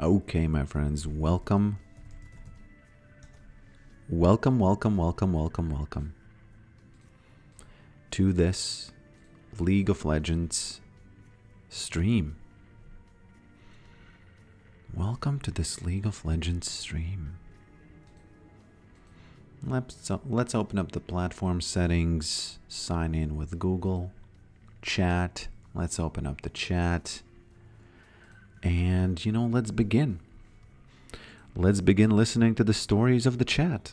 Okay, my friends, welcome. Welcome to this League of Legends stream. Welcome to this League of Legends stream. Let's open up the platform settings, sign in with Google, chat. Let's open up the chat. And, let's begin. Let's begin listening to the stories of the chat.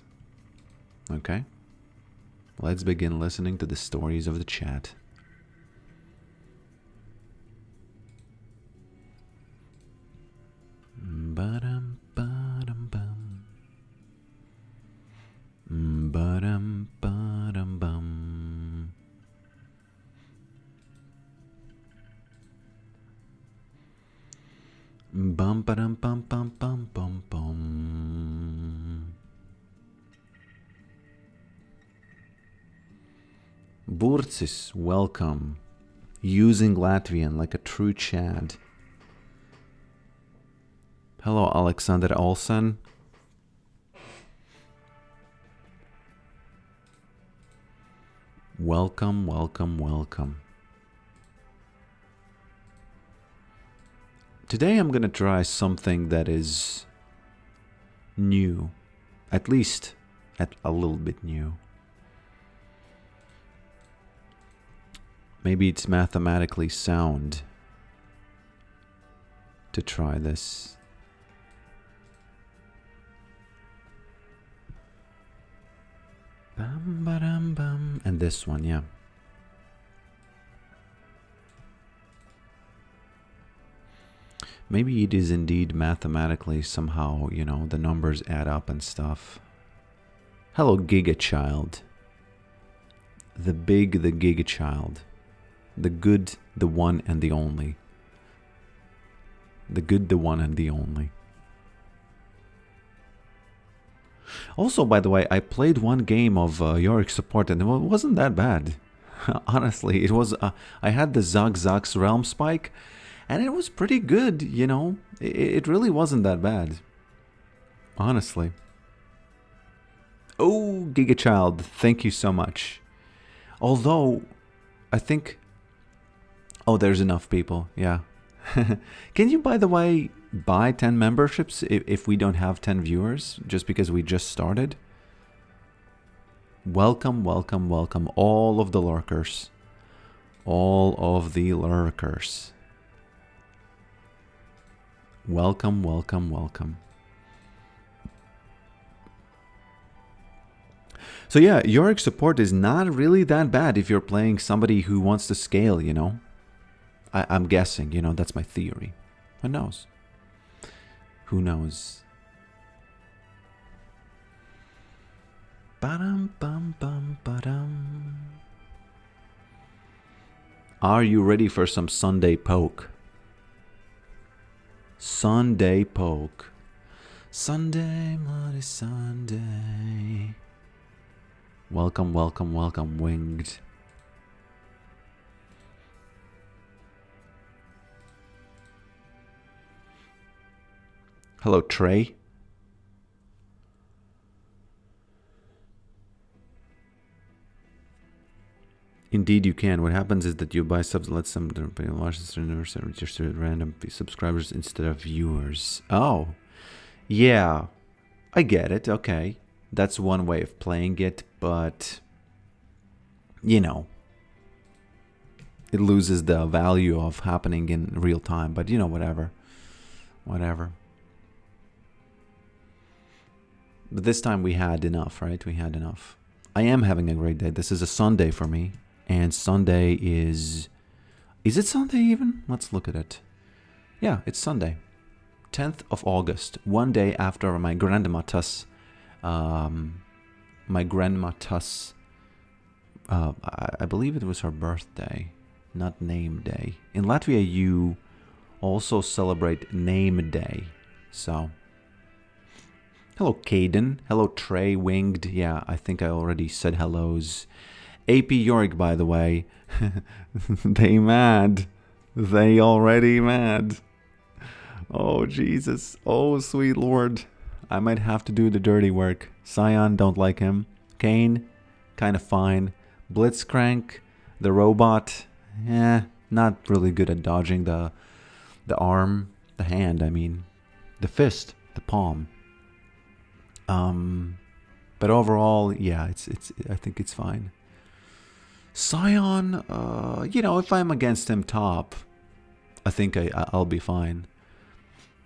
Okay? Let's begin listening to the stories of the chat. Ba-dum-ba-dum-bum. Ba-dum-ba-dum-bum. Bum ba dum bum bum bum bum bum. Burcis, welcome. Using Latvian like a true Chad. Hello, Alexander Olsen. Welcome, welcome, welcome. Today I'm going to try something that is new, at least a little bit new. Maybe it's mathematically sound to try this. Bum, ba-dum, bum. And this one, yeah. Maybe it is indeed mathematically somehow, the numbers add up and stuff. Hello, Giga Child. The Giga Child. The good, the one and the only. The good, the one and the only. Also, by the way, I played one game of Yorick support and it wasn't that bad. Honestly, it was, I had the Zag's Realm Spike. And it was pretty good, It really wasn't that bad. Honestly. Oh, Giga Child, thank you so much. Although, I think... Oh, there's enough people, yeah. Can you, by the way, buy 10 memberships if we don't have 10 viewers? Just because we just started? Welcome, welcome, welcome, all of the lurkers. All of the lurkers. Welcome, welcome, welcome. So yeah, Yorick support is not really that bad if you're playing somebody who wants to scale, I'm guessing, that's my theory. Who knows? Who knows? Ba-dum, bum, bum, ba-dum. Are you ready for some Sunday poke? Sunday poke. Sunday, bloody Sunday. Welcome, welcome, welcome, Winged. Hello, Trey. Indeed, you can. What happens is that you buy subs, let some watch this register random subscribers instead of viewers. Oh, yeah, I get it. Okay, that's one way of playing it, but it loses the value of happening in real time. But whatever. But this time we had enough, right? We had enough. I am having a great day. This is a Sunday for me. And Sunday is it Sunday even? Let's look at it. Yeah, it's Sunday. 10th of August. One day after my grandma's, I believe it was her birthday, not name day. In Latvia, you also celebrate name day. So, hello, Caden. Hello, Trey, Winged. Yeah, I think I already said hellos. AP Yorick, by the way. They mad. They already mad. Oh, Jesus. Oh, sweet Lord. I might have to do the dirty work. Scion, don't like him. Kane, kind of fine. Blitzcrank, the robot, not really good at dodging the arm, the hand, I mean. The fist, the palm. But overall, yeah, I think it's fine. Scion, you know, if I'm against him top, I think I'll be fine.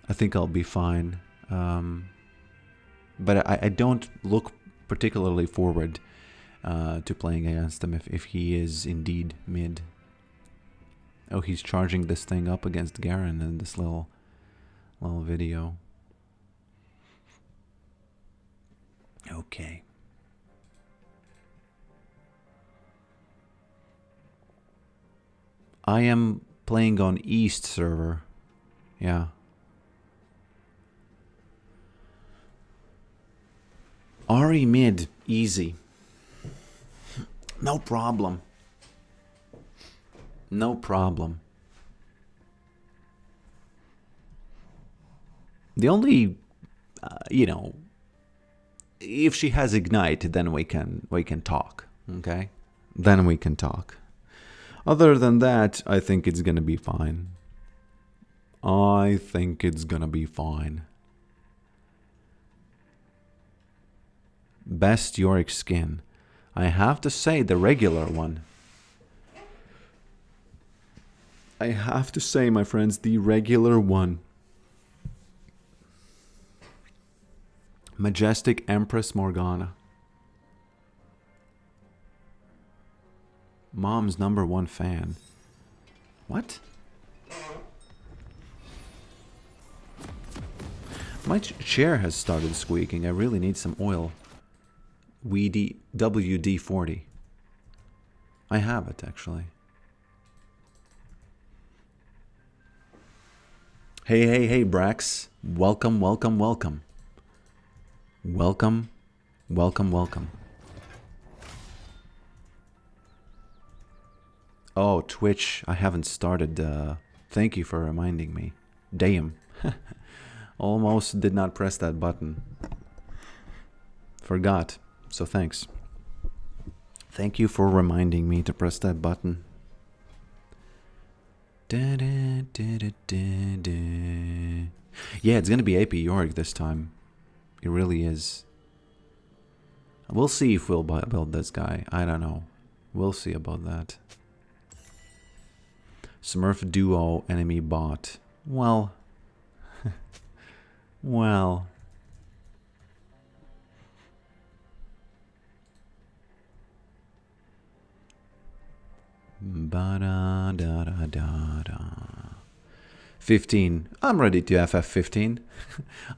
I think I'll be fine. But I don't look particularly forward to playing against him if he is indeed mid. Oh, he's charging this thing up against Garen in this little video. Okay. I am playing on East server. Yeah. Ahri mid, easy. No problem. No problem. The only, you know, if she has Ignite, then we can talk, okay? Then we can talk. Other than that, I think it's gonna be fine. I think it's gonna be fine. Best Yorick skin. I have to say the regular one. I have to say, my friends, the regular one. Majestic Empress Morgana. Mom's #1 fan. What? My chair has started squeaking. I really need some oil. WD-40. I have it, actually. Hey, Brax. Welcome. Welcome. Oh, Twitch. I haven't started. Thank you for reminding me. Damn. Almost did not press that button. Forgot. So thanks. Thank you for reminding me to press that button. Yeah, it's gonna be AP Yorick this time. It really is. We'll see if we'll build this guy. I don't know. We'll see about that. Smurf duo enemy bot. Well. Well. Ba-da-da-da-da-da. 15. I'm ready to FF 15.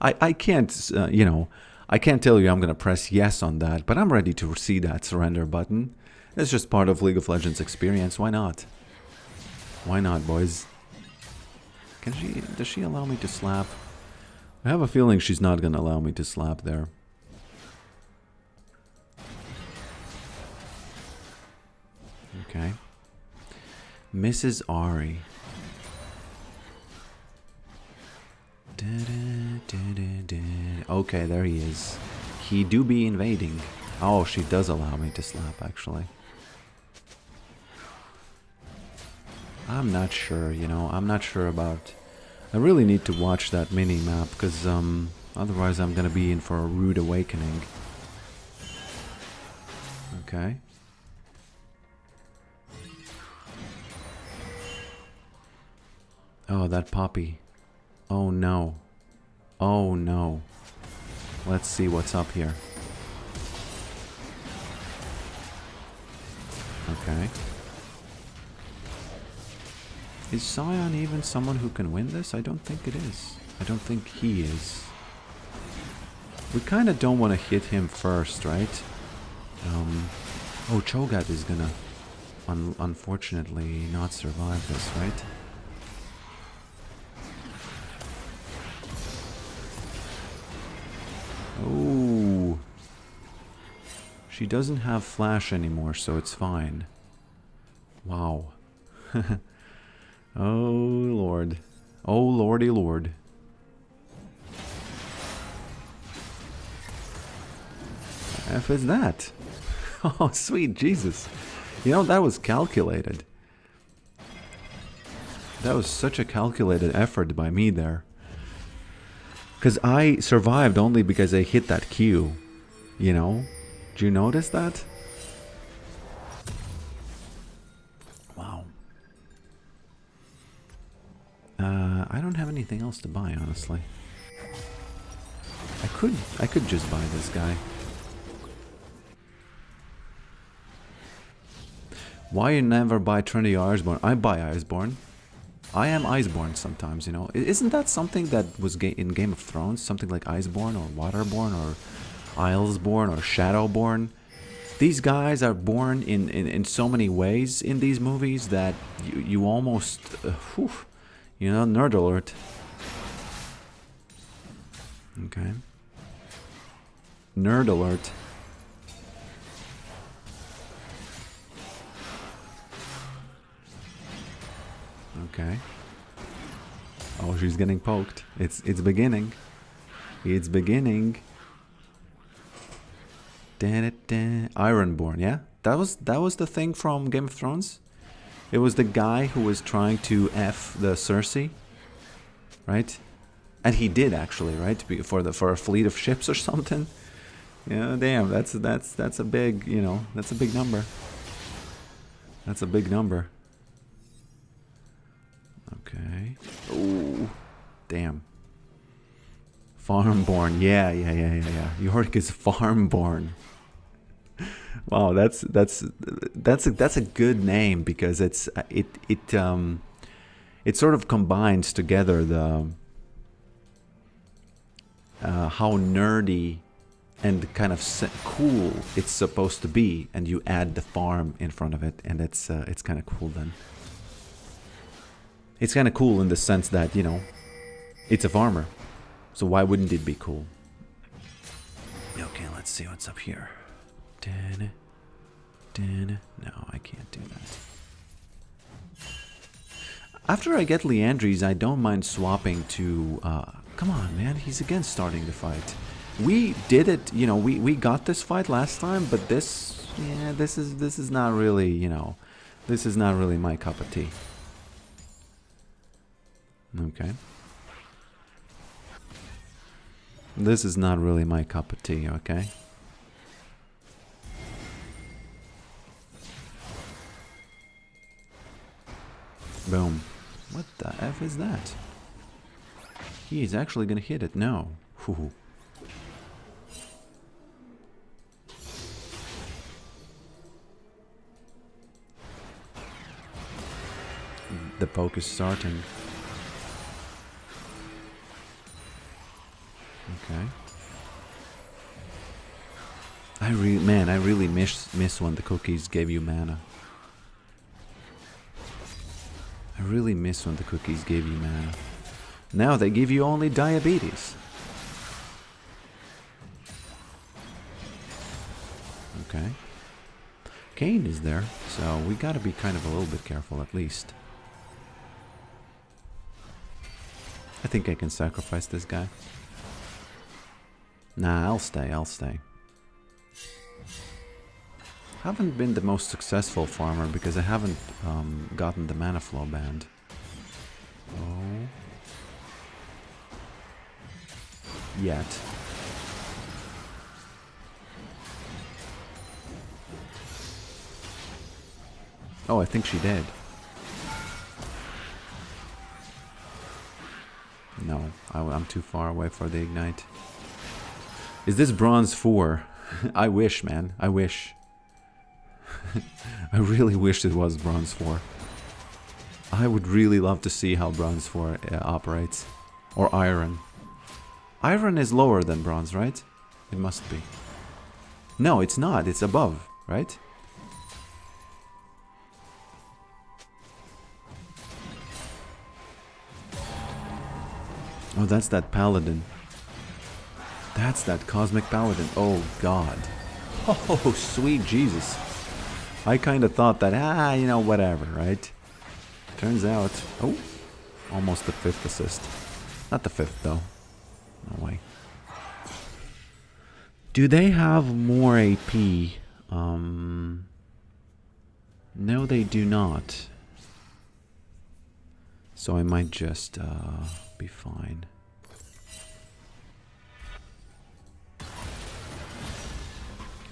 I can't, you know, I can't tell you I'm going to press yes on that, but I'm ready to see that surrender button. It's just part of League of Legends experience. Why not? Why not, boys? Does she allow me to slap? I have a feeling she's not going to allow me to slap there. Okay. Mrs. Ahri. Okay, there he is. He do be invading. Oh, she does allow me to slap, actually. I'm not sure, you know. I'm not sure about... I really need to watch that mini-map, because otherwise I'm gonna be in for a rude awakening. Okay. Oh, that Poppy. Oh no. Oh no. Let's see what's up here. Okay. Is Scion even someone who can win this? I don't think it is. I don't think he is. We kind of don't want to hit him first, right? Oh, Cho'Gath is gonna unfortunately not survive this, right? Oh, she doesn't have flash anymore, so it's fine. Wow. Oh lord. Oh lordy lord. F is that? Oh, sweet Jesus. You know, that was calculated. That was such a calculated effort by me there. Because I survived only because I hit that Q. You know? Did you notice that? Wow. I don't have anything else to buy, honestly. I could just buy this guy. Why you never buy Trinity Iceborne? I buy Iceborne. I am Iceborne sometimes, you know. Isn't that something that was in Game of Thrones? Something like Iceborne or Waterborne or Islesborne or Shadowborne? These guys are born in so many ways in these movies that you almost... whew, you know, nerd alert. Okay. Nerd alert. Okay. Oh, she's getting poked. It's beginning. It's beginning. Ironborn, yeah? That was the thing from Game of Thrones? It was the guy who was trying to F the Cersei, right? And he did actually, right? For a fleet of ships or something. Yeah, damn, that's a big, you know, that's a big number. That's a big number. Okay. Oh, damn. Farmborn, yeah. Yorick is farmborn. Wow, that's a good name because it sort of combines together the how nerdy and kind of cool it's supposed to be, and you add the farm in front of it, and it's kind of cool then. It's kind of cool in the sense that, you know, it's a farmer, so why wouldn't it be cool? Okay, let's see what's up here. No, I can't do that. After I get Leandries, I don't mind swapping to... come on, man, he's again starting the fight. We did it, you know, we got this fight last time, but this... yeah, this is not really, you know... this is not really my cup of tea. Okay. This is not really my cup of tea, okay? Boom. What the F is that? He is actually gonna hit it. No. Hoo-hoo. The poke is starting. Okay. I really miss when the cookies gave you mana. I really miss when the cookies gave you mana. Now they give you only diabetes. Okay. Kane is there, so we gotta be kind of a little bit careful at least. I think I can sacrifice this guy. Nah, I'll stay. Haven't been the most successful farmer because I haven't gotten the mana flow band. Oh. Yet. Oh, I think she did. No, I'm too far away for the ignite. Is this bronze 4? I wish, man. I wish. I really wish it was bronze 4. I would really love to see how bronze 4 operates. Or iron. Iron is lower than bronze, right? It must be. No, it's not. It's above, right? Oh, that's that paladin. That's that cosmic paladin. Oh, God. Oh, sweet Jesus. I kind of thought that, you know, whatever, right? Turns out... oh, almost the 5th assist. Not the 5th, though. No way. Do they have more AP? No, they do not. So I might just be fine.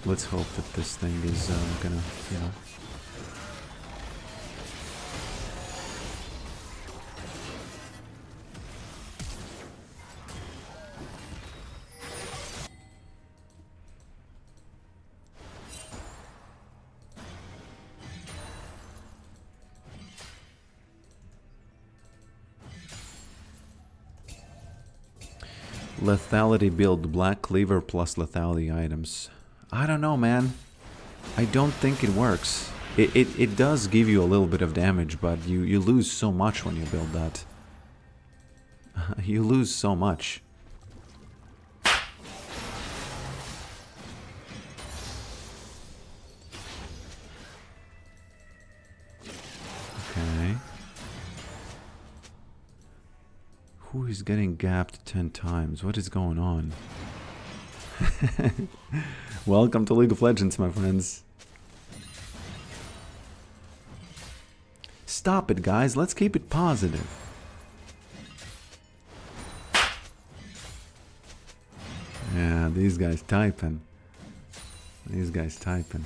Let's hope that this thing is gonna, you know. Lethality build, black cleaver plus lethality items. I don't know, man. I don't think it works. It does give you a little bit of damage, but you lose so much when you build that. You lose so much. Okay. Who is getting gapped 10 times? What is going on? Welcome to League of Legends, my friends. Stop it, guys. Let's keep it positive. Yeah, these guys typing. These guys typing.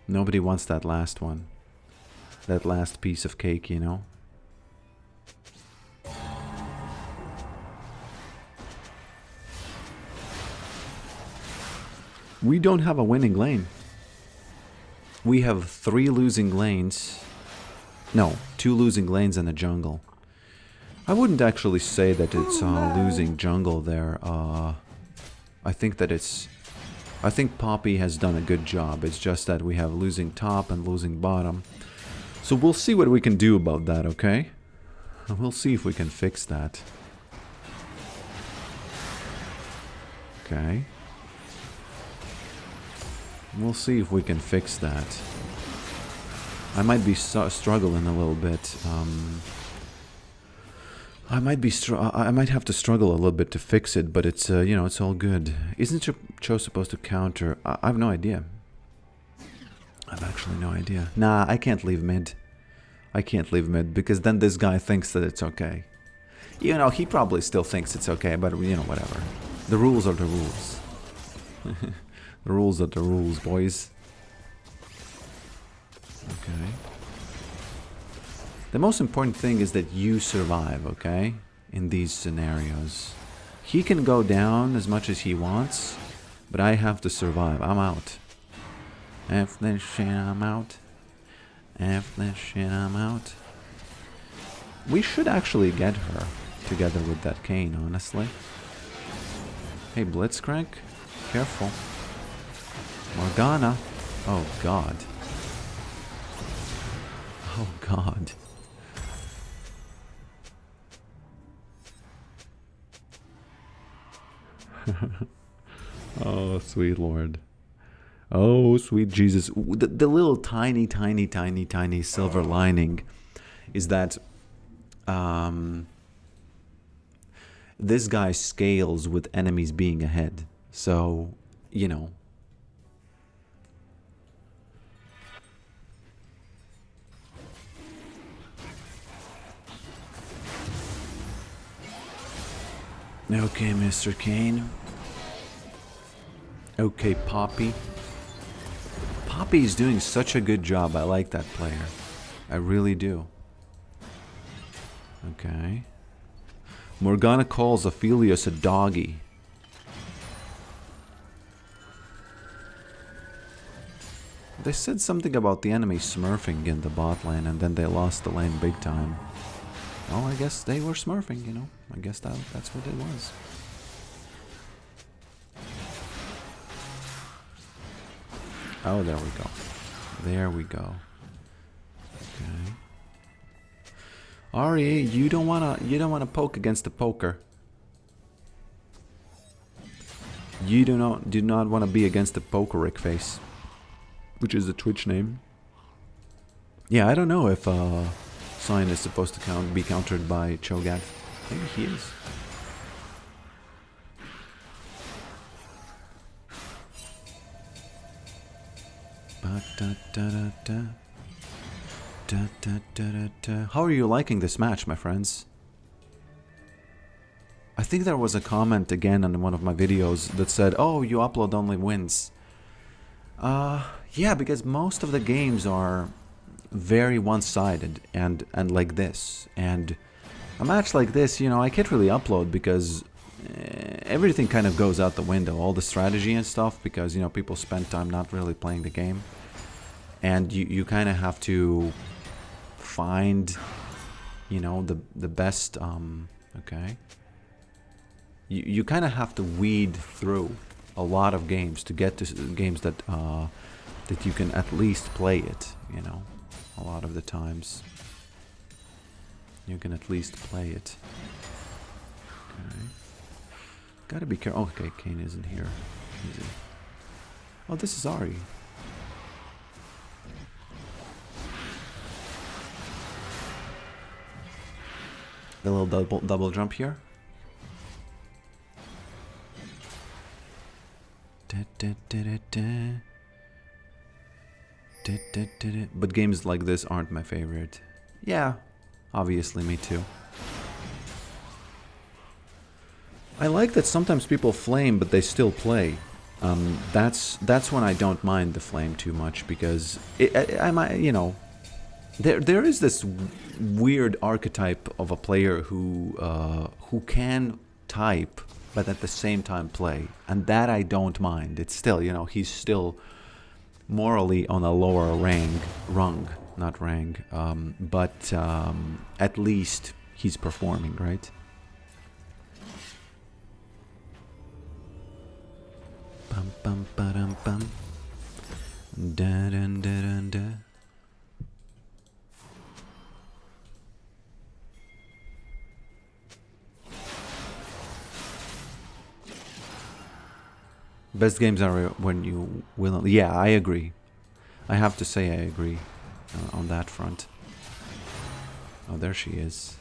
Nobody wants that last one. That last piece of cake, you know? We don't have a winning lane. We have 3 losing lanes. No, 2 losing lanes in the jungle. I wouldn't actually say that it's losing jungle there. I think that it's... I think Poppy has done a good job. It's just that we have losing top and losing bottom. So we'll see what we can do about that, okay? We'll see if we can fix that. Okay. We'll see if we can fix that. I might be struggling a little bit. I might have to struggle a little bit to fix it, but it's you know, it's all good. Isn't Cho supposed to counter? I have no idea. I've actually no idea. Nah, I can't leave mid. I can't leave mid because then this guy thinks that it's okay. You know, he probably still thinks it's okay, but you know, whatever. The rules are the rules. The rules are the rules, boys. Okay. The most important thing is that you survive, okay? In these scenarios. He can go down as much as he wants, but I have to survive. I'm out. F this shit, I'm out. F this shit, I'm out. We should actually get her together with that cane, honestly. Hey, Blitzcrank, careful. Morgana. Oh, God. Oh, God. Oh, sweet Lord. Oh, sweet Jesus. The little tiny silver lining is that this guy scales with enemies being ahead. So, you know. Okay, Mr. Kane. Okay, Poppy. Poppy is doing such a good job. I like that player. I really do. Okay. Morgana calls Aphelios a doggy. They said something about the enemy smurfing in the bot lane and then they lost the lane big time. Well, I guess they were smurfing, you know. I guess that's what it was. Oh, there we go. There we go. Okay. Ari, you don't wanna poke against the poker. You do not want to be against the poker Rick face, which is the Twitch name. Yeah, I don't know if Sion is supposed to be countered by Cho'Gath. Maybe he is. How are you liking this match, my friends? I think there was a comment again on one of my videos that said, oh, you upload only wins. Yeah, because most of the games are very one-sided and like this. And a match like this, you know, I can't really upload because everything kind of goes out the window. All the strategy and stuff, because, you know, people spend time not really playing the game. And you kind of have to find, you know, the best, okay. You kind of have to weed through a lot of games to get to games that that you can at least play it, you know. A lot of the times you can at least play it. Okay. Gotta be careful. Oh, okay, Kane isn't here. Is he? Oh, this is Ari. The little double jump here. But games like this aren't my favorite. Yeah, obviously me too. I like that sometimes people flame but they still play. That's when I don't mind the flame too much, because I might, you know, there is this weird archetype of a player who can type but at the same time play, and that I don't mind. It's still, you know, he's still morally on a lower rung, but at least he's performing, right? Bum bum ba-dum bum. Da dun da dun da. Best games are when you will. Yeah, I agree. I have to say I agree on that front. Oh, there she is.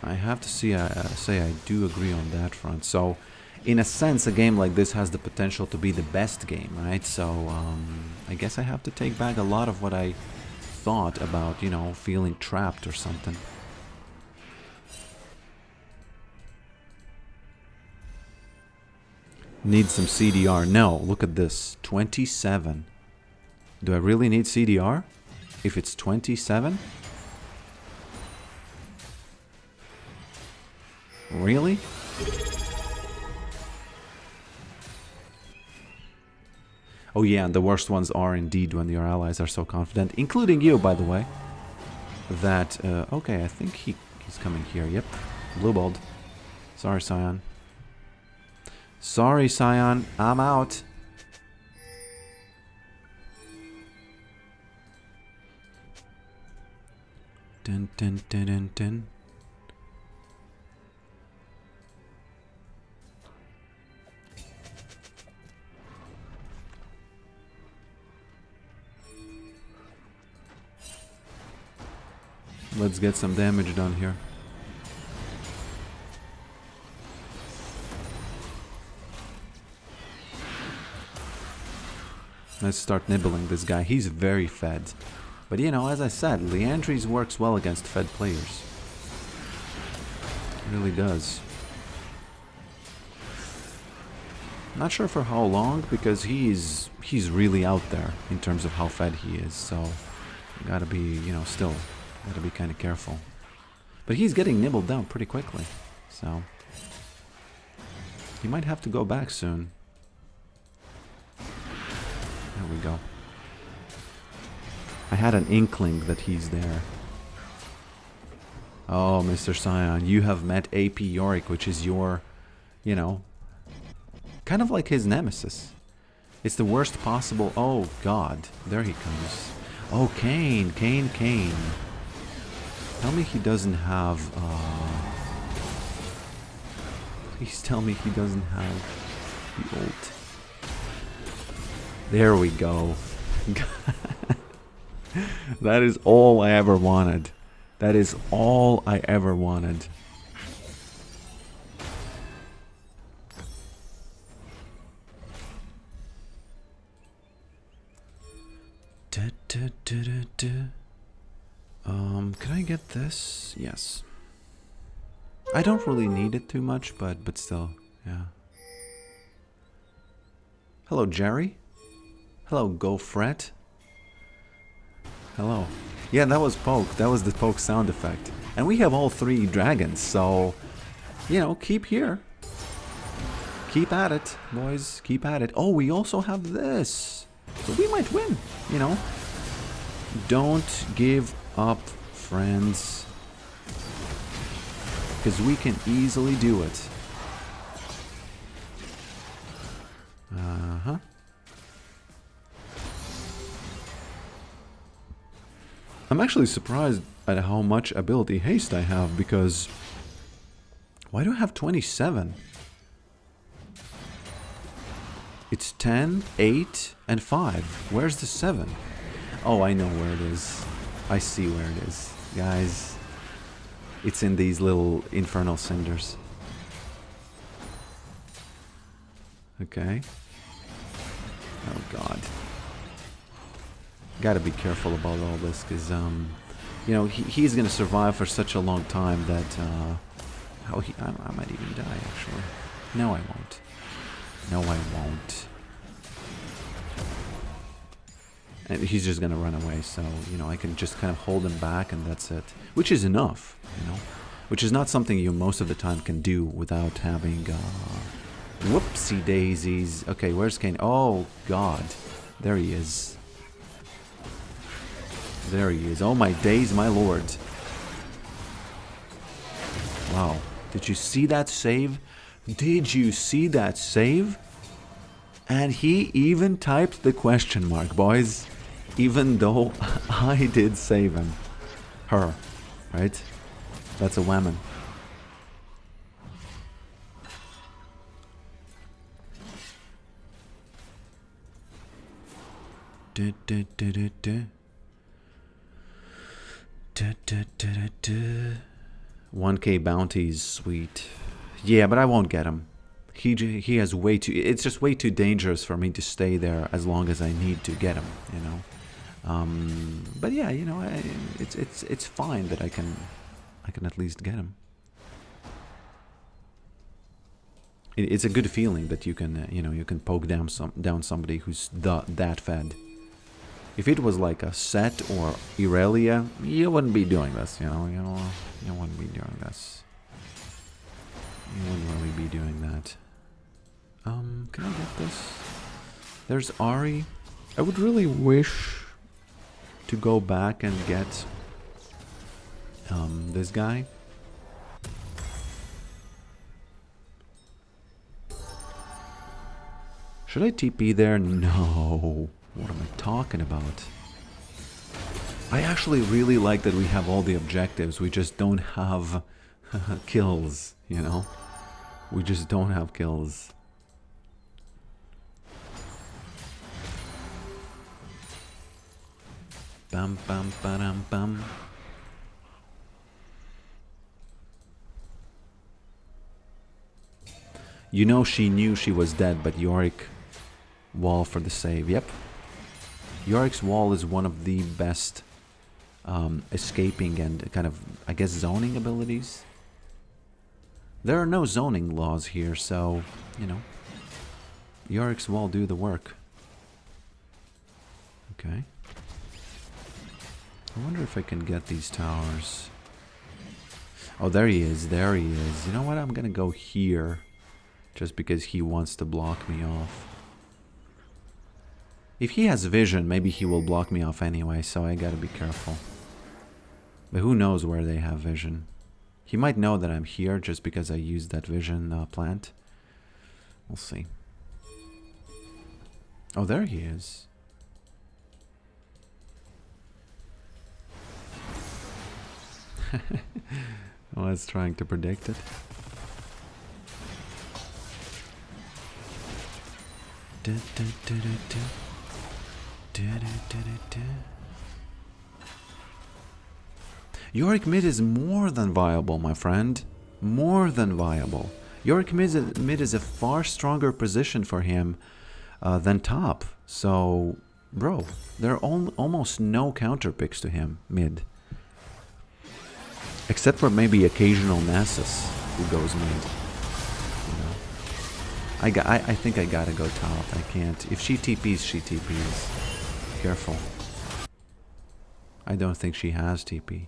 I have to say I do agree on that front. So, in a sense, a game like this has the potential to be the best game, right? So, I guess I have to take back a lot of what I thought about, you know, feeling trapped or something. Need some CDR. No, look at this. 27. Do I really need CDR? If it's 27? Really? Oh yeah, and the worst ones are indeed when your allies are so confident, including you, by the way. That, okay, I think he's coming here. Yep, blue balled. Sorry, Sion. Sorry, Sion, I'm out. Dun dun dun dun dun. Let's get some damage done here. Let's start nibbling this guy. He's very fed. But you know, as I said, Liandry's works well against fed players. It really does. Not sure for how long, because he's really out there in terms of how fed he is. So, you gotta be, you know, still gotta be kind of careful. But he's getting nibbled down pretty quickly. So, he might have to go back soon. There we go. I had an inkling that he's there. Oh, Mr. Sion, you have met AP Yorick, which is your, you know, kind of like his nemesis. It's the worst possible. Oh, God. There he comes. Oh, Kane. Tell me he doesn't have, please tell me he doesn't have the ult. There we go. That is all I ever wanted. That is all I ever wanted. Can I get this? Yes. I don't really need it too much, but still, yeah. Hello, Jerry. Hello, Go Fret. Hello. Yeah, that was Poke. That was the Poke sound effect. And we have all 3 dragons, so, you know, keep here. Keep at it, boys. Keep at it. Oh, we also have this. So we might win, you know. Don't give up, friends. Because we can easily do it. Uh-huh. I'm actually surprised at how much ability haste I have, because... Why do I have 27? It's 10, 8, and 5. Where's the 7? Oh, I know where it is. I see where it is. Guys, it's in these little infernal cinders. Okay. Oh, God. Gotta be careful about all this, because, you know, he's gonna survive for such a long time that, I might even die, actually. No, I won't. No, I won't. And he's just gonna run away, so, you know, I can just kind of hold him back and that's it. Which is enough, you know? Which is not something you most of the time can do without having, whoopsie daisies. Okay, where's Kane? Oh, God. There he is. There he is. Oh, my days, my lord. Wow. Did you see that save? Did you see that save? And he even typed the question mark, boys. Even though I did save him. Her. Right? That's a woman. Du, du, du, du, du. Du, du, du, du, du. 1k bounties, sweet. Yeah, but I won't get him. He has way too... It's just way too dangerous for me to stay there as long as I need to get him, you know. But yeah, you know, it's fine that I can at least get him. It's a good feeling that you can, you know, you can poke down somebody who's that fed. If it was like a Set or Irelia, you wouldn't be doing this, you know. You wouldn't be doing this. You wouldn't really be doing that. Can I get this? There's Ari. I would really wish to go back and get this guy. Should I TP there? No. What am I talking about? I actually really like that we have all the objectives. We just don't have kills, you know? We just don't have kills. Bam, bam, ba-dam, bam. You know she knew she was dead, but Yorick wall for the save. Yep. Yorick's wall is one of the best escaping and kind of, I guess, zoning abilities. There are no zoning laws here, so, you know, Yorick's wall do the work. Okay. I wonder if I can get these towers. Oh, there he is. There he is. You know what? I'm gonna go here. Just because he wants to block me off. If he has vision, maybe he will block me off anyway, so I gotta be careful. But who knows where they have vision. He might know that I'm here just because I used that vision plant. We'll see. Oh, there he is. I was trying to predict it. Yorick mid is more than viable, my friend. More than viable. Yorick mid is a far stronger position for him than top. So, bro, there are almost no counter picks to him mid. Except for maybe occasional Nasus who goes mid. You know? I think I gotta go top. I can't. If she TPs, she TPs. Careful. I don't think she has TP.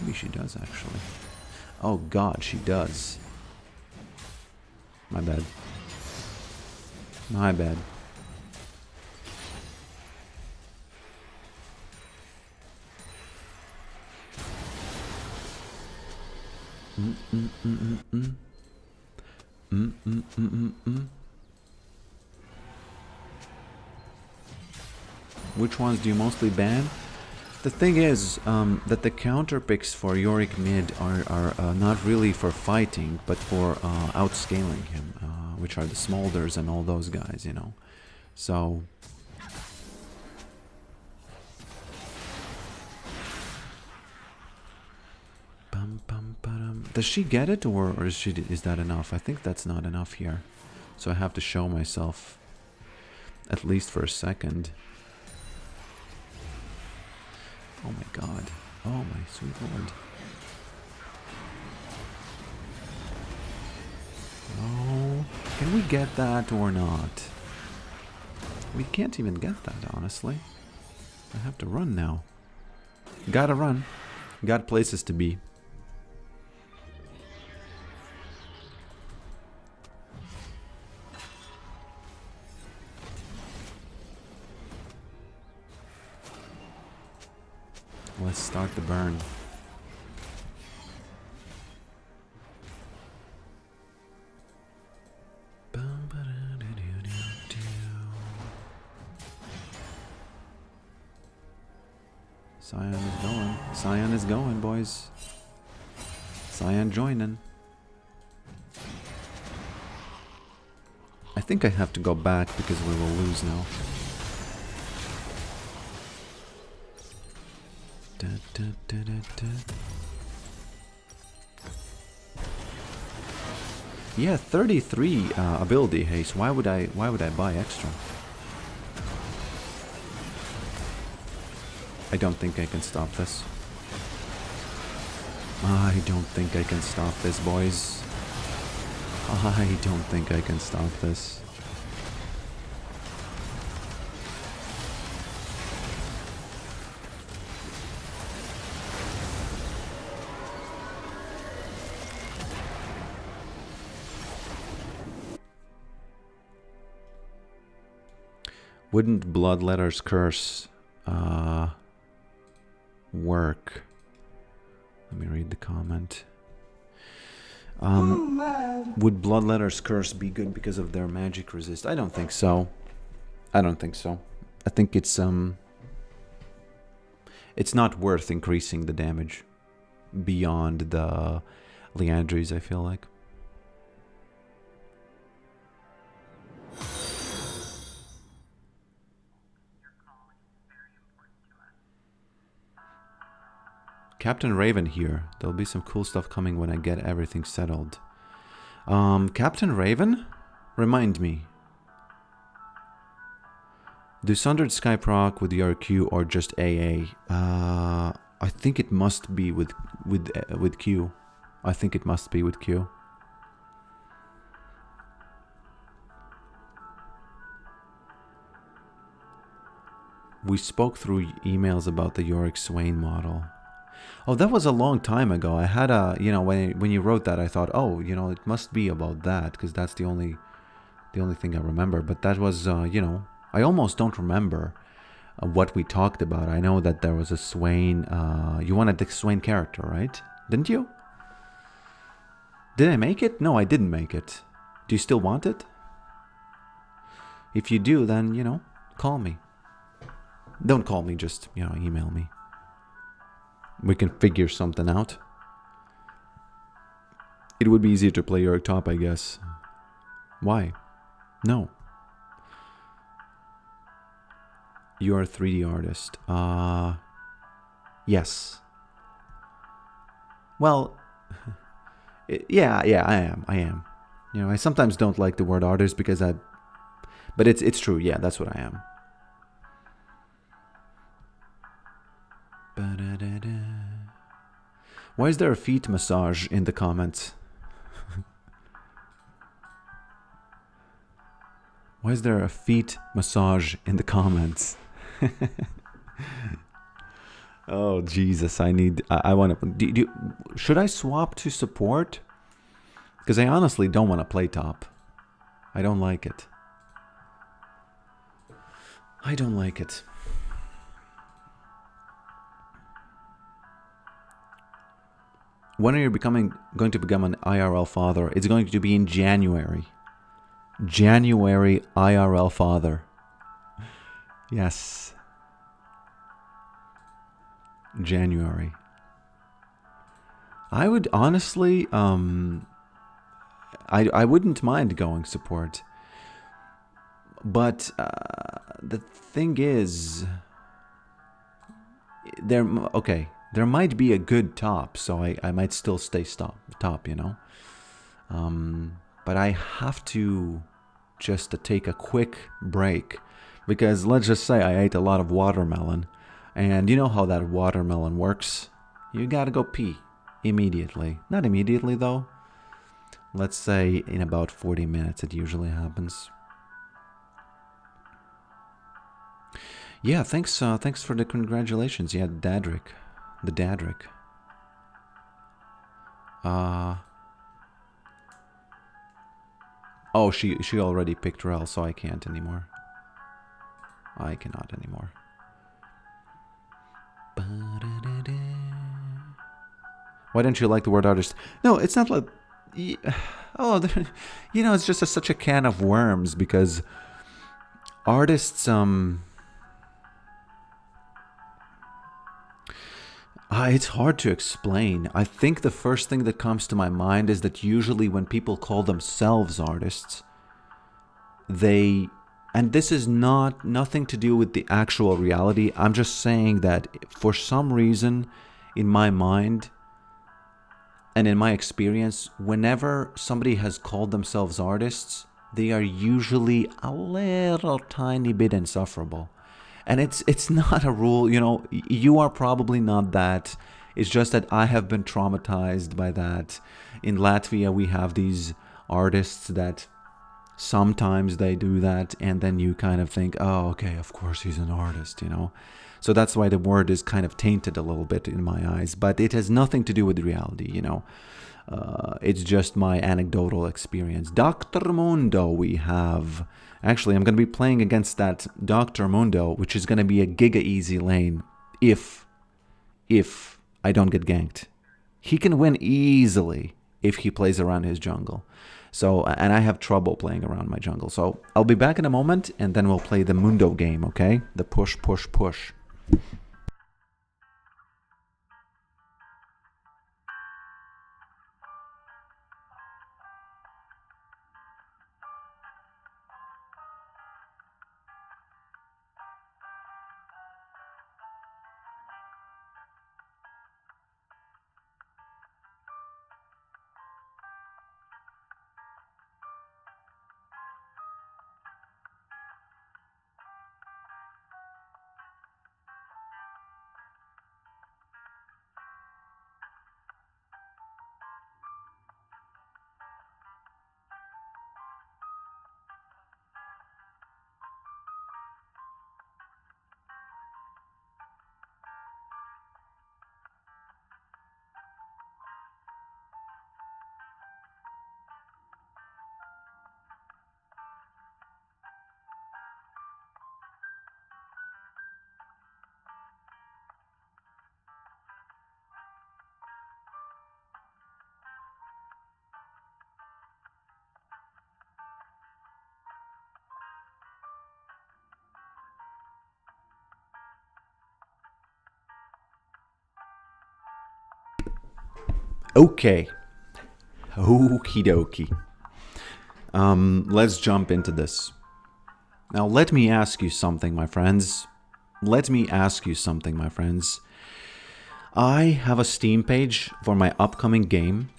Maybe she does, actually. Oh god, she does. My bad. My bad. Which ones do you mostly ban? The thing is that the counter picks for Yorick mid are not really for fighting, but for outscaling him, which are the Smolders and all those guys, you know. So does she get it, or is that enough? I think that's not enough here, so I have to show myself at least for a second. Oh my god. Oh my sweet lord. Oh, can we get that or not? We can't even get that, honestly. I have to run now. Gotta run. Got places to be. Let's start the burn. Cyan is going. Cyan is going, boys. Cyan joining. I think I have to go back because we will lose now. Yeah, 33 ability haste. Why would I buy extra? I don't think I can stop this. I don't think I can stop this, boys. I don't think I can stop this. Wouldn't Bloodletter's curse work? Let me read the comment. Would Bloodletter's curse be good because of their magic resist? I don't think so. I don't think so. I think it's not worth increasing the damage beyond the Leandries, I feel like. Captain Raven here. There'll be some cool stuff coming when I get everything settled. Captain Raven? Remind me. Do Sundered Sky proc with your Q or just AA? I think it must be with Q. I think it must be with Q. We spoke through emails about the Yorick Swain model. Oh, that was a long time ago. I had a, you know, when you wrote that, I thought, oh, you know, it must be about that, because that's the only thing I remember. But that was, you know, I almost don't remember what we talked about. I know that there was a Swain. You wanted the Swain character, right? Didn't you? Did I make it? No, I didn't make it. Do you still want it? If you do, then, you know, call me. Don't call me, just, you know, email me. We can figure something out. It would be easier to play Yorick top, I guess. Why? No. You're a 3D artist. Yes. Well, yeah, I am. You know, I sometimes don't like the word artist because but it's true. Yeah, that's what I am. Ba-da-da-da. Why is there a feet massage in the comments? Why is there a feet massage in the comments? Oh Jesus! I want to. Should I swap to support? Because I honestly don't want to play top. I don't like it. I don't like it. When are you going to become an IRL father? It's going to be in January. January IRL father. Yes. January. I would honestly, I wouldn't mind going support. But the thing is, there might be a good top, so I might still stay top, you know. But I have to just take a quick break because let's just say I ate a lot of watermelon, and you know how that watermelon works. You gotta go pee immediately. Not immediately though. Let's say in about 40 minutes it usually happens. Yeah, thanks for the congratulations. Yeah, Dadrick. The Dadrick. Oh, she already picked Rel, so I can't anymore. I cannot anymore. Why don't you like the word artist? No, it's not like... Oh, you know, it's just such a can of worms because artists... it's hard to explain. I think the first thing that comes to my mind is that usually when people call themselves artists, and this is nothing to do with the actual reality. I'm just saying that for some reason, in my mind and in my experience, whenever somebody has called themselves artists, they are usually a little tiny bit insufferable. And it's not a rule, you know, you are probably not that. It's just that I have been traumatized by that. In Latvia, we have these artists that sometimes they do that, and then you kind of think, oh, okay, of course he's an artist, you know. So that's why the word is kind of tainted a little bit in my eyes, but it has nothing to do with reality, you know. It's just my anecdotal experience. Dr. Mundo we have... Actually, I'm going to be playing against that Dr. Mundo, which is going to be a giga easy lane if I don't get ganked. He can win easily if he plays around his jungle. So, and I have trouble playing around my jungle. So I'll be back in a moment and then we'll play the Mundo game, okay? The push, push, push. Okay. Okie dokie. Let's jump into this. Now, let me ask you something, my friends. let me ask you something, my friends. I have a Steam page for my upcoming game,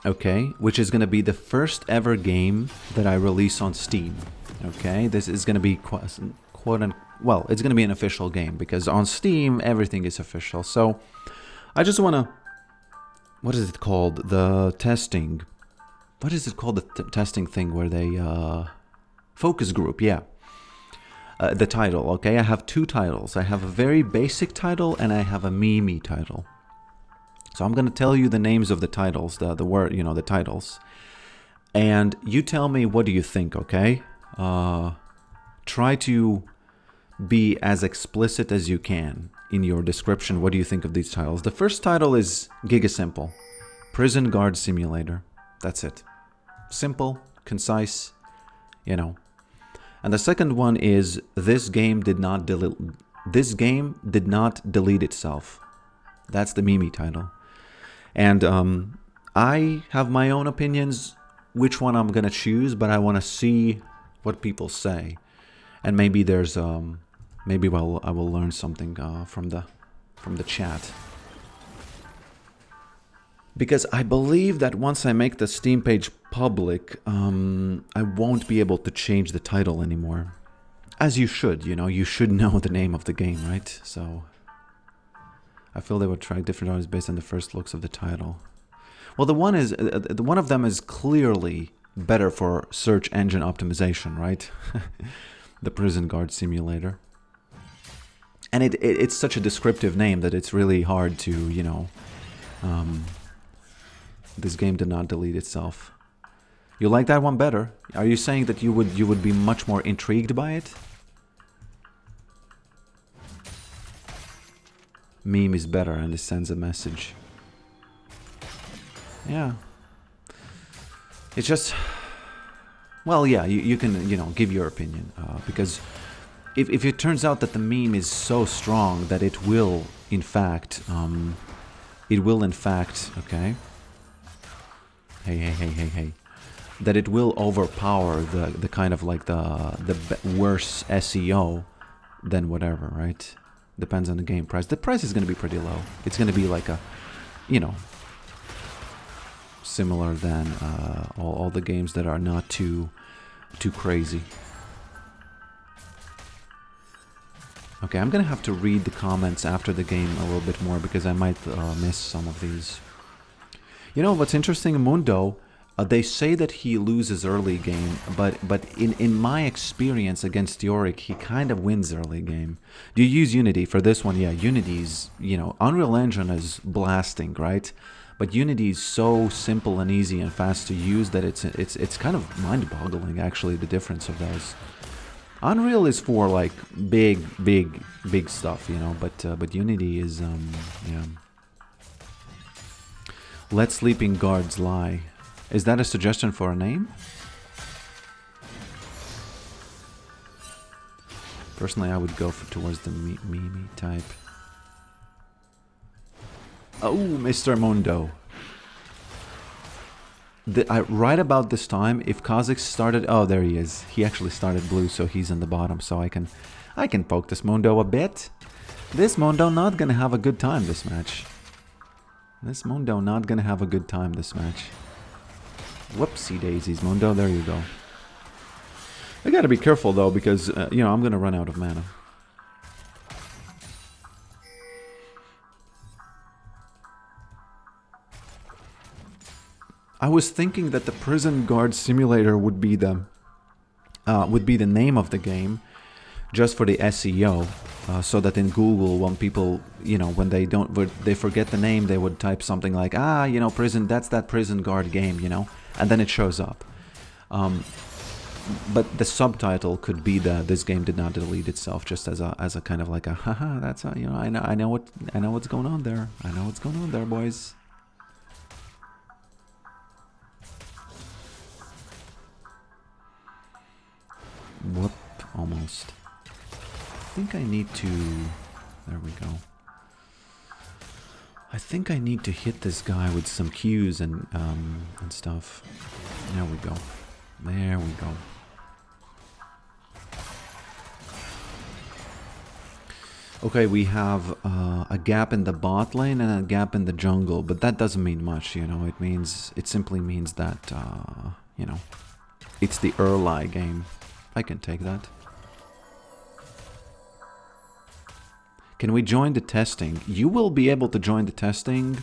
okay, which is going to be the first ever game that I release on Steam, okay? This is going to be well, it's going to be an official game, because on Steam, everything is official. So, I just want to, what is it called? The testing. What is it called? The testing thing where they, focus group, yeah. The title, okay? I have two titles. I have a very basic title and I have a meme title. So I'm going to tell you the names of the titles, the word, you know, the titles. And you tell me, what do you think, okay? Try to be as explicit as you can in your description. What do you think of these titles? The first title is Giga Simple. Prison Guard Simulator. That's it. Simple, concise, you know. And the second one is This game did not delete itself. That's the meme title. And I have my own opinions which one I'm gonna choose, but I want to see what people say, and maybe there's maybe I will learn something from the chat. Because I believe that once I make the Steam page public, I won't be able to change the title anymore. As you should, you know, you should know the name of the game, right? So, I feel they would try different artists based on the first looks of the title. Well, one of them is clearly better for search engine optimization, right? The Prison Guard Simulator. And it's such a descriptive name that it's really hard to, you know... This game did not delete itself. You like that one better? Are you saying that you would be much more intrigued by it? Meme is better and it sends a message. Yeah. It's just... Well, yeah, you can, you know, give your opinion. Because if it turns out that the meme is so strong that it will, in fact... Okay. Hey. That it will overpower the kind of like the worse SEO than whatever, right? Depends on the game price. The price is going to be pretty low. It's going to be like a, you know, similar than all the games that are not too crazy. Okay, I'm going to have to read the comments after the game a little bit more because I might miss some of these. You know what's interesting, Mundo? They say that he loses early game, but in my experience against Yorick, he kind of wins early game. Do you use Unity for this one? Yeah, Unity's, you know, Unreal Engine is blasting, right? But Unity is so simple and easy and fast to use that it's kind of mind-boggling, actually, the difference of those. Unreal is for like big stuff, you know, but Unity is yeah. Let sleeping guards lie. Is that a suggestion for a name? Personally, I would go towards the meme type. Oh, Mr. Mundo. Right about this time, if Kha'Zix started... Oh, there he is. He actually started blue, so he's in the bottom, so I can poke this Mundo a bit. This Mundo not gonna have a good time this match. This Mundo not gonna have a good time this match. Whoopsie daisies, Mundo, there you go. I gotta be careful though, because, you know, I'm gonna run out of mana. I was thinking that the Prison Guard Simulator would be the name of the game, just for the SEO, so that in Google, when people, you know, when they forget the name, they would type something like, you know, that's that Prison Guard game, you know, and then it shows up. But the subtitle could be this game did not delete itself, just as a kind of like a haha, that's how, you know, I know what's going on there. I know what's going on there, boys. Whoop, almost. I think I need to... There we go. I think I need to hit this guy with some Qs and stuff. There we go. There we go. Okay, we have a gap in the bot lane and a gap in the jungle, but that doesn't mean much, you know. It simply means that, you know, it's the early game. I can take that. Can we join the testing? You will be able to join the testing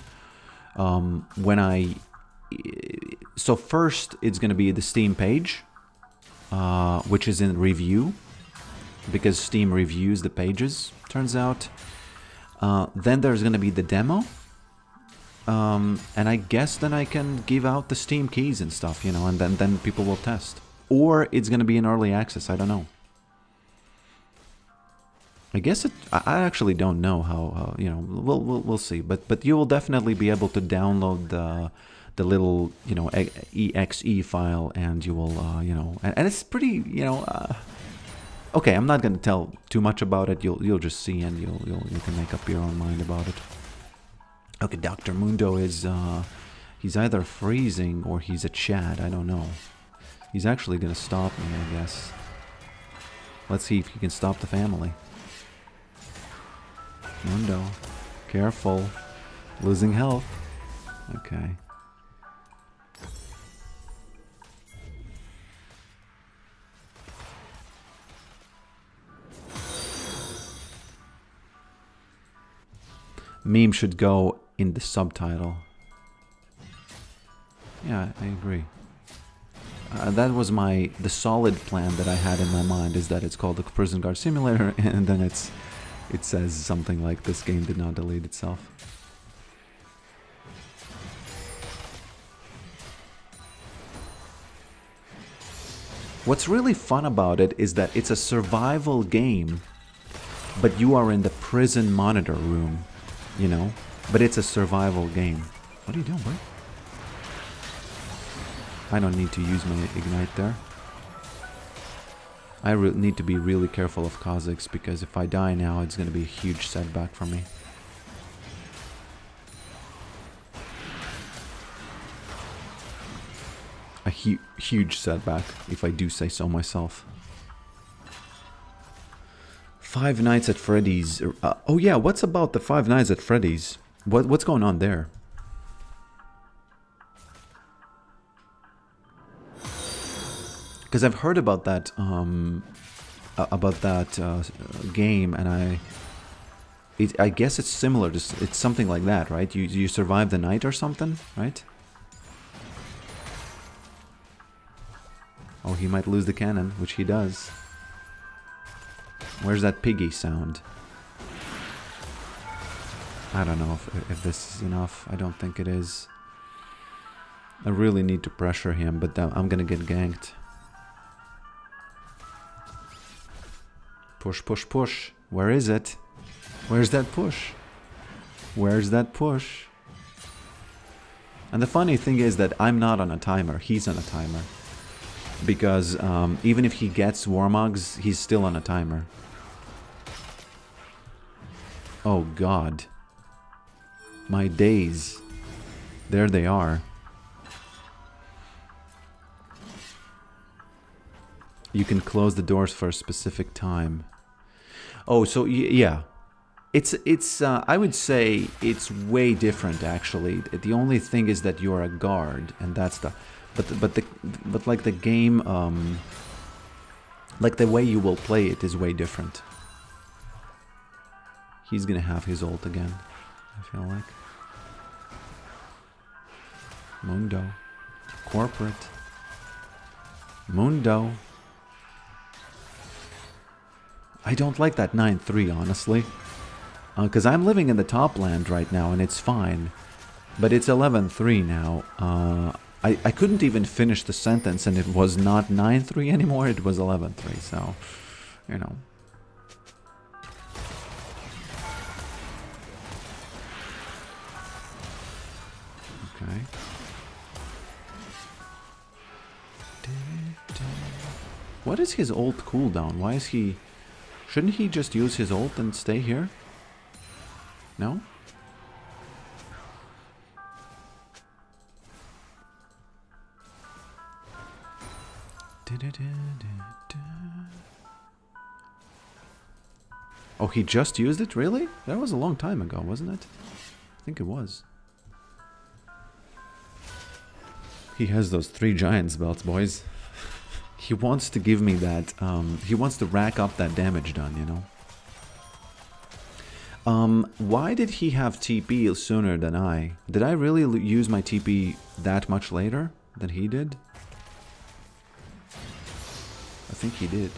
when I... So first, it's going to be the Steam page, which is in review, because Steam reviews the pages, turns out. Then there's going to be the demo. And I guess then I can give out the Steam keys and stuff, you know, and then people will test. Or it's going to be in early access, I don't know. I guess I actually don't know how, you know, we'll see. But you will definitely be able to download the little, you know, exe file, and you will, you know, and it's pretty, you know, okay, I'm not going to tell too much about it. You'll just see, and you can make up your own mind about it. Okay, Dr. Mundo is, he's either freezing or he's a Chad, I don't know. He's actually going to stop me, I guess. Let's see if he can stop the family. Mundo, careful. Losing health. Okay. Meme should go in the subtitle. Yeah, I agree. That was the solid plan that I had in my mind, is that it's called the Prison Guard Simulator, and then it says something like, this game did not delete itself. What's really fun about it is that it's a survival game, but you are in the prison monitor room, you know? But it's a survival game. What are you doing, boy? I don't need to use my ignite there. I need to be really careful of Kazakhs, because if I die now, it's going to be a huge setback for me. A huge setback, if I do say so myself. Five Nights at Freddy's. Oh yeah, what's about the Five Nights at Freddy's? What's going on there? Because I've heard about that game, and I guess it's similar to, it's something like that, right? You survive the night or something, right? Oh, he might lose the cannon, which he does. Where's that piggy sound? I don't know if this is enough. I don't think it is. I really need to pressure him, but I'm gonna get ganked. Push, push, push. Where is it? Where's that push? Where's that push? And the funny thing is that I'm not on a timer. He's on a timer. Because even if he gets Warmogs, he's still on a timer. Oh god. My days. There they are. You can close the doors for a specific time. Oh, so yeah. It's I would say it's way different, actually. The only thing is that you're a guard, and that's the but like the game, like the way you will play it is way different. He's gonna have his ult again, I feel like. Mundo. Corporate. Mundo. I don't like that 9-3, honestly. Because I'm living in the top land right now, and it's fine. But it's 11-3 now. I couldn't even finish the sentence, and it was not 9-3 anymore, it was 11-3, so, you know. Okay. What is his ult cooldown? Why is he... Shouldn't he just use his ult and stay here? No? Oh, he just used it? Really? That was a long time ago, wasn't it? I think it was. He has those 3 Giants belts, boys. He wants to give me that, he wants to rack up that damage done, you know? Why did he have TP sooner than I? Did I really use my TP that much later than he did? I think he did.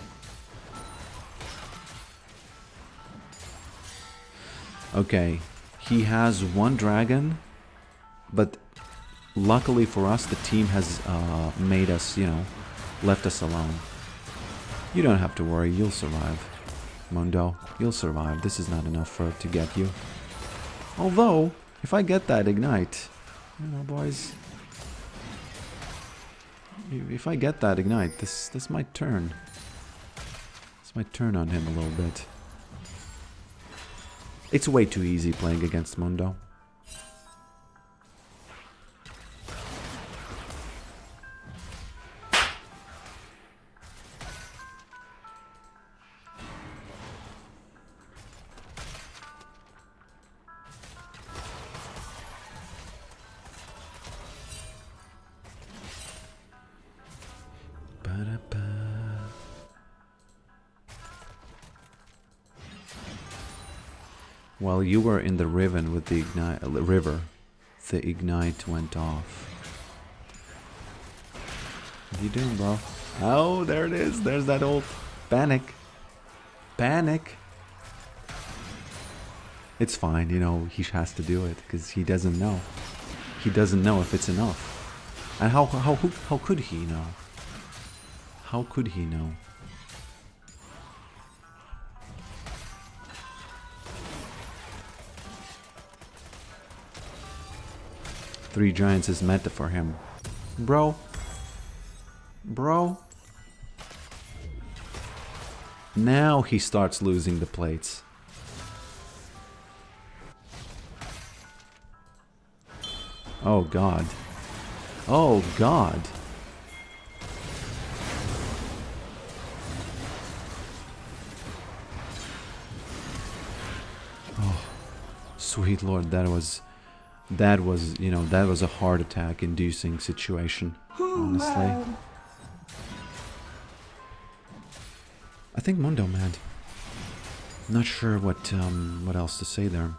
Okay, he has 1 dragon, but luckily for us, the team has made us, you know, left us alone. You don't have to worry, you'll survive. Mundo, you'll survive. This is not enough for it to get you. Although, if I get that ignite, you know, boys, if I get that ignite, this might turn. This might turn on him a little bit. It's way too easy playing against Mundo. While you were in the Riven with the river, the ignite went off. What are you doing, bro? Oh, there it is. There's that old panic. Panic. It's fine, you know, he has to do it because he doesn't know. He doesn't know if it's enough. And how could he know? How could he know? Three Giants is meta for him. Bro. Bro. Now he starts losing the plates. Oh god. Oh god. Oh, sweet lord, that was, you know, that was a heart attack inducing situation, honestly. I think Mundo mad. Not sure what else to say there.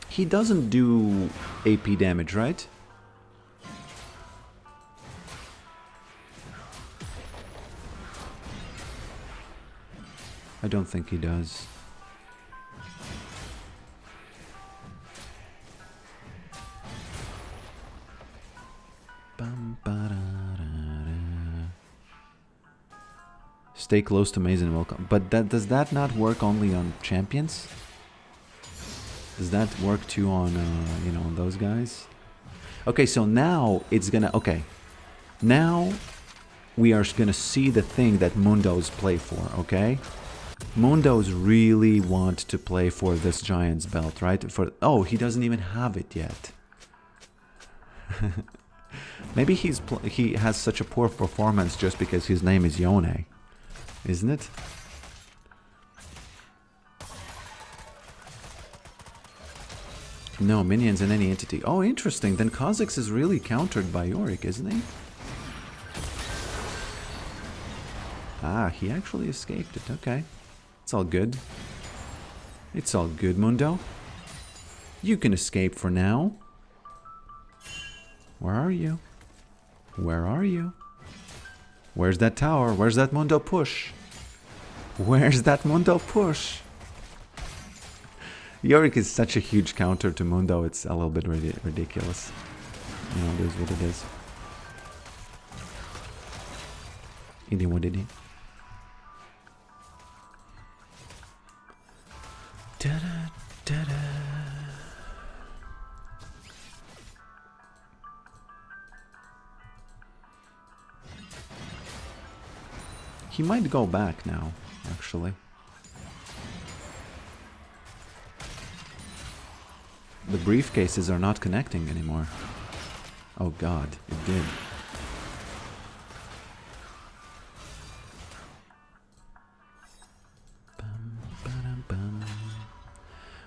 He doesn't do AP damage, right? I don't think he does. Stay close to Maze and welcome. But does that not work only on champions? Does that work too on, you know, on those guys? Okay, so now it's gonna... Okay. Now we are gonna see the thing that Mundos play for, okay? Mundos really want to play for this Giant's belt, right? Oh, he doesn't even have it yet. Maybe he has such a poor performance just because his name is Yone. Isn't it? No, minions in any entity. Oh, interesting. Then Kha'Zix is really countered by Yorick, isn't he? Ah, he actually escaped it. Okay. It's all good. It's all good, Mundo. You can escape for now. Where are you? Where are you? Where's that tower? Where's that Mundo push? Where's that Mundo push? Yorick is such a huge counter to Mundo, it's a little bit ridiculous. You know, it is what it is. It is what it is. Da-da, da-da. He might go back now, actually. The briefcases are not connecting anymore. Oh god, it did. Bum, bum.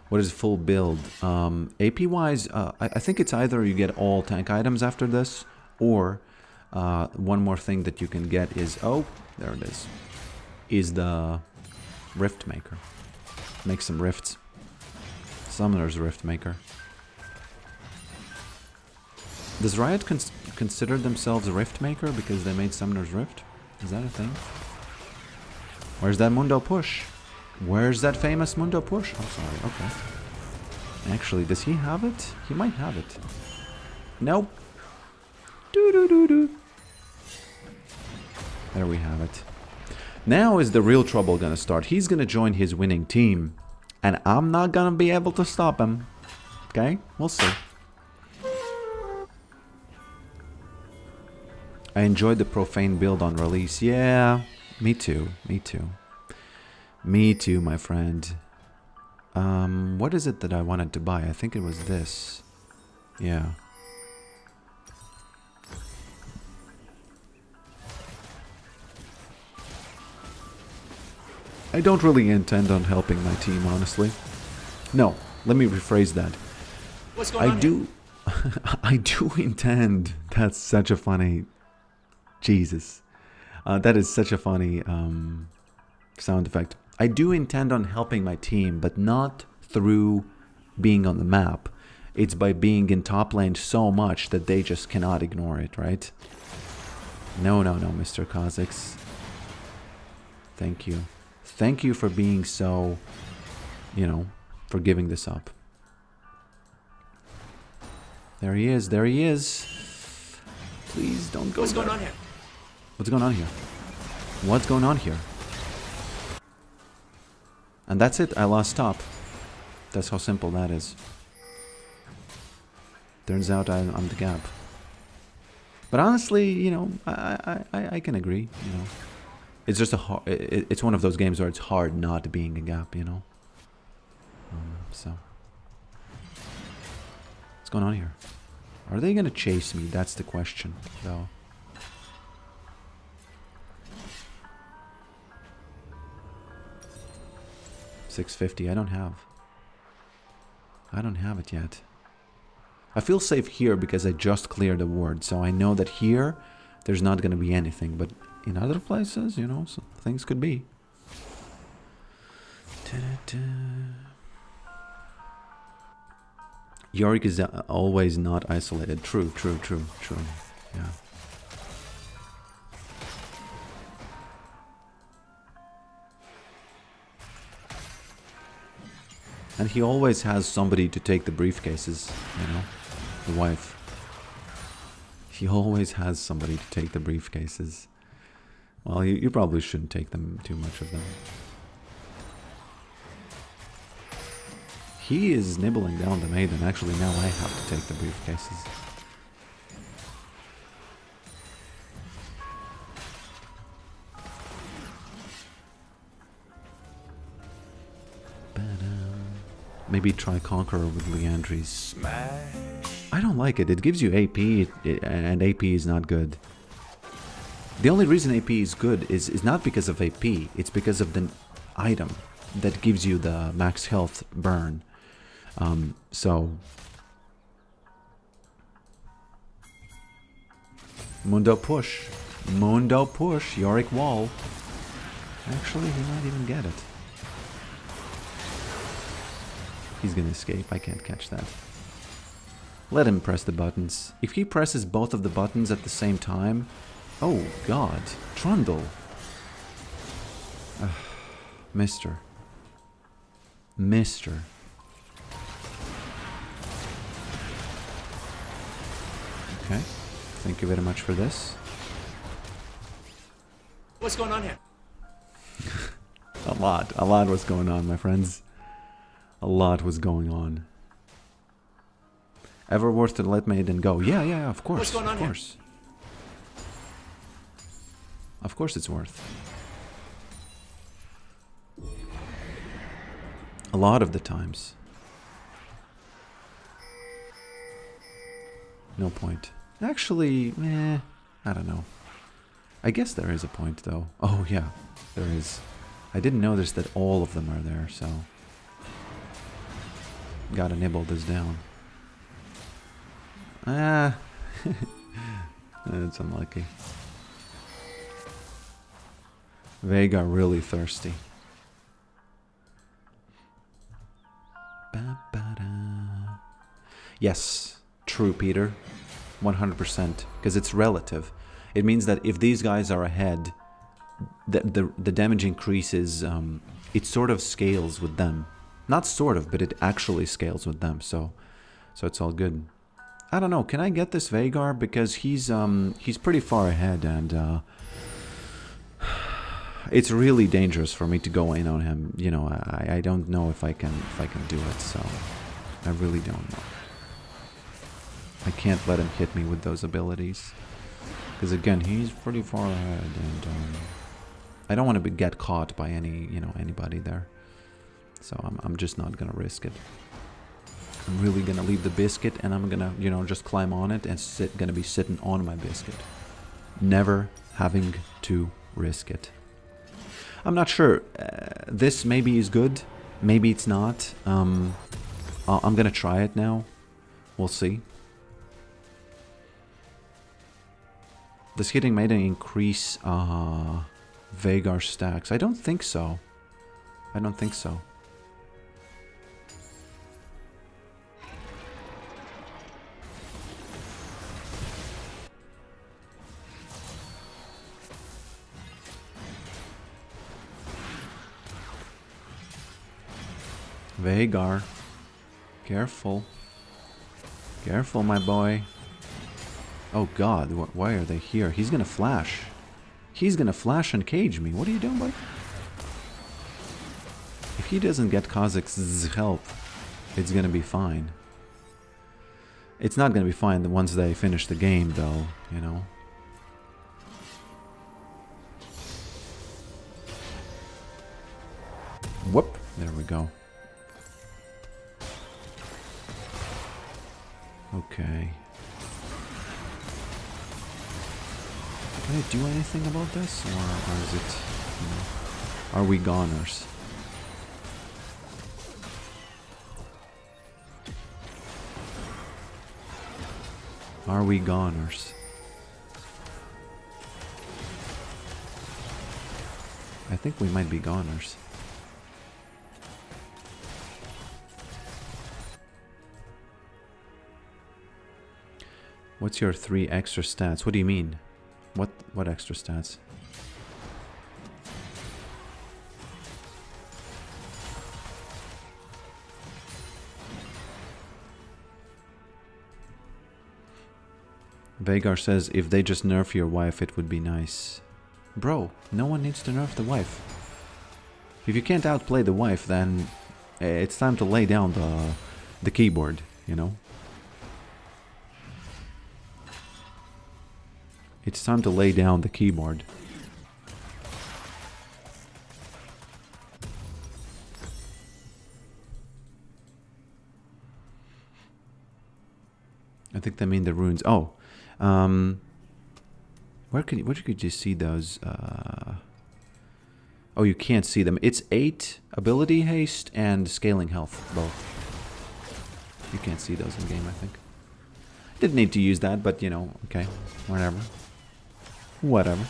What is full build? AP wise, I think it's either you get all tank items after this, or one more thing that you can get is, oh, there it is the Rift Maker. Make some rifts. Summoner's Rift Maker. Does Riot consider themselves a Rift Maker because they made Summoner's Rift? Is that a thing? Where's that Mundo push? Where's that famous Mundo push? I'm sorry, okay. Actually, does he have it? He might have it. Nope. Doo-doo-doo-doo. There we have it. Now is the real trouble gonna start. He's gonna join his winning team, and I'm not gonna be able to stop him. Okay? We'll see. I enjoyed the profane build on release. Yeah, me too. Me too. Me too, my friend. What is it that I wanted to buy? I think it was this. Yeah. I don't really intend on helping my team, honestly. No, let me rephrase that. What's going on I do... I do intend... That's such a funny... Jesus. That is such a funny sound effect. I do intend on helping my team, but not through being on the map. It's by being in top lane so much that they just cannot ignore it, right? No, no, no, Mr. Kha'Zix. Thank you. Thank you for being so, you know, for giving this up. There he is, there he is. Please don't go. What's going on here? What's going on here? What's going on here? And that's it, I lost top. That's how simple that is. Turns out I'm the gap. But honestly, you know, I can agree, you know. It's just it's one of those games where it's hard not being a gap, you know. So. What's going on here? Are they gonna chase me? That's the question, though. $650, I don't have it yet. I feel safe here because I just cleared a ward, so I know that here there's not going to be anything, but in other places, you know, so things could be. Yorick is always not isolated. True. Yeah. And he always has somebody to take the briefcases, you know, the wife. He always has somebody to take the briefcases. Well, you probably shouldn't take them, too much of them. He is nibbling down the maiden. Actually, now I have to take the briefcases. Maybe try Conqueror with Leandries. Smash. I don't like it. It gives you AP, and AP is not good. The only reason AP is good is not because of AP. It's because of the item that gives you the max health burn. So... Mundo push. Mundo push. Yorick wall. Actually, he might even get it. He's gonna escape. I can't catch that. Let him press the buttons. If he presses both of the buttons at the same time... Oh, God. Trundle. Mister. Okay. Thank you very much for this. What's going on here? A lot was going on, my friends. A lot was going on. Ever worth to let Maiden go? Yeah, of course. What's going on of course. here? Of course it's worth. A lot of the times. No point. Actually, I don't know. I guess there is a point, though. Oh, yeah, there is. I didn't notice that all of them are there, so... gotta nibble this down. Ah, that's unlucky. Veigar really thirsty. Yes, true, Peter. 100%. Because it's relative. It means that if these guys are ahead, the damage increases. It sort of scales with them. Not sort of, but it actually scales with them. So it's all good. I don't know. Can I get this Veigar? Because he's pretty far ahead, and it's really dangerous for me to go in on him. You know, I don't know if I can do it. So I really don't know. I can't let him hit me with those abilities. Because again, he's pretty far ahead, and I don't want to get caught by anybody there. So I'm just not gonna risk it. I'm really gonna leave the biscuit, and I'm gonna just climb on it and gonna be sitting on my biscuit, never having to risk it. I'm not sure. This maybe is good, maybe it's not. I'm gonna try it now. We'll see. Does hitting Maiden increase Veigar stacks? I don't think so. I don't think so. Veigar. Careful. Careful, my boy. Oh god, why are they here? He's gonna flash. He's gonna flash and cage me. What are you doing, buddy? If he doesn't get Kazakh's help, it's gonna be fine. It's not gonna be fine once they finish the game, though, you know. Whoop! There we go. Okay. Can I do anything about this, or is it, are we goners? Are we goners? I think we might be goners. What's your 3 extra stats? What do you mean? What extra stats? Veigar says, if they just nerf your wife, it would be nice. Bro, no one needs to nerf the wife. If you can't outplay the wife, then it's time to lay down the keyboard, you know? It's time to lay down the keyboard. I think they mean the runes. Oh, where could you see those? Oh, you can't see them. It's 8 ability haste and scaling health, both. You can't see those in game, I think. Didn't need to use that, but you know, okay, whatever. Whatever.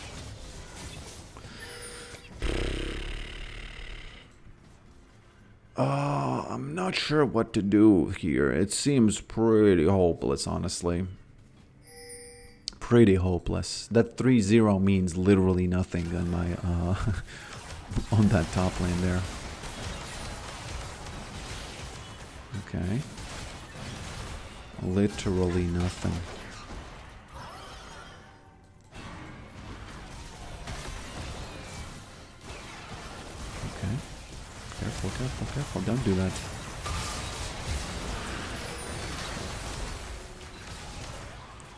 I'm not sure what to do here. It seems pretty hopeless, honestly. Pretty hopeless. That 3-0 means literally nothing on my on that top lane there. Okay. Literally nothing. Okay. Careful, careful, careful. Don't do that.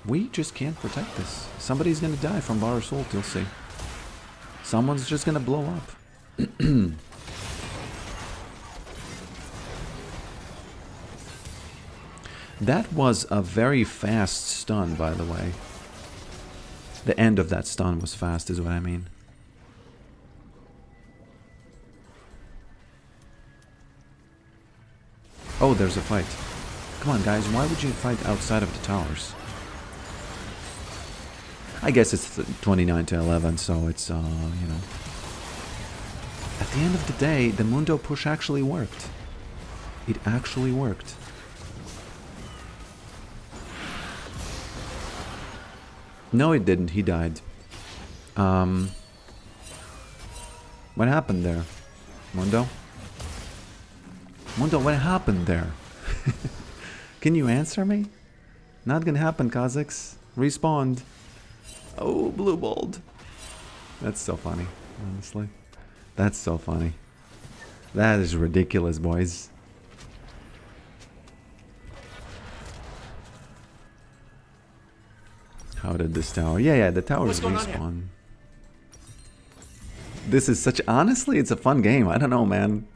We just can't protect this. Somebody's gonna die from Bar Assault, you'll see. Someone's just gonna blow up. That was a very fast stun, by the way. The end of that stun was fast, is what I mean. Oh, there's a fight. Come on, guys. Why would you fight outside of the towers? I guess it's 29 to 11, so it's, you know. At the end of the day, the Mundo push actually worked. It actually worked. No, it didn't. He died. What happened there? Mundo? Mundo, what happened there? Can you answer me? Not gonna happen, Kazakhs. Respawned. Oh, blue balled. That's so funny, honestly. That's so funny. That is ridiculous, boys. How did this tower? Yeah, the towers respawn. This is such... Honestly, it's a fun game. I don't know, man.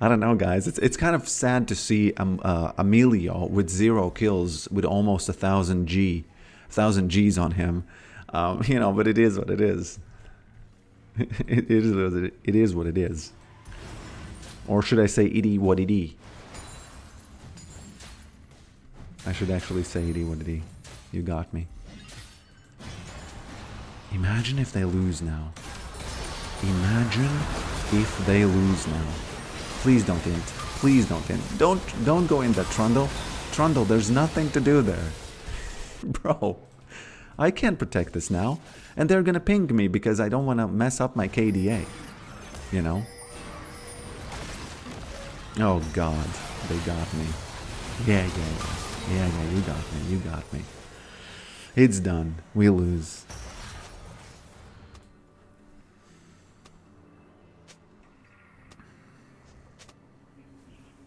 I don't know, guys. It's kind of sad to see Emilio with 0 kills with almost 1,000 Gs on him. You know, but it is what it is. It is what it is. Or should I say it what it is? I should actually say it what it is. You got me. Imagine if they lose now. Imagine if they lose now. Please don't int. Please don't int. Don't go in that Trundle. Trundle, there's nothing to do there. Bro, I can't protect this now. And they're gonna ping me because I don't want to mess up my KDA. You know? Oh god, they got me. Yeah, you got me. You got me. It's done. We lose.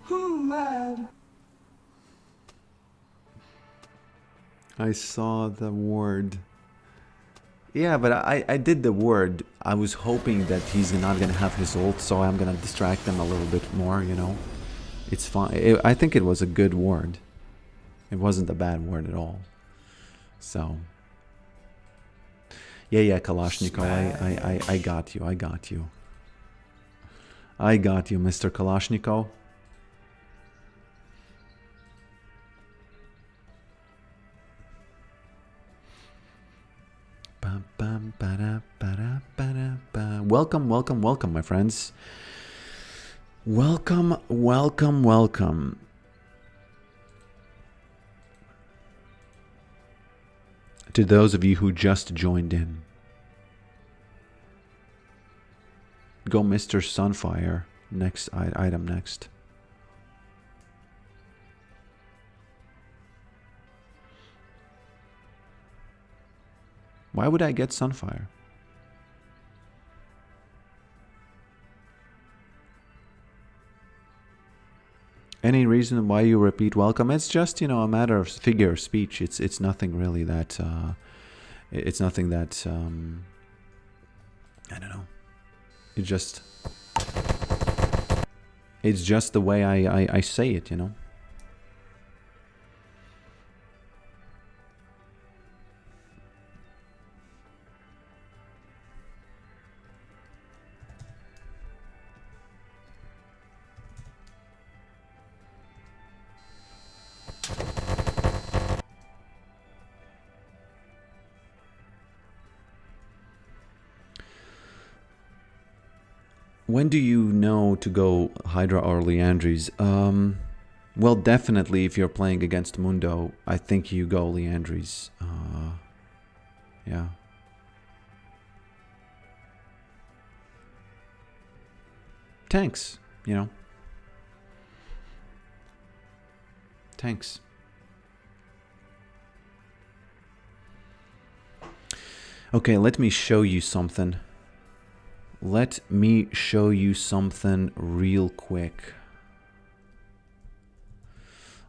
Mad. I saw the word. Yeah, but I did the word. I was hoping that he's not gonna have his ult, so I'm gonna distract them a little bit more, you know. It's fine. I think it was a good word. It wasn't a bad word at all. So. Yeah, Kalashnikov, I got you, I got you. I got you, Mr. Kalashnikov. Welcome, welcome, welcome, my friends. Welcome, welcome, welcome. To those of you who just joined in. Go Mr. Sunfire. Next item next. Why would I get Sunfire? Any reason why you repeat welcome? It's just, you know, a matter of figure of speech. It's nothing really that it's nothing that I don't know. It's just the way I say it, you know. When do you know to go Hydra or Leandries? Well, definitely if you're playing against Mundo, I think you go Leandries. Yeah. Tanks, you know. Tanks. Okay, let me show you something. Let me show you something real quick.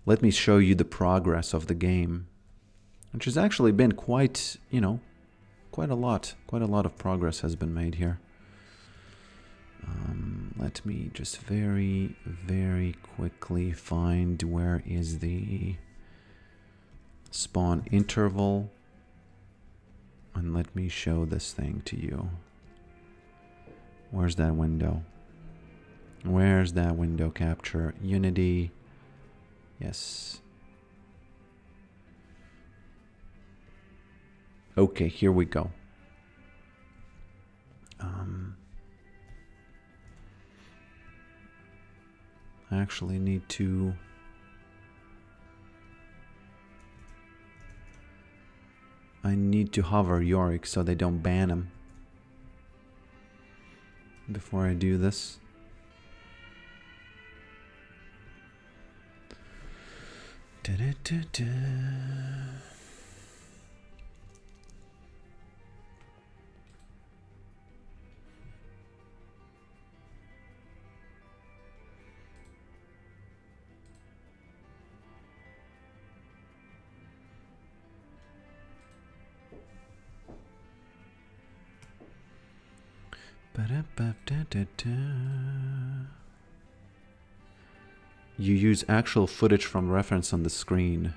Let me show you the progress of the game, which has actually been quite, you know, quite a lot of progress has been made here. Let me just very, very quickly find where is the spawn interval, and let me show this thing to you. Where's that window? Where's that window capture? Unity, Yes. Okay, here we go. I actually need to... I need to hover Yorick so they don't ban him before I do this. Da-da-da-da. You use actual footage from reference on the screen.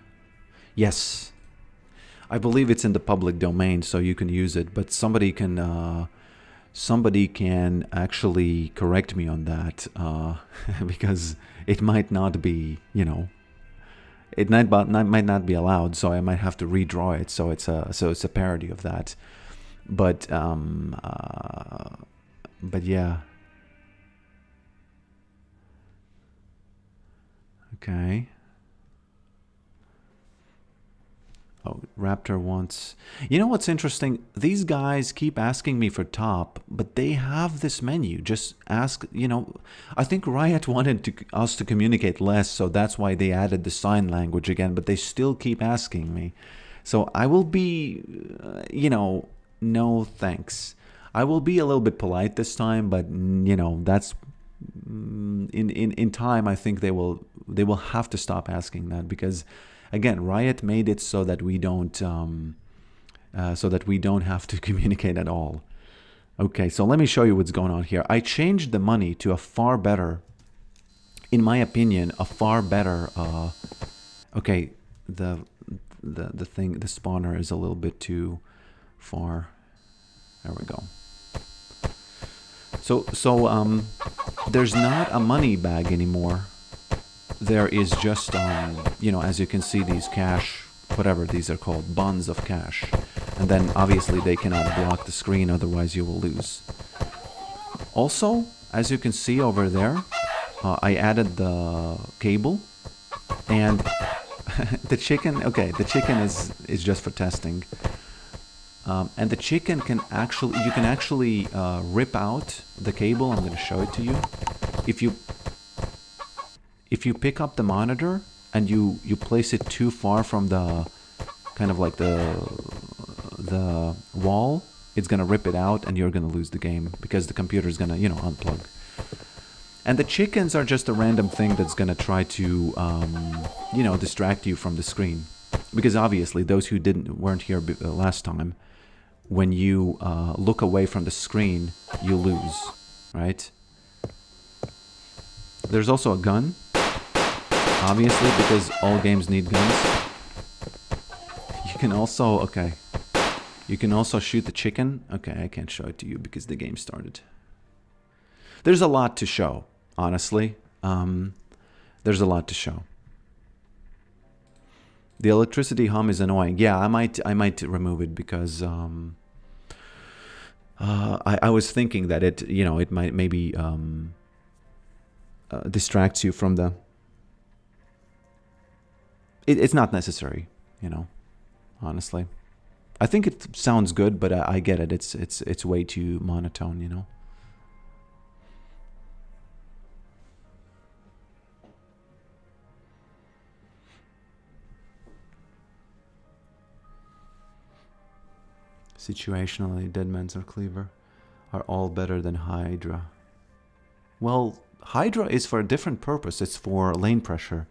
Yes. I believe it's in the public domain, so you can use it, but somebody can actually correct me on that, because it might not be, you know, it might not be allowed, so I might have to redraw it, so it's a parody of that. But yeah. Okay. Oh, Raptor wants... You know what's interesting? These guys keep asking me for top, but they have this menu. Just ask, you know... I think Riot wanted us to communicate less, so that's why they added the sign language again, but they still keep asking me. So I will be, you know, no thanks. I will be a little bit polite this time, but, you know, that's... In time, I think they will have to stop asking that, because... Again, Riot made it so that we don't have to communicate at all. Okay, so let me show you what's going on here. I changed the money to a far better, in my opinion, a far better. Okay, the spawner is a little bit too far. There we go. So there's not a money bag anymore. There is just, you know, as you can see, these cash, whatever these are called, bonds of cash. And then, obviously, they cannot block the screen, otherwise you will lose. Also, as you can see over there, I added the cable. And the chicken, okay, the chicken is just for testing. And the chicken can actually, you can actually rip out the cable. I'm going to show it to you. If you pick up the monitor and you place it too far from the kind of like the wall, it's gonna rip it out and you're gonna lose the game because the computer's gonna, you know, unplug. And the chickens are just a random thing that's gonna try to, you know, distract you from the screen, because obviously those who weren't here last time, when you look away from the screen, you lose, right? There's also a gun. Obviously, because all games need guns. You can also, okay. You can also shoot the chicken. Okay, I can't show it to you because the game started. There's a lot to show, honestly. There's a lot to show. The electricity hum is annoying. Yeah, I might remove it because I was thinking that it, you know, it might maybe distracts you from the... It's not necessary, you know, honestly. I think it sounds good, but I get it. It's way too monotone, you know. Situationally, Deadman's or Cleaver are all better than Hydra. Well, Hydra is for a different purpose. It's for lane pressure.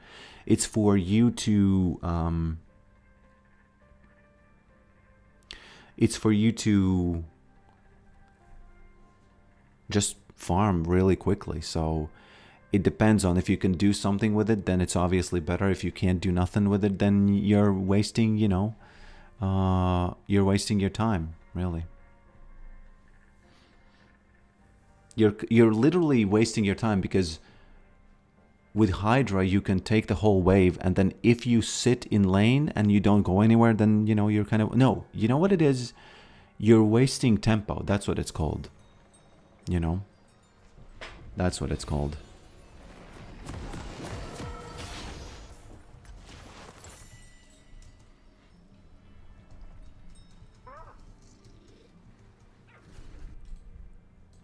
It's for you to just farm really quickly. So it depends on if you can do something with it, then it's obviously better. If you can't do nothing with it, then you're wasting, you know, you're wasting your time, really. You're literally wasting your time because with Hydra, you can take the whole wave, and then if you sit in lane and you don't go anywhere, then, you know, you're kind of... No, you know what it is? You're wasting tempo. That's what it's called. You know? That's what it's called.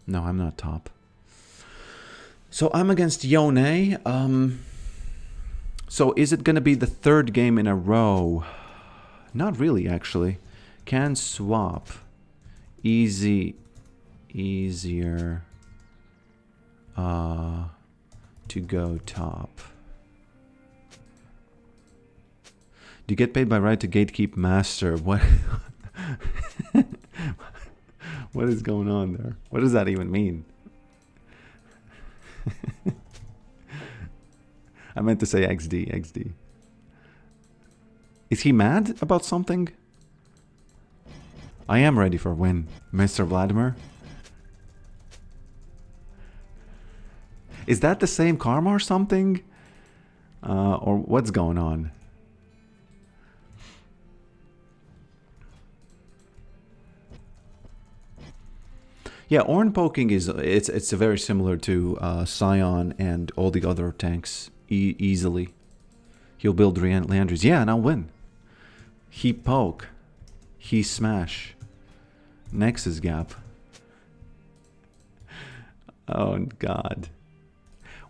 No, I'm not top. So I'm against Yone. So is it going to be the third game in a row? Not really, actually. Can swap. Easier to go top. Do you get paid by right to gatekeep master? What? What is going on there? What does that even mean? I meant to say XD. Is he mad about something? I am ready for a win, Mr. Vladimir. Is that the same karma or something? Or what's going on? Yeah, Ornn poking is it's very similar to Scion and all the other tanks easily. He'll build Leandries. Yeah, and I'll win. He poke. He smash. Nexus gap. Oh god.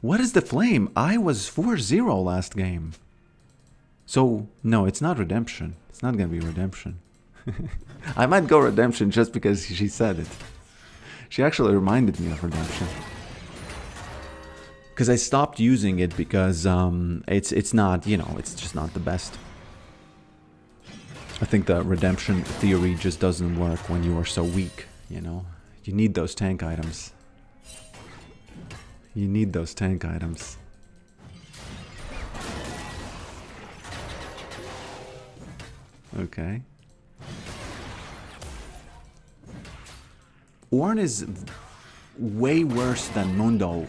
What is the flame? I was 4-0 last game. So, no, it's not redemption. It's not gonna be redemption. I might go redemption just because she said it. She actually reminded me of redemption. Because I stopped using it because it's not, you know, it's just not the best. I think the redemption theory just doesn't work when you are so weak, you know. You need those tank items. You need those tank items. Okay. Ornn is way worse than Mundo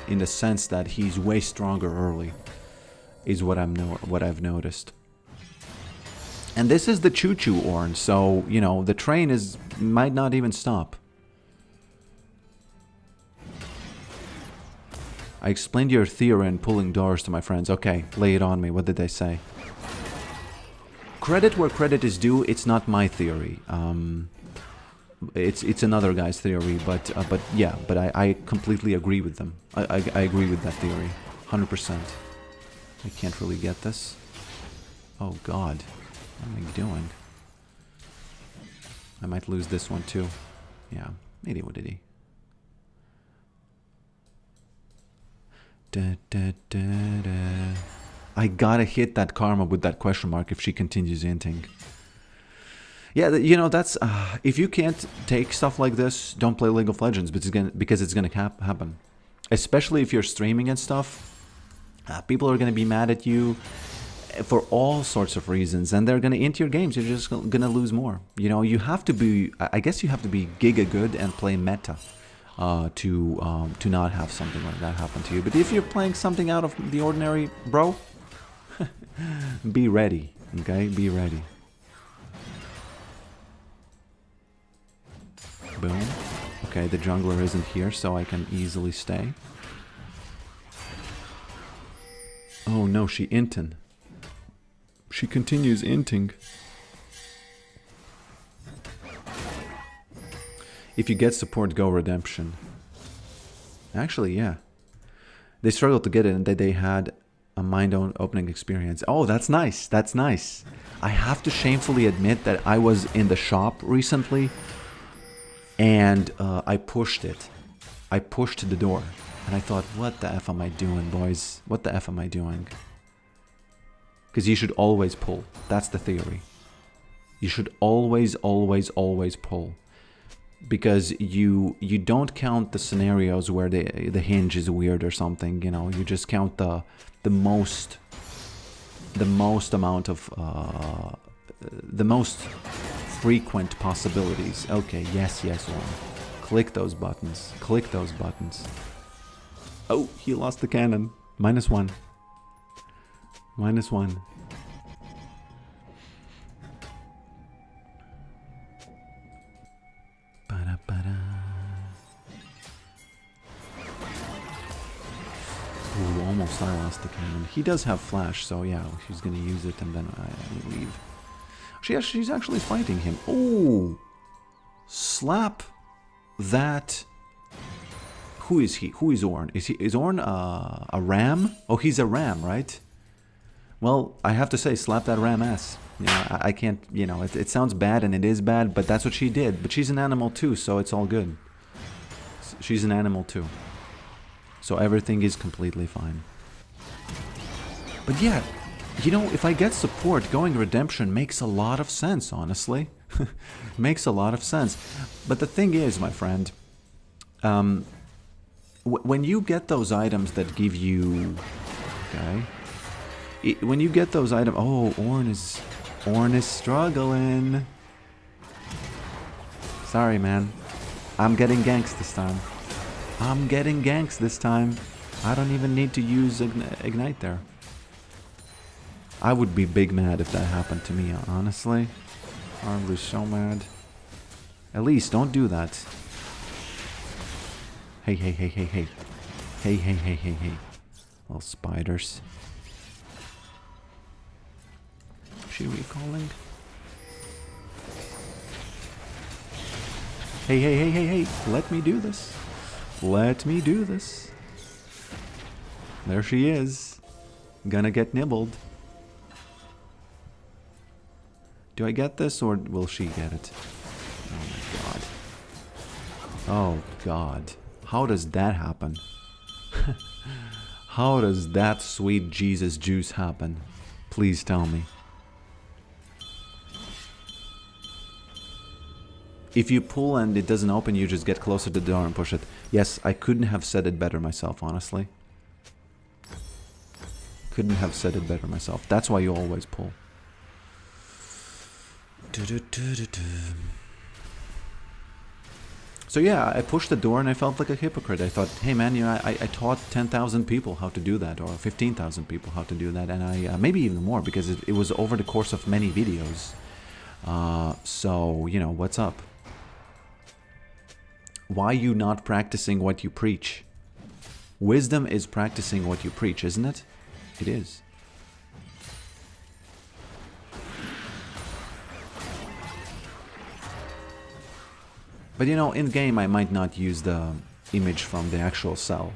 in the sense that he's way stronger early, is what I've noticed. And this is the choo-choo Ornn, so you know the train might not even stop. I explained your theory in pulling doors to my friends. Okay, lay it on me. What did they say? Credit where credit is due. It's not my theory. It's another guy's theory, but yeah, but I completely agree with them. I agree with that theory, 100%. I can't really get this. Oh god, what am I doing? I might lose this one too. Yeah, maybe what did he? I gotta hit that karma with that question mark if she continues inting. Yeah, you know, that's... if you can't take stuff like this, don't play League of Legends, because it's gonna happen. Especially if you're streaming and stuff. People are gonna be mad at you for all sorts of reasons, and they're gonna int your games. You're just gonna lose more. You know, you have to be... I guess you have to be giga good and play meta to not have something like that happen to you. But if you're playing something out of the ordinary, bro, be ready, okay? Be ready. Boom. Okay, the jungler isn't here, so I can easily stay. Oh no, she intin'. She continues inting. If you get support, go redemption. Actually, yeah. They struggled to get it and they had a mind-opening experience. Oh, that's nice. That's nice. I have to shamefully admit that I was in the shop recently and I pushed it. I pushed the door. And I thought, what the F am I doing, boys? What the F am I doing? Because you should always pull. That's the theory. You should always, always, always pull. Because you don't count the scenarios where the hinge is weird or something, you know. You just count the most amount of the most frequent possibilities. Okay, yes, one. Click those buttons. Click those buttons. Oh, he lost the cannon. -1. -1. Ba-da-ba-da. Ooh, almost I lost the cannon. He does have flash, so yeah, she's gonna use it and then I leave. She's actually fighting him. Oh! Slap that. Who is he? Who is Orn? Is Orn a ram? Oh, he's a ram, right? Well, I have to say, slap that ram ass. You know, I can't, you know, it sounds bad and it is bad, but that's what she did. But she's an animal too, so it's all good. She's an animal too. So everything is completely fine. But yeah, you know, if I get support, going redemption makes a lot of sense, honestly. Makes a lot of sense. But the thing is, my friend, when you get those items that give you... Okay. When you get those items... Oh, Orn is struggling. Sorry, man. I'm getting ganks this time. I'm getting ganks this time. I don't even need to use Ignite there. I would be big mad if that happened to me, honestly. I would be so mad. At least, don't do that. Hey, hey, hey, hey, hey. Hey, hey, hey, hey, hey. Little spiders. Is she recalling? Hey, hey, hey, hey, hey. Let me do this. Let me do this. There she is. Gonna get nibbled. Do I get this or will she get it? Oh my god. Oh god. How does that happen? How does that sweet Jesus juice happen? Please tell me. If you pull and it doesn't open, you just get closer to the door and push it. Yes, I couldn't have said it better myself, honestly. Couldn't have said it better myself. That's why you always pull. So yeah, I pushed the door and I felt like a hypocrite. I thought, hey man, you know, I taught 10,000 people how to do that, or 15,000 people how to do that, and I maybe even more, because it was over the course of many videos. So, you know, what's up? Why you not practicing what you preach? Wisdom is practicing what you preach, isn't it? It is. But you know, in game I might not use the image from the actual cell.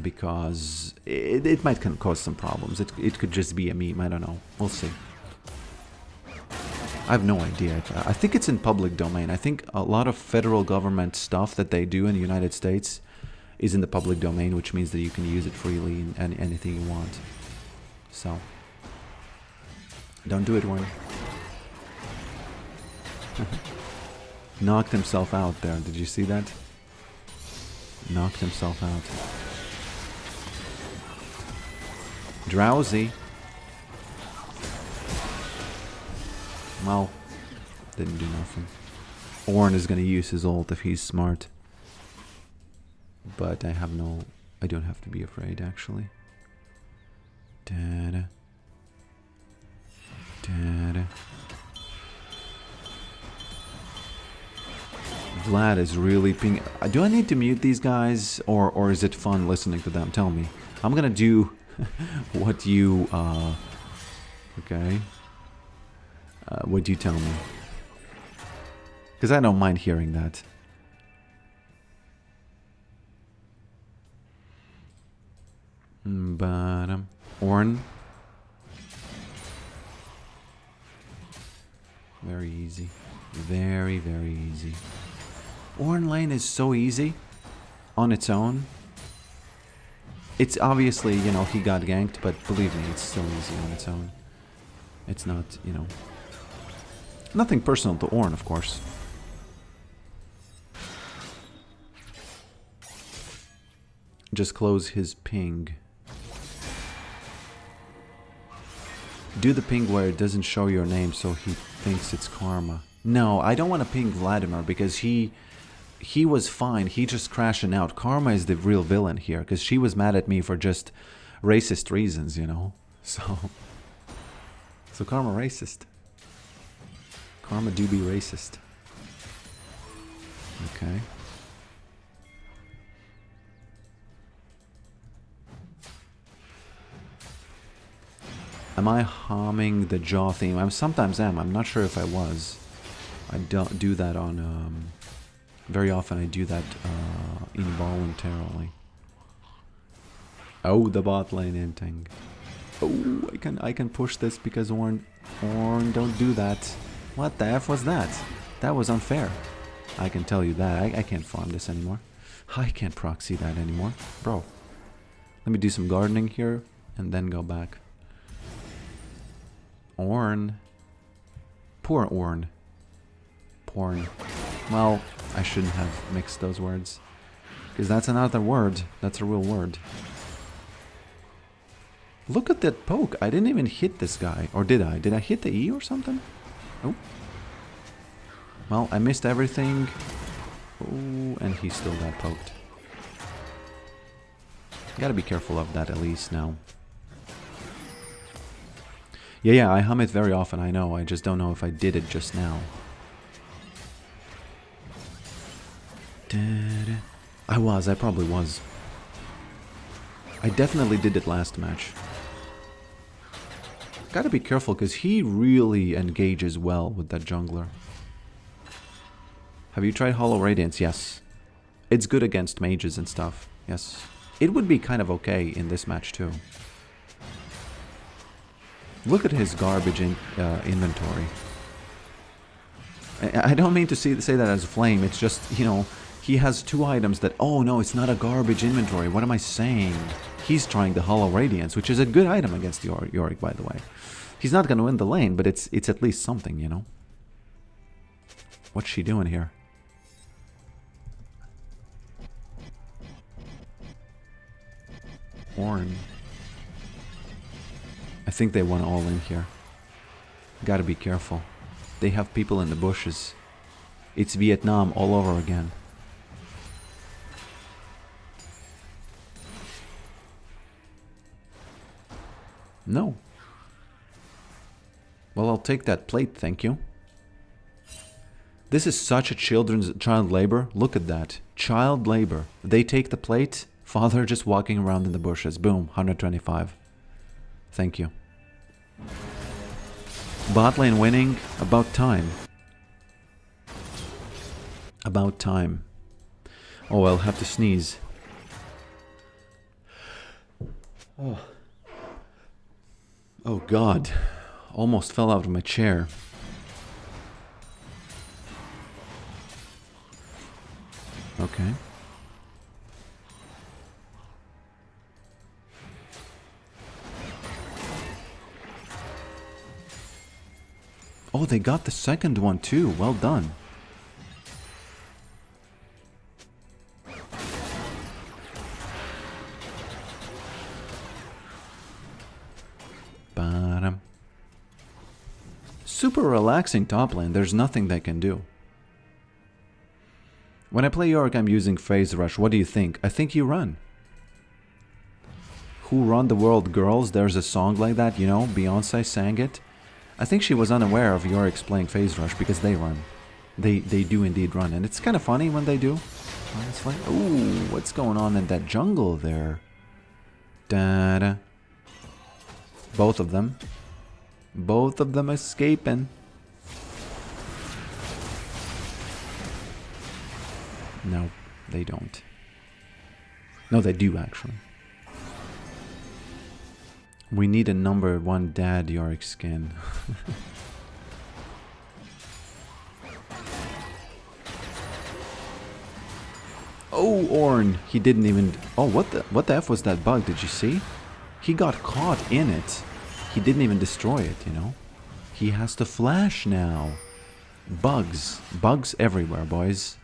Because it might cause some problems. It could just be a meme, I don't know. We'll see. I have no idea. I think it's in public domain. I think a lot of federal government stuff that they do in the United States is in the public domain, which means that you can use it freely in anything you want. So, don't do it, Warren. Knocked himself out there. Did you see that? Knocked himself out. Drowsy. Well, didn't do nothing. Orn is gonna use his ult if he's smart. But I don't have to be afraid, actually. Da-da. Da-da. Vlad is really ping. Do I need to mute these guys, or is it fun listening to them? Tell me. I'm gonna do what you okay. What you tell me? Because I don't mind hearing that. But Orn. Very easy. Very, very easy. Orn lane is so easy on its own. It's obviously, you know, he got ganked, but believe me, it's still easy on its own. It's not, you know, nothing personal to Orn, of course. Just close his ping. Do the ping where it doesn't show your name so he thinks it's karma. No, I don't want to ping Vladimir because he he was fine. He just crashing out. Karma is the real villain here, because she was mad at me for just racist reasons, you know. So Karma racist. Karma do be racist. Okay. Am I humming the jaw theme? I sometimes am. I'm not sure if I was. I don't do that on... very often I do that involuntarily. Oh, the bot lane inting. Oh, I can push this because Ornn don't do that. What the F was that? That was unfair. I can tell you that. I can't farm this anymore. I can't proxy that anymore. Bro. Let me do some gardening here and then go back. Ornn. Poor Ornn. Porn. Well, I shouldn't have mixed those words. Because that's another word. That's a real word. Look at that poke. I didn't even hit this guy. Or did I? Did I hit the E or something? Oh. Well, I missed everything. Oh, and he still got poked. Gotta be careful of that Elise now. Yeah, I hum it very often, I know. I just don't know if I did it just now. I probably was. I definitely did it last match. Gotta be careful, because he really engages well with that jungler. Have you tried Hollow Radiance? Yes. It's good against mages and stuff. Yes. It would be kind of okay in this match too. Look at his garbage inventory. I don't mean to say that as a flame. It's just, you know, he has 2 items that... Oh, no, it's not a garbage inventory. What am I saying? He's trying the Hollow Radiance, which is a good item against Yorick, by the way. He's not going to win the lane, but it's at least something, you know? What's she doing here? Ornn. I think they want all in here. Gotta be careful. They have people in the bushes. It's Vietnam all over again. No. Well, I'll take that plate, thank you. This is such a child labor. Look at that. Child labor. They take the plate, father just walking around in the bushes. Boom, 125. Thank you. Bot lane winning. About time. About time. Oh, I'll have to sneeze. Oh. Oh God. Almost fell out of my chair. Okay. Oh, they got the second one too. Well done. Bottom. Super relaxing top lane. There's nothing they can do. When I play Yorick, I'm using Phase Rush. What do you think? I think you run. Who Run the World Girls? There's a song like that, you know? Beyonce sang it. I think she was unaware of Yorick's playing Phase Rush because they run. They do indeed run. And it's kind of funny when they do. Honestly. Ooh, what's going on in that jungle there? Da-da. Both of them. Both of them escaping. No, they don't. No, they do actually. We need a #1 dad Yorick skin. Oh, Ornn. He didn't even... Oh, what the F was that bug? Did you see? He got caught in it. He didn't even destroy it, you know? He has to flash now. Bugs. Bugs everywhere, boys.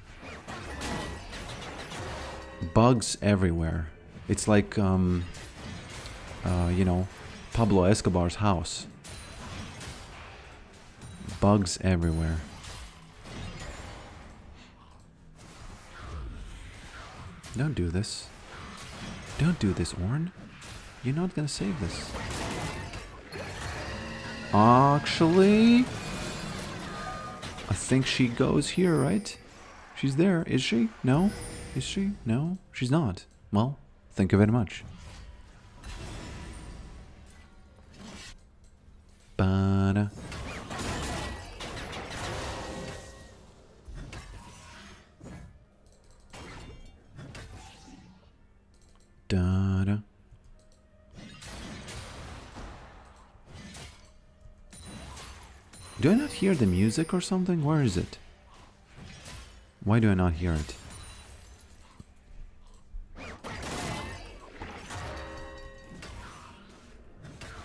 Bugs everywhere. It's like, you know, Pablo Escobar's house. Bugs everywhere. Don't do this. Don't do this, Orn. You're not gonna save this. Actually, I think she goes here, right? She's there. Is she? No? Is she? No? She's not. Well, thank you very much. Ba-da. Da-da. Do I not hear the music or something? Where is it? Why do I not hear it?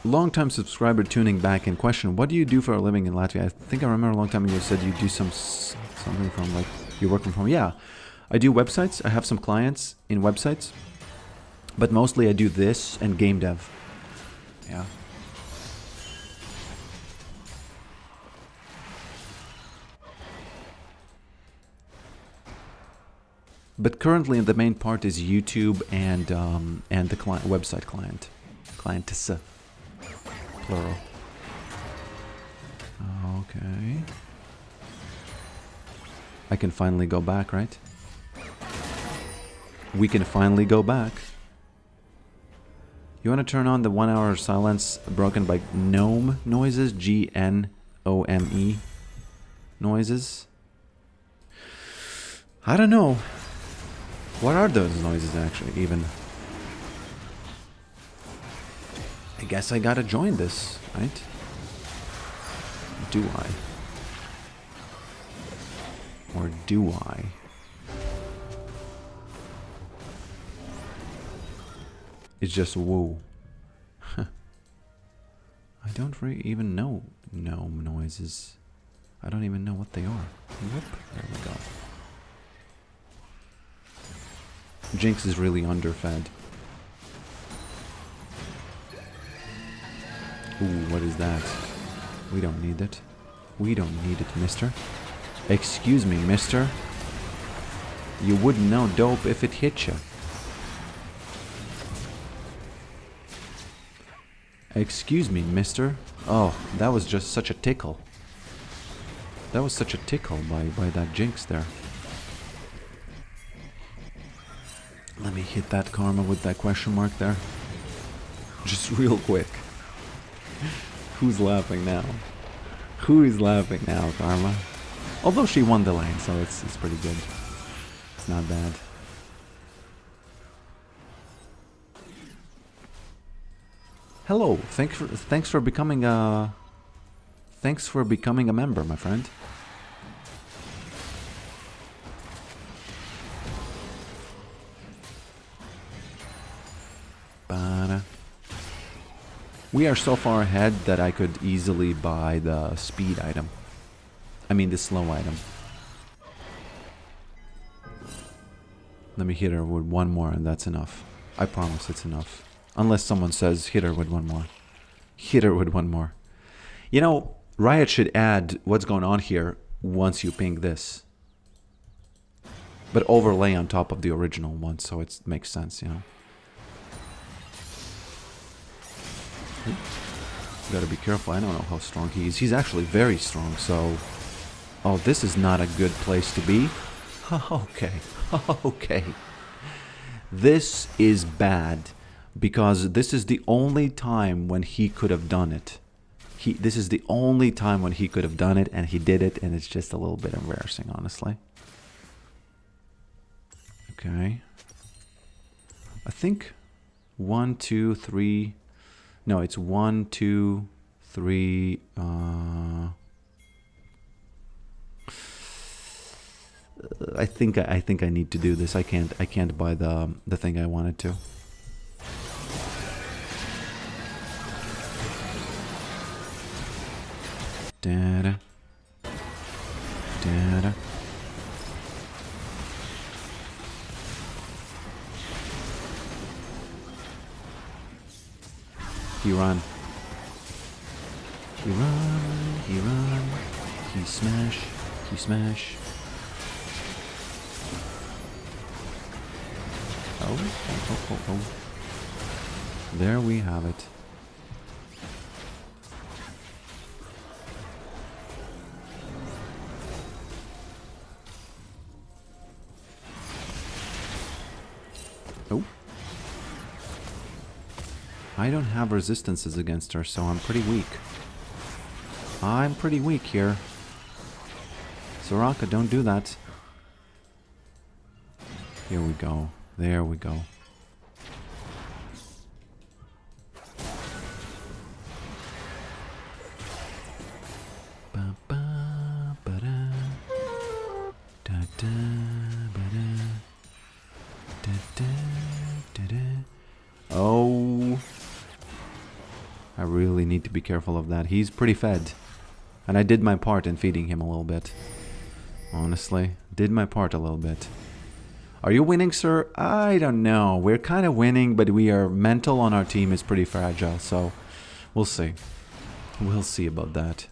Long-time subscriber tuning back in question. What do you do for a living in Latvia? I think I remember a long time ago you said you do something from like you're working from. Yeah, I do websites. I have some clients in websites, but mostly I do this and game dev. Yeah. But currently the main part is YouTube and the website client. Clientess. Plural. Okay. I can finally go back, right? We can finally go back. You want to turn on the 1 hour silence broken by gnome noises? Gnome noises? I don't know. What are those noises actually, even? I guess I gotta join this, right? Do I? Or do I? It's just woo. I don't really even know gnome noises. I don't even know what they are. Whoop, there we go. Jinx is really underfed. Ooh, what is that? We don't need it. We don't need it, mister. Excuse me, mister. You wouldn't know dope if it hit you. Excuse me, mister. Oh, that was just such a tickle. That was such a tickle by that Jinx there. Let me hit that karma with that question mark there. Just real quick. Who's laughing now? Who is laughing now, Karma? Although she won the lane, so it's pretty good. It's not bad. Hello, thanks for becoming a member, my friend. We are so far ahead that I could easily buy the speed item. I mean the slow item. Let me hit her with one more and that's enough. I promise it's enough. Unless someone says hit her with one more. Hit her with one more. You know, Riot should add what's going on here once you ping this. But overlay on top of the original one so it makes sense, you know. Gotta be careful. I don't know how strong he is. He's actually very strong, so... Oh, this is not a good place to be. Okay. Okay. This is bad. Because this is the only time when he could have done it. This is the only time when he could have done it, and he did it, and it's just a little bit embarrassing, honestly. Okay. I think 1, 2, 3... No, it's 1, 2, 3. I think I need to do this. I can't buy the thing I wanted to. Da-da. Da-da. He run. He run. He run. He smash. He smash. Oh. There we have it. Oh. I don't have resistances against her, so I'm pretty weak. I'm pretty weak here. Soraka, don't do that. Here we go. There we go. Oh. I really need to be careful of that. He's pretty fed. And I did my part in feeding him a little bit. Honestly, did my part a little bit. Are you winning, sir? I don't know. We're kind of winning, but we are mental on our team is pretty fragile, so we'll see. We'll see about that.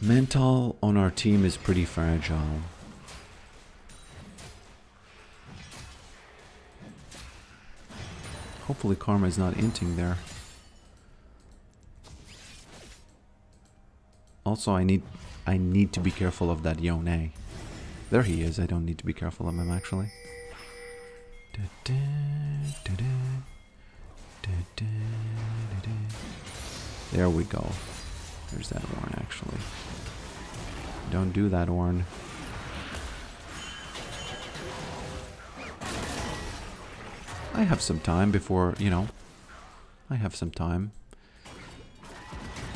Mental on our team is pretty fragile. Hopefully Karma is not inting there. Also, I need to be careful of that Yone. There he is. I don't need to be careful of him, actually. There we go. There's that Ornn, actually. Don't do that, Ornn. I have some time before, you know. I have some time.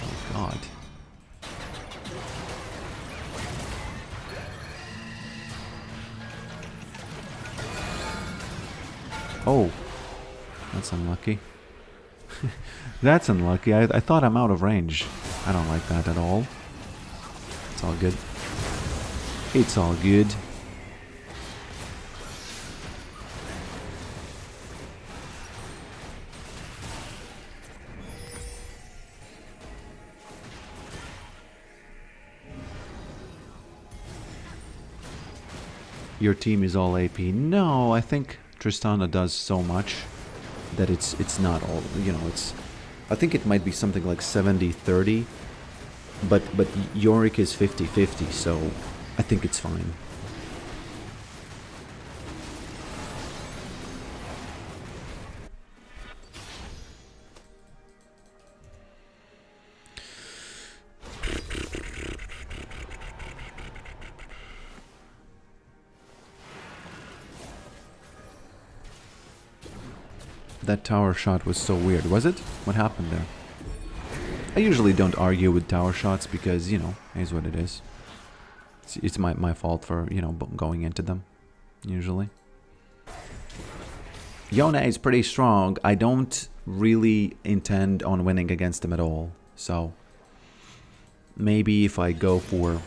Oh, God. Oh, that's unlucky. That's unlucky. I thought I'm out of range. I don't like that at all. It's all good. It's all good. Your team is all AP. No, I think Tristana does so much that it's not all, you know, it's, I think it might be something like 70-30, but Yorick is 50-50, so I think it's fine. That tower shot was so weird, was it? What happened there? I usually don't argue with tower shots because, you know, it is what it is. It's my fault for, you know, going into them, usually. Yone is pretty strong. I don't really intend on winning against him at all. So, maybe if I go for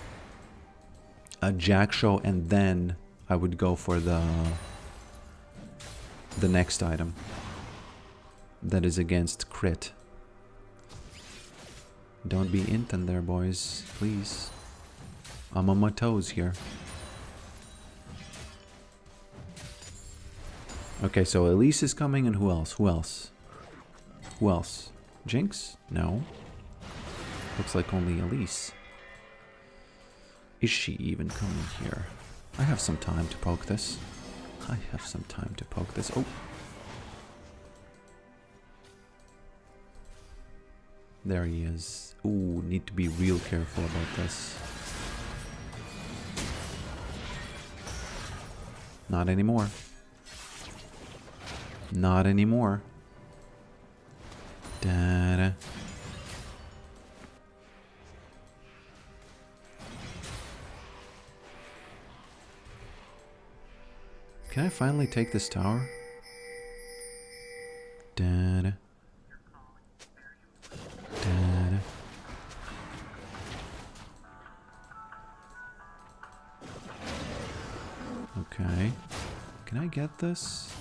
a Jack show and then I would go for the next item. That is against crit. Don't be intin there, boys. Please. I'm on my toes here. Okay, so Elise is coming, and who else? Who else? Who else? Jinx? No. Looks like only Elise. Is she even coming here? I have some time to poke this. I have some time to poke this. Oh. There he is. Ooh, need to be real careful about this. Not anymore. Not anymore. Da-da. Can I finally take this tower? Da-da. Da-da. Okay. Can I get this?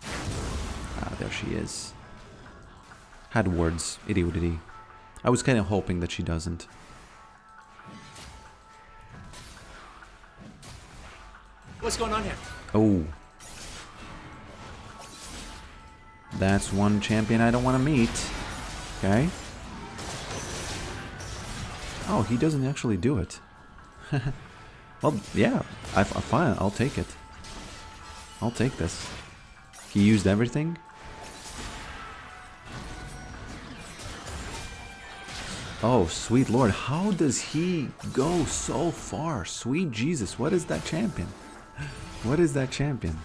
Ah, there she is. Had words. Itty-witty. I was kind of hoping that she doesn't. What's going on here? Oh. That's one champion I don't want to meet. Okay. Oh, he doesn't actually do it. Well, yeah. Fine, I'll take it. I'll take this. He used everything? Oh, sweet lord. How does he go so far? Sweet Jesus. What is that champion? What is that champion?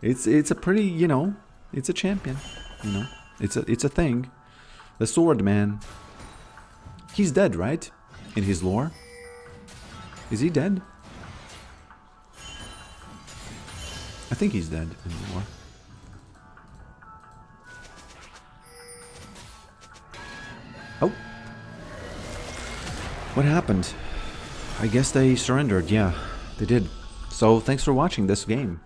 It's a pretty, you know, it's a champion. You know, it's a thing. The sword man. He's dead, right? In his lore? Is he dead? I think he's dead in the lore. Oh. What happened? I guess they surrendered. Yeah, they did. So thanks for watching this game.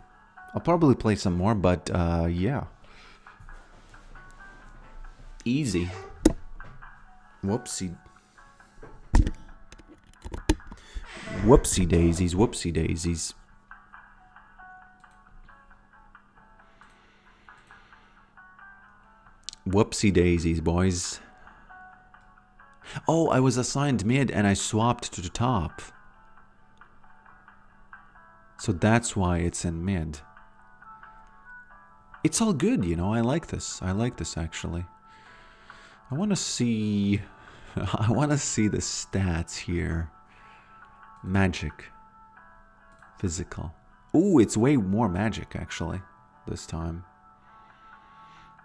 I'll probably play some more, but yeah. Easy. Whoopsie. Whoopsie daisies, whoopsie daisies. Whoopsie daisies, boys. Oh, I was assigned mid and I swapped to the top. So that's why it's in mid. It's all good, you know, I like this. I like this actually. I want to see... I want to see the stats here. Magic. Physical. Ooh, it's way more magic actually this time.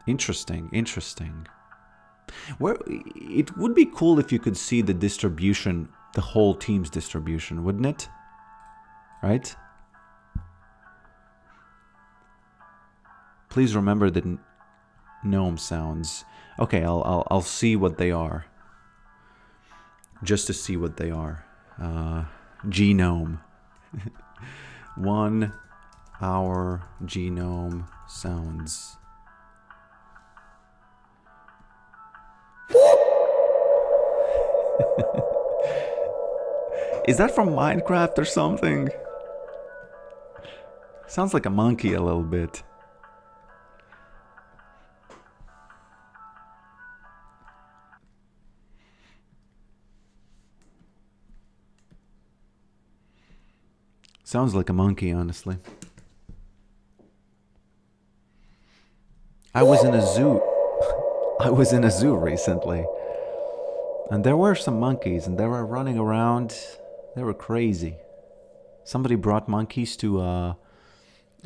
Interesting, interesting. Where it would be cool if you could see the distribution, the whole team's distribution, wouldn't it? Right? Please remember the gnome sounds. Okay, I'll see what they are. Just to see what they are. Genome. 1 hour genome sounds. Is that from Minecraft or something? Sounds like a monkey a little bit. Sounds like a monkey, honestly. I was in a zoo. I was in a zoo recently. And there were some monkeys and they were running around. They were crazy. Somebody brought monkeys to a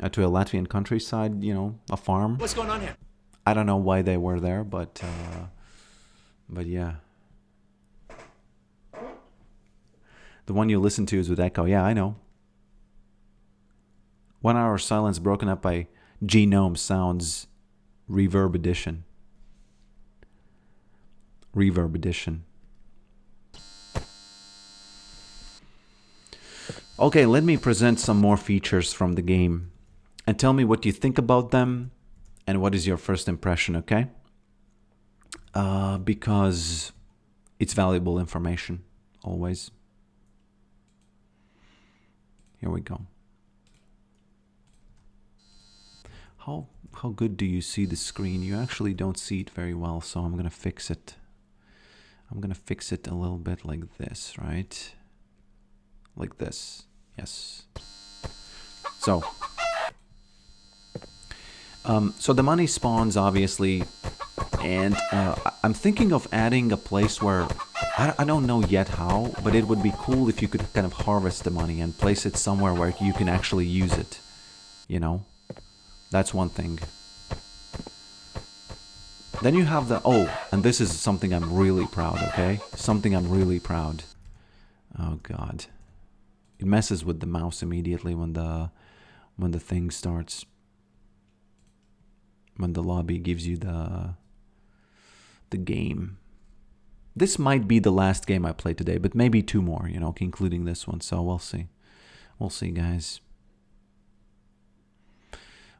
Latvian countryside, you know, a farm. What's going on here? I don't know why they were there, but yeah. The one you listen to is with echo. Yeah, I know. 1 hour silence broken up by genome sounds. Reverb edition. Reverb edition. Okay, let me present some more features from the game. And tell me what you think about them. And what is your first impression, okay? Because it's valuable information. Always. Here we go. How good do you see the screen? You actually don't see it very well, so I'm gonna fix it. I'm gonna fix it a little bit like this, right? Like this, yes. So the money spawns obviously, and I'm thinking of adding a place where I don't know yet how, but it would be cool if you could kind of harvest the money and place it somewhere where you can actually use it, you know? That's one thing. Then you have the... Oh, and this is something I'm really proud, okay? Something I'm really proud. Oh, God. It messes with the mouse immediately when the thing starts. When the lobby gives you the game. This might be the last game I play today, but maybe 2 more, you know, including this one. So we'll see. We'll see, guys.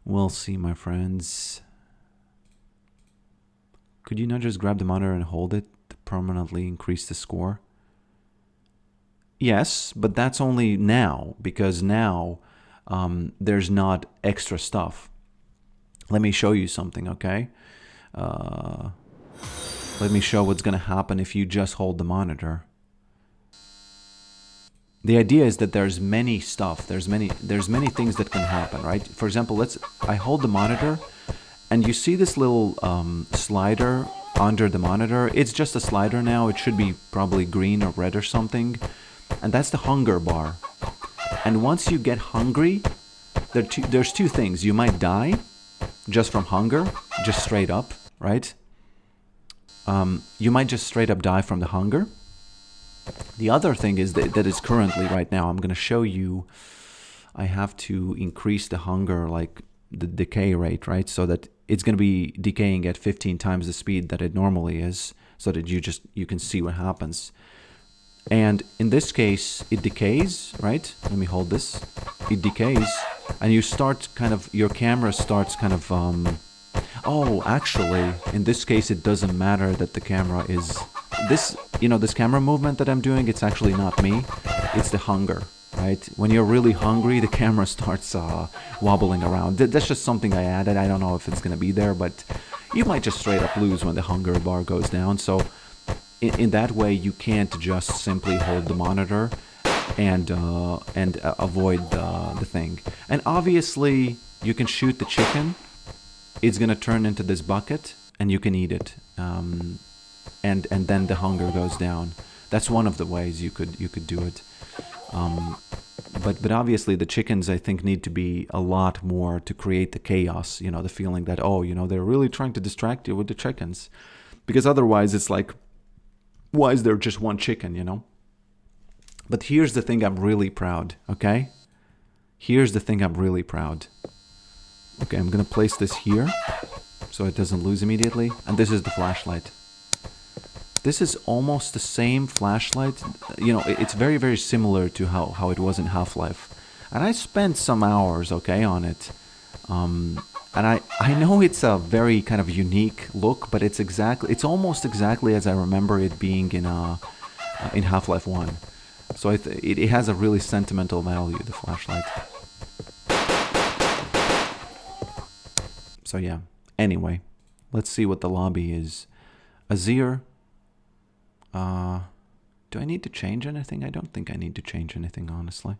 We'll see, my friends. Could you not just grab the monitor and hold it to permanently increase the score? Yes, but that's only now, because now there's not extra stuff. Let me show you something, okay? Let me show what's going to happen if you just hold the monitor. The idea is that there's many stuff. There's many things that can happen, right? For example, I hold the monitor, and you see this little slider under the monitor. It's just a slider now. It should be probably green or red or something, and that's the hunger bar. And once you get hungry, there's two things. You might die just from hunger, just straight up, right? You might just straight up die from the hunger. The other thing is that is currently right now, I'm going to show you, I have to increase the hunger, like the decay rate, right? So that it's going to be decaying at 15 times the speed that it normally is, so that you can see what happens. And in this case, it decays, right? Let me hold this. It decays, and you start kind of, your camera starts kind of, oh, actually, in this case, it doesn't matter that the camera is, this camera movement that I'm doing, it's actually not me, it's the hunger, right? When you're really hungry, the camera starts wobbling around. That's just something I added. I don't know if it's going to be there, but you might just straight up lose when the hunger bar goes down. So in that way, you can't just simply hold the monitor and avoid the thing. And obviously, you can shoot the chicken. It's gonna turn into this bucket, and you can eat it, and then the hunger goes down. That's one of the ways you could do it. But obviously, the chickens, I think, need to be a lot more to create the chaos. You know, the feeling that, oh, you know, they're really trying to distract you with the chickens, because otherwise it's like, why is there just one chicken, you know? But here's the thing I'm really proud, okay? Here's the thing I'm really proud. Okay, I'm gonna place this here so it doesn't lose immediately. And this is the flashlight. This is almost the same flashlight. You know, it's very, very similar to how it was in Half-Life. And I spent some hours, okay, on it. And I know it's a very kind of unique look, but it's almost exactly as I remember it being in Half-Life 1. So it has a really sentimental value, the flashlight. So yeah, anyway, let's see what the lobby is. Azir. Do I need to change anything? I don't think I need to change anything, honestly.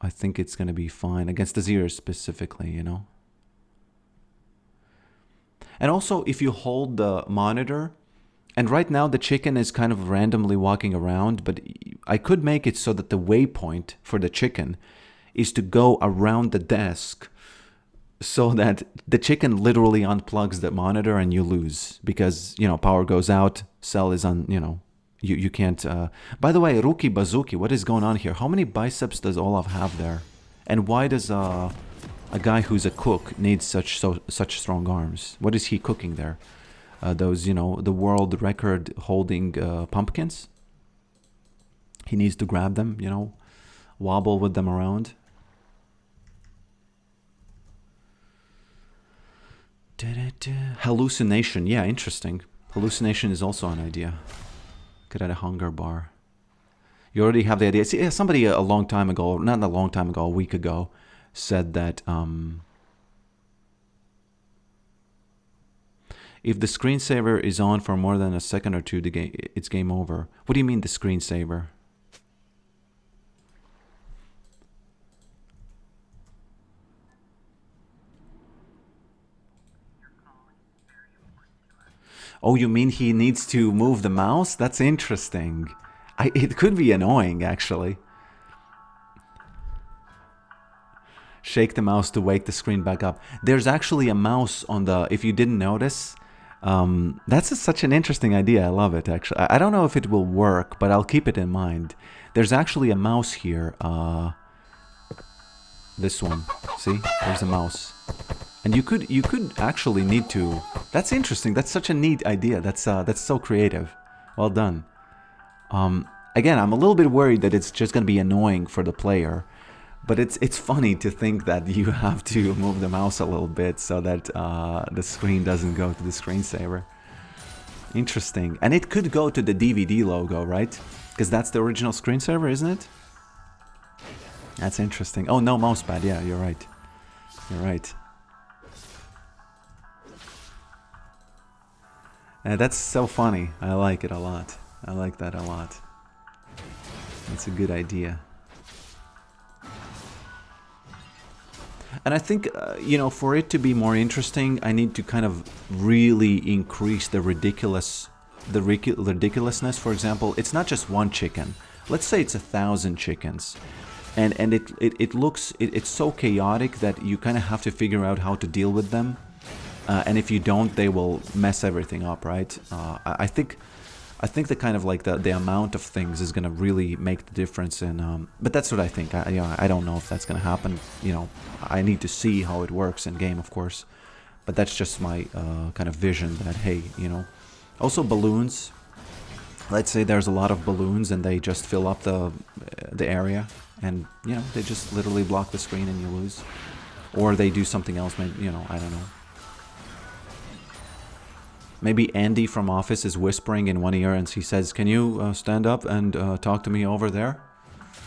I think it's going to be fine against Azir specifically, you know. And also, if you hold the monitor, and right now the chicken is kind of randomly walking around, but I could make it so that the waypoint for the chicken is to go around the desk, so that the chicken literally unplugs the monitor and you lose, because, you know, power goes out, cell is on, you know, you can't. By the way, Ruki Bazuki, what is going on here? How many biceps does Olaf have there? And why does a guy who's a cook need such strong arms? What is he cooking there? Those, you know, the world record holding pumpkins? He needs to grab them, you know, wobble with them around. Hallucination, yeah, interesting. Hallucination is also an idea. Could add a hunger bar. You already have the idea. See, somebody a long time ago, not a long time ago, a week ago, said that if the screensaver is on for more than a second or two, it's game over. What do you mean the screensaver? Oh, you mean he needs to move the mouse? That's interesting. It could be annoying, actually. Shake the mouse to wake the screen back up. There's actually a mouse on the, if you didn't notice, that's such an interesting idea. I love it, actually. I don't know if it will work, but I'll keep it in mind. There's actually a mouse here. This one. See? There's a mouse. And you could actually need to. That's interesting. That's such a neat idea. That's so creative. Well done. Again, I'm a little bit worried that it's just gonna be annoying for the player, but it's funny to think that you have to move the mouse a little bit so that the screen doesn't go to the screensaver. Interesting. And it could go to the DVD logo, right? Because that's the original screensaver, isn't it? That's interesting. Oh, no mousepad. Yeah, you're right. You're right. That's so funny. I like it a lot. I like that a lot. That's a good idea. And I think, you know, for it to be more interesting, I need to kind of really increase the ridiculousness. For example, it's not just one chicken. Let's say it's 1,000 chickens. And it's so chaotic that you kind of have to figure out how to deal with them. And if you don't, they will mess everything up, right? I think the kind of like the amount of things is gonna really make the difference. And but that's what I think. I don't know if that's gonna happen. You know, I need to see how it works in game, of course. But that's just my kind of vision. That hey, you know, also balloons. Let's say there's a lot of balloons and they just fill up the area, and you know they just literally block the screen and you lose, or they do something else. Maybe, you know, I don't know. Maybe Andy from Office is whispering in one ear and he says, "Can you stand up and talk to me over there?"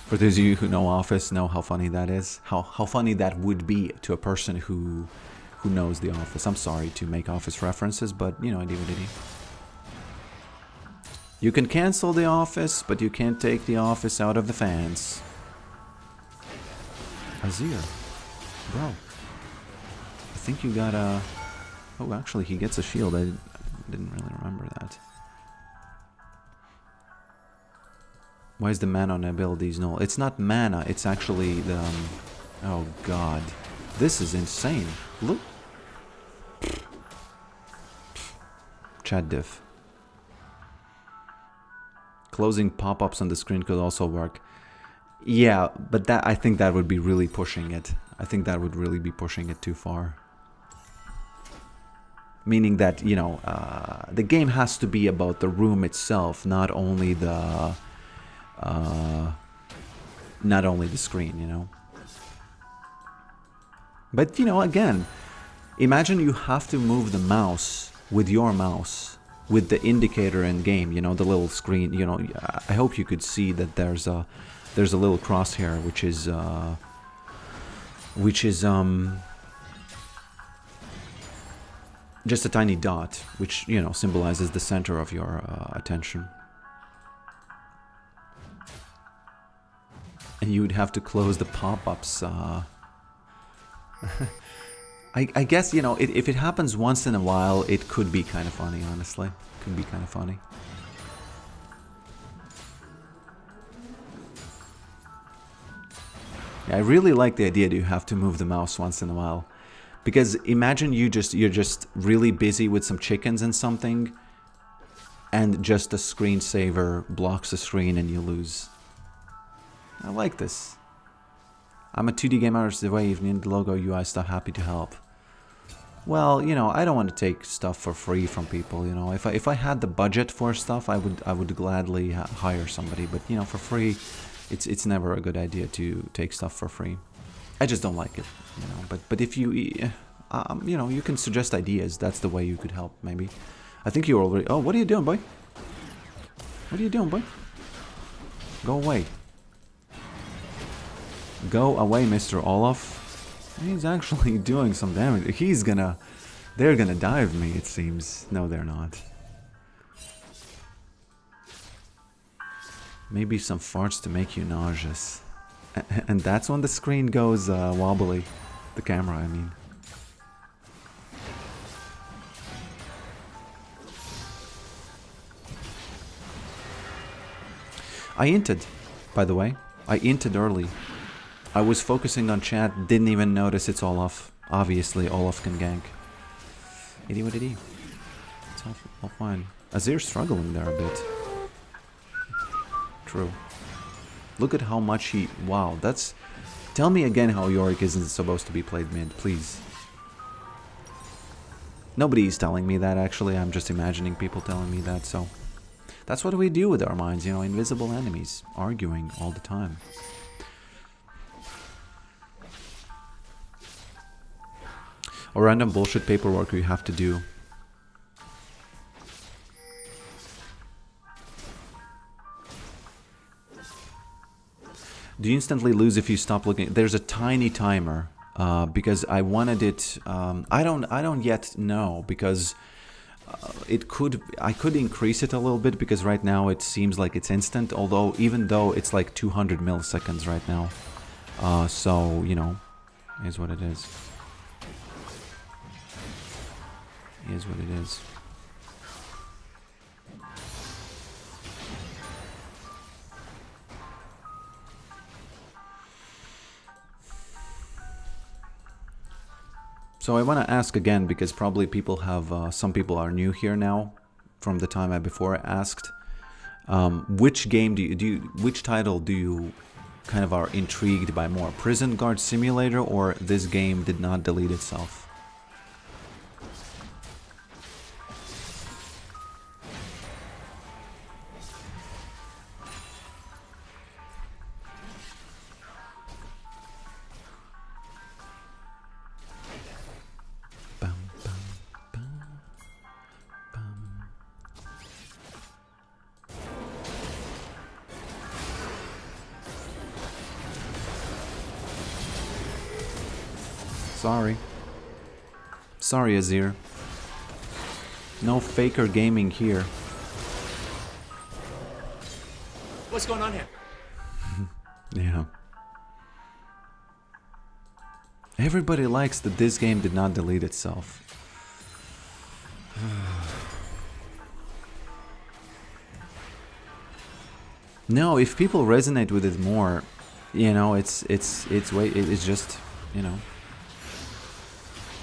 For those of you who know Office, know how funny that is. How funny that would be to a person who knows the Office. I'm sorry to make Office references, but you know, I do what I do. You can cancel the Office, but you can't take the Office out of the fans. Azir, bro, I think you got a... Oh, actually, he gets a shield. I didn't really remember that. Why is the mana on abilities null? It's not mana, it's actually the... oh god. This is insane. Look. Chat diff. Closing pop-ups on the screen could also work. Yeah, but that, I think that would be really pushing it. I think that would really be pushing it too far. Meaning that, you know, the game has to be about the room itself, not only the screen, you know. But, you know, again, imagine you have to move the mouse with your mouse, with the indicator in game, you know, the little screen, you know. I hope you could see that there's a little crosshair, which is just a tiny dot, which, you know, symbolizes the center of your attention. And you would have to close the pop-ups. I guess, you know, if it happens once in a while, it could be kind of funny, honestly. Could be kind of funny. Yeah, I really like the idea that you have to move the mouse once in a while. Because imagine you're just really busy with some chickens and something, and just the screensaver blocks the screen and you lose. I like this. I'm a 2D game artist the way, if you need the logo, UI stuff, happy to help. Well, you know, I don't want to take stuff for free from people, you know. If I had the budget for stuff, I would gladly hire somebody, but you know, for free, it's never a good idea to take stuff for free. I just don't like it, you know. But if you, you know, you can suggest ideas. That's the way you could help, maybe. I think you're already... Oh, what are you doing, boy? What are you doing, boy? Go away. Go away, Mr. Olaf. He's actually doing some damage. He's gonna... They're gonna dive me, it seems. No, they're not. Maybe some farts to make you nauseous. And that's when the screen goes wobbly. The camera, I mean. I inted, by the way. I inted early. I was focusing on chat, didn't even notice it's Olaf. Obviously, Olaf can gank. Itty what itty. It's all fine. Azir's struggling there a bit. True. Look at how much he... Wow, that's... Tell me again how Yorick isn't supposed to be played mid, please. Nobody's telling me that, actually. I'm just imagining people telling me that, so... That's what we do with our minds, you know, invisible enemies. Arguing all the time. Or random bullshit paperwork you have to do. Do Do you instantly lose if you stop looking? There's a tiny timer because I wanted it. I don't yet know because I could increase it a little bit because right now it seems like it's instant. Although even though it's like 200 milliseconds right now, so you know, is what it is. Is what it is. So I want to ask again because probably people have some people are new here now from the time I before asked. Which game which title do you kind of are intrigued by more? Prison Guard Simulator or this game did not delete itself? Sorry. Sorry, Azir. No faker gaming here. What's going on here? Yeah. Everybody likes that this game did not delete itself. No, if people resonate with it more, you know, it's just, you know,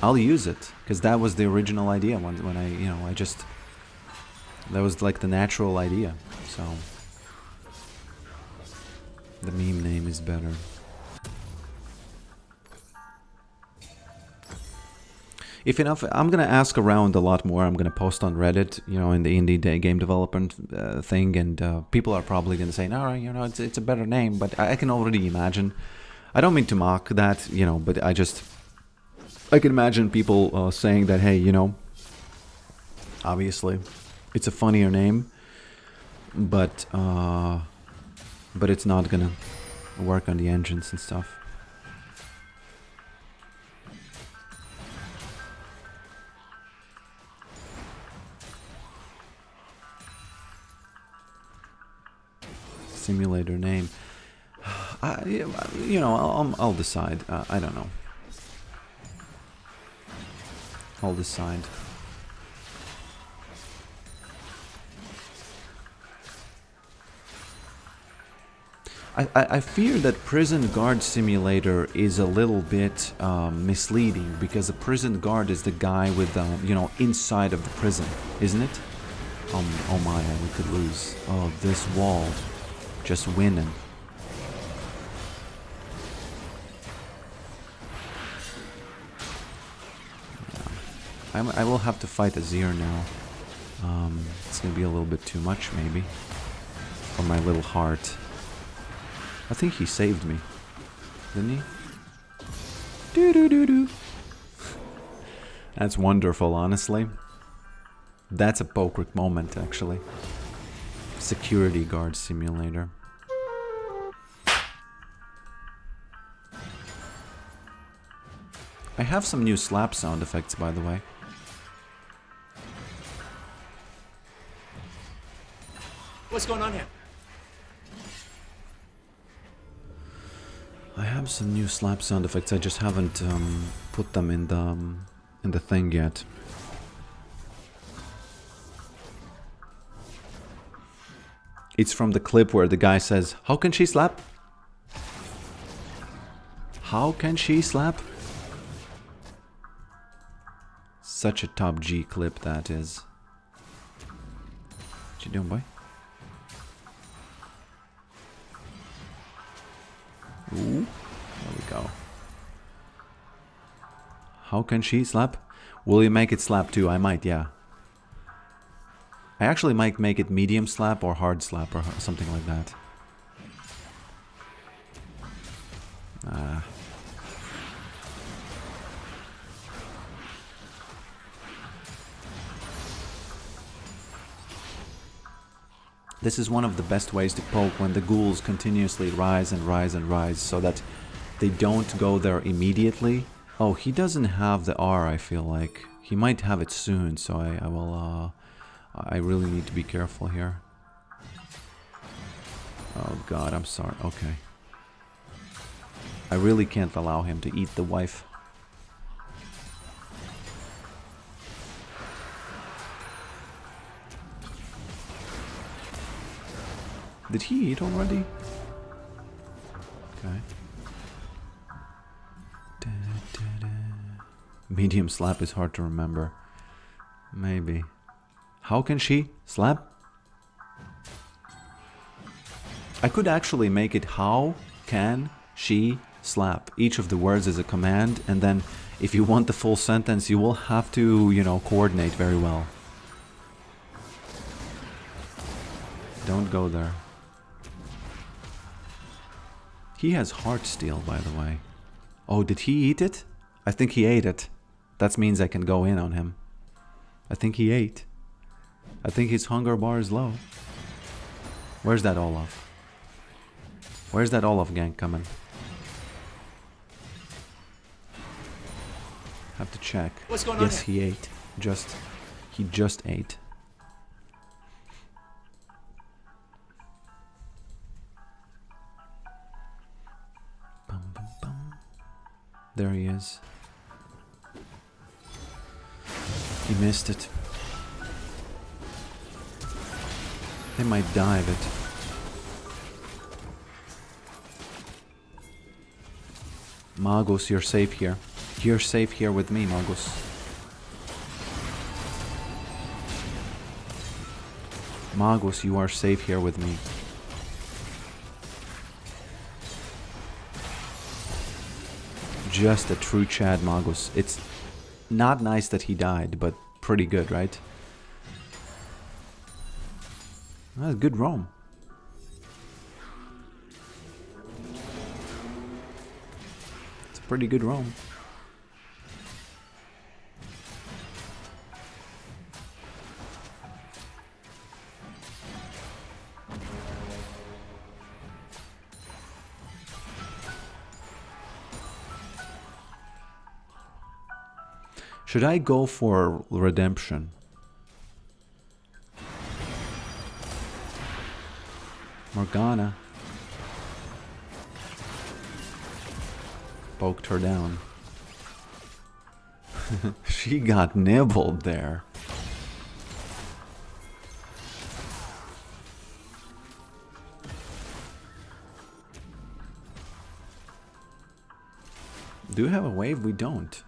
I'll use it because that was the original idea when I, you know, that was like the natural idea. So the meme name is better. If enough, I'm gonna ask around a lot more. I'm gonna post on Reddit, you know, in the indie game development thing, and people are probably gonna say, no, you know, it's a better name. But I can already imagine. I don't mean to mock that, you know, but I can imagine people saying that, hey, you know, obviously, it's a funnier name, but it's not gonna work on the engines and stuff. Simulator name. You know, I'll decide. I don't know. I'll decide. I fear that Prison Guard Simulator is a little bit misleading because a prison guard is the guy with, you know, inside of the prison, isn't it? Oh my, we could lose. Oh, this wall. Just winning. Yeah. I will have to fight Azir now. It's gonna be a little bit too much, maybe. For my little heart. I think he saved me. Didn't he? Doo-doo-doo-doo. That's wonderful, honestly. That's a Pokrick moment, actually. Security Guard Simulator. I have some new slap sound effects, by the way. What's going on here? I have some new slap sound effects. I just haven't put them in the thing yet. It's from the clip where the guy says, "How can she slap? How can she slap?" Such a top G clip that is. What you doing, boy? Ooh, there we go. How can she slap? Will you make it slap too? I might, yeah. I actually might make it medium slap or hard slap or something like that. This is one of the best ways to poke when the ghouls continuously rise and rise and rise so that they don't go there immediately. Oh, he doesn't have the R, I feel like. He might have it soon, so I really need to be careful here. Oh god, I'm sorry. Okay. I really can't allow him to eat the wife. Did he eat already? Okay. Medium slap is hard to remember. Maybe. How can she slap? I could actually make it how can she slap. Each of the words is a command, and then if you want the full sentence, you will have to, you know, coordinate very well. Don't go there. He has heart steel, by the way. Oh, did he eat it? I think he ate it. That means I can go in on him. I think he ate. I think his hunger bar is low. Where's that Olaf? Where's that Olaf gang coming? Have to check. What's going on Yes, here? he ate. He just ate. Bum, bum, bum. There he is. He missed it. They might dive it. Magus, you're safe here. You're safe here with me, Magus. Magus, you are safe here with me. Just a true Chad Magus. It's not nice that he died, but pretty good, right? That's good roam. It's a pretty good roam. Should I go for redemption? Morgana. Poked her down. She got nibbled there. Do we have a wave? We don't.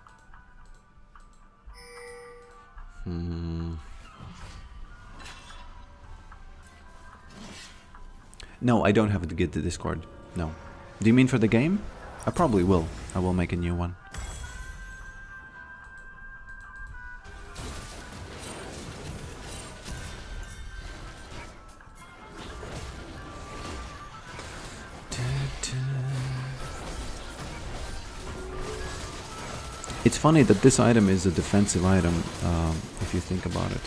No, I don't have to get the Discord. No. Do you mean for the game? I probably will. I will make a new one. It's funny that this item is a defensive item, if you think about it.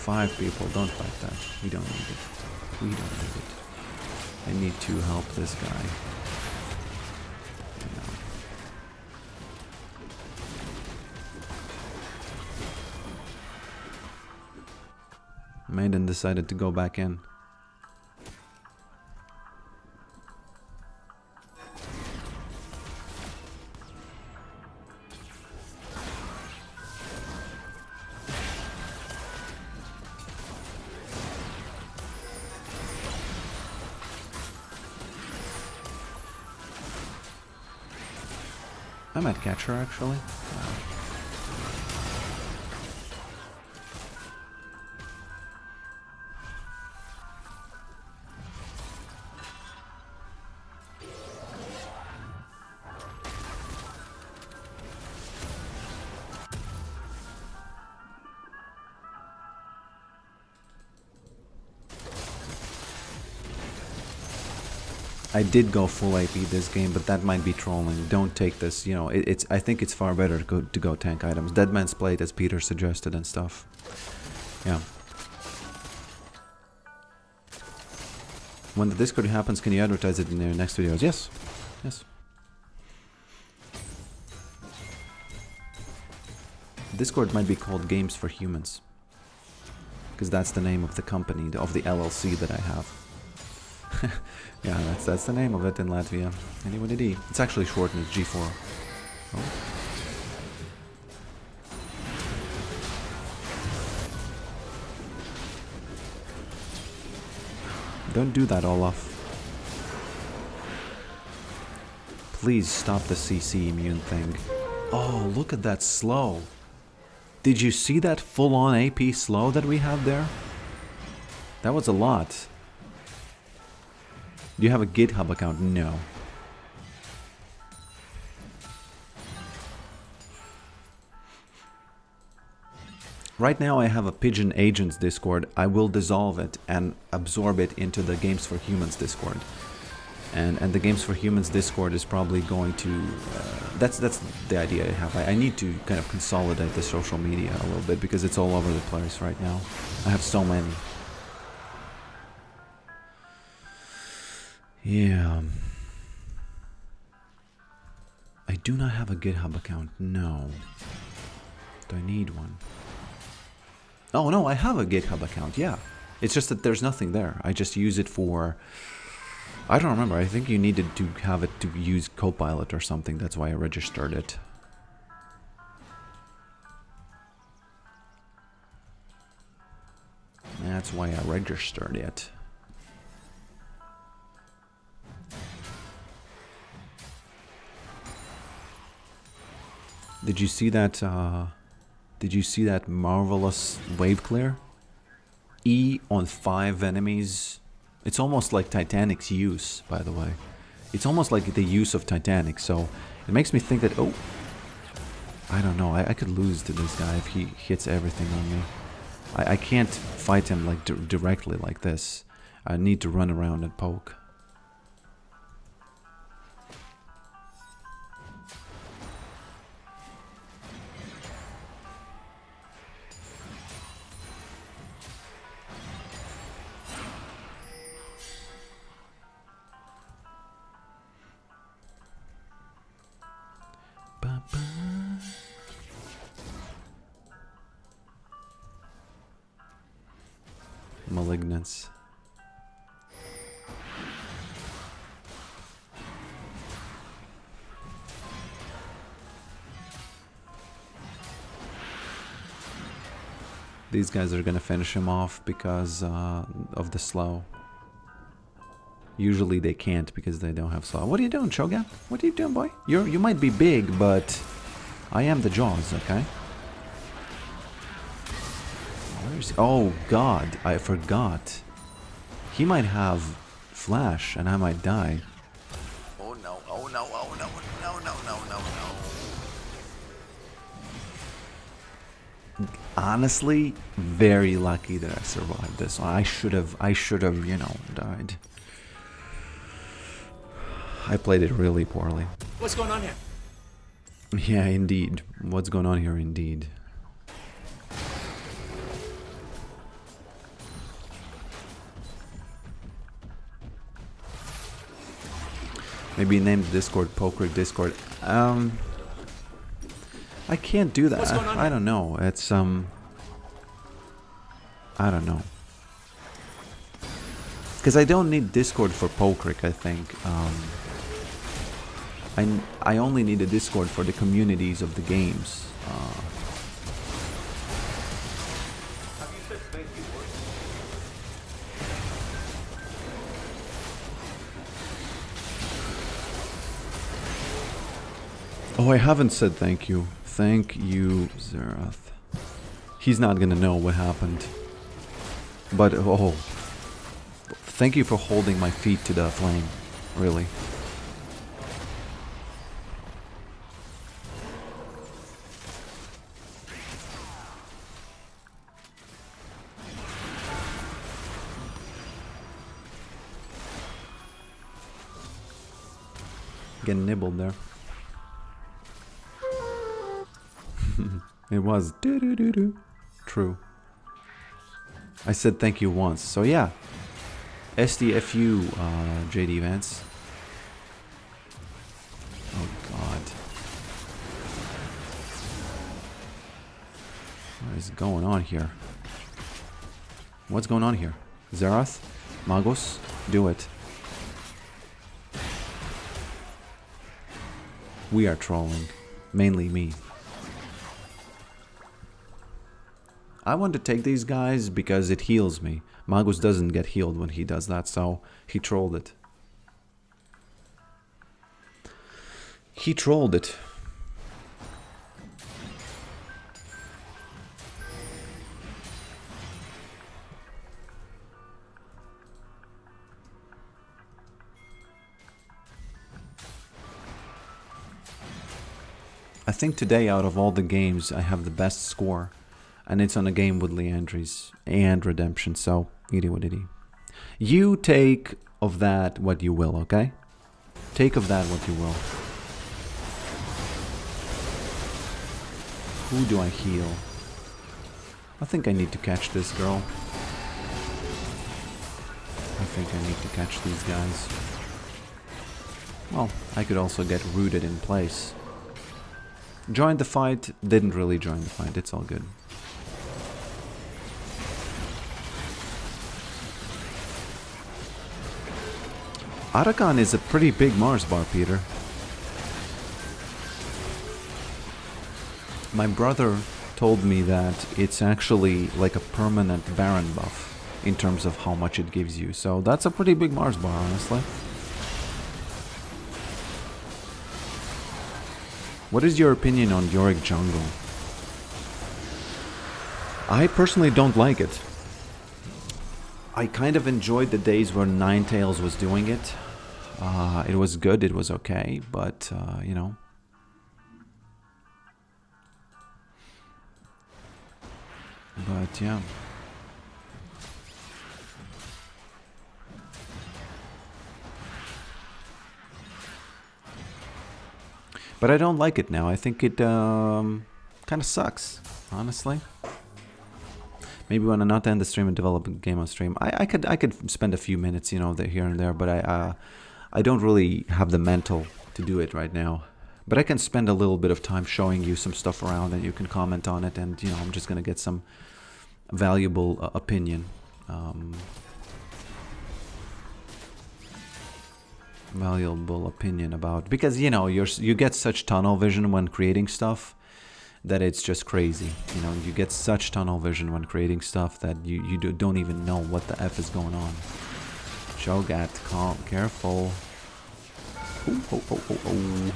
Five people, don't fight that. We don't need it. We don't need it. I need to help this guy. Maiden decided to go back in. I might catch her actually. I did go full AP this game, but that might be trolling. Don't take this, you know, it's. I think it's far better to go tank items. Dead Man's Plate, as Peter suggested and stuff. Yeah. When the Discord happens, can you advertise it in your next videos? Yes. Yes. Discord might be called Games for Humans. Because that's the name of the company, of the LLC that I have. Yeah, that's the name of it in Latvia. Anybody D. It's actually shortened as G4. Oh. Don't do that, Olaf. Please stop the CC immune thing. Oh, look at that slow. Did you see that full-on AP slow that we had there? That was a lot. Do you have a GitHub account? No. Right now I have a Pigeon Agents Discord. I will dissolve it and absorb it into the Games for Humans Discord. And the Games for Humans Discord is probably going to... that's the idea I have. I need to kind of consolidate the social media a little bit because it's all over the place right now. I have so many. Yeah. I do not have a GitHub account. No. Do I need one? Oh no, I have a GitHub account, yeah. It's just that there's nothing there. I just use it for... I don't remember. I think you needed to have it to use Copilot or something. That's why I registered it. That's why I registered it. Did you see that? Did you see that marvelous wave clear? E on 5 enemies. It's almost like Titanic's use, by the way. It's almost like the use of Titanic, so it makes me think that, oh, I don't know, I could lose to this guy if he hits everything on me. I can't fight him like directly like this. I need to run around and poke. Malignance. These guys are gonna finish him off because of the slow. Usually they can't because they don't have slow. What are you doing, Shogun? What are you doing, boy? You might be big, but I am the Jaws, okay? Oh god, I forgot. He might have flash and I might die. Oh no, oh no, oh no, no, no, no, no, no. Honestly, very lucky that I survived this one. I should have, you know, died. I played it really poorly. What's going on here? Yeah, indeed. What's going on here, indeed. Maybe name the Discord Pokerick Discord. I can't do that. I don't know. It's I don't know. Because I don't need Discord for Pokerick, I think. I only need a Discord for the communities of the games. Oh, I haven't said thank you. Thank you, Zerath. He's not gonna know what happened. But, oh. Thank you for holding my feet to the flame. Really. Getting nibbled there. It was. Doo-doo-doo-doo. True. I said thank you once. So yeah. SDFU, JD Vance. Oh god. What is going on here? What's going on here? Zerath? Magos? Do it. We are trolling. Mainly me. I want to take these guys because it heals me. Magus doesn't get healed when he does that, so he trolled it. He trolled it. I think today, out of all the games, I have the best score. And it's on a game with Leandries and Redemption, so itty what itty. You take of that what you will, okay? Take of that what you will. Who do I heal? I think I need to catch this girl. I think I need to catch these guys. Well, I could also get rooted in place. Joined the fight, didn't really join the fight, it's all good. Arakan is a pretty big Mars bar, Peter. My brother told me that it's actually like a permanent Baron buff in terms of how much it gives you. So that's a pretty big Mars bar, honestly. What is your opinion on Yorick jungle? I personally don't like it. I kind of enjoyed the days where Ninetales was doing it. It was good, it was okay, but, you know. But, yeah. But I don't like it now. I think it kind of sucks, honestly. Maybe when I not end the stream and develop a game on stream, I could spend a few minutes, you know, here and there, but I don't really have the mental to do it right now. But I can spend a little bit of time showing you some stuff around, and you can comment on it, and you know, I'm just gonna get some valuable opinion. Valuable opinion about, because you know, you get such tunnel vision when creating stuff that it's just crazy. You know, you get such tunnel vision when creating stuff that you don't even know what the F is going on. Shogat, calm, careful. Ooh, oh, oh, oh, oh.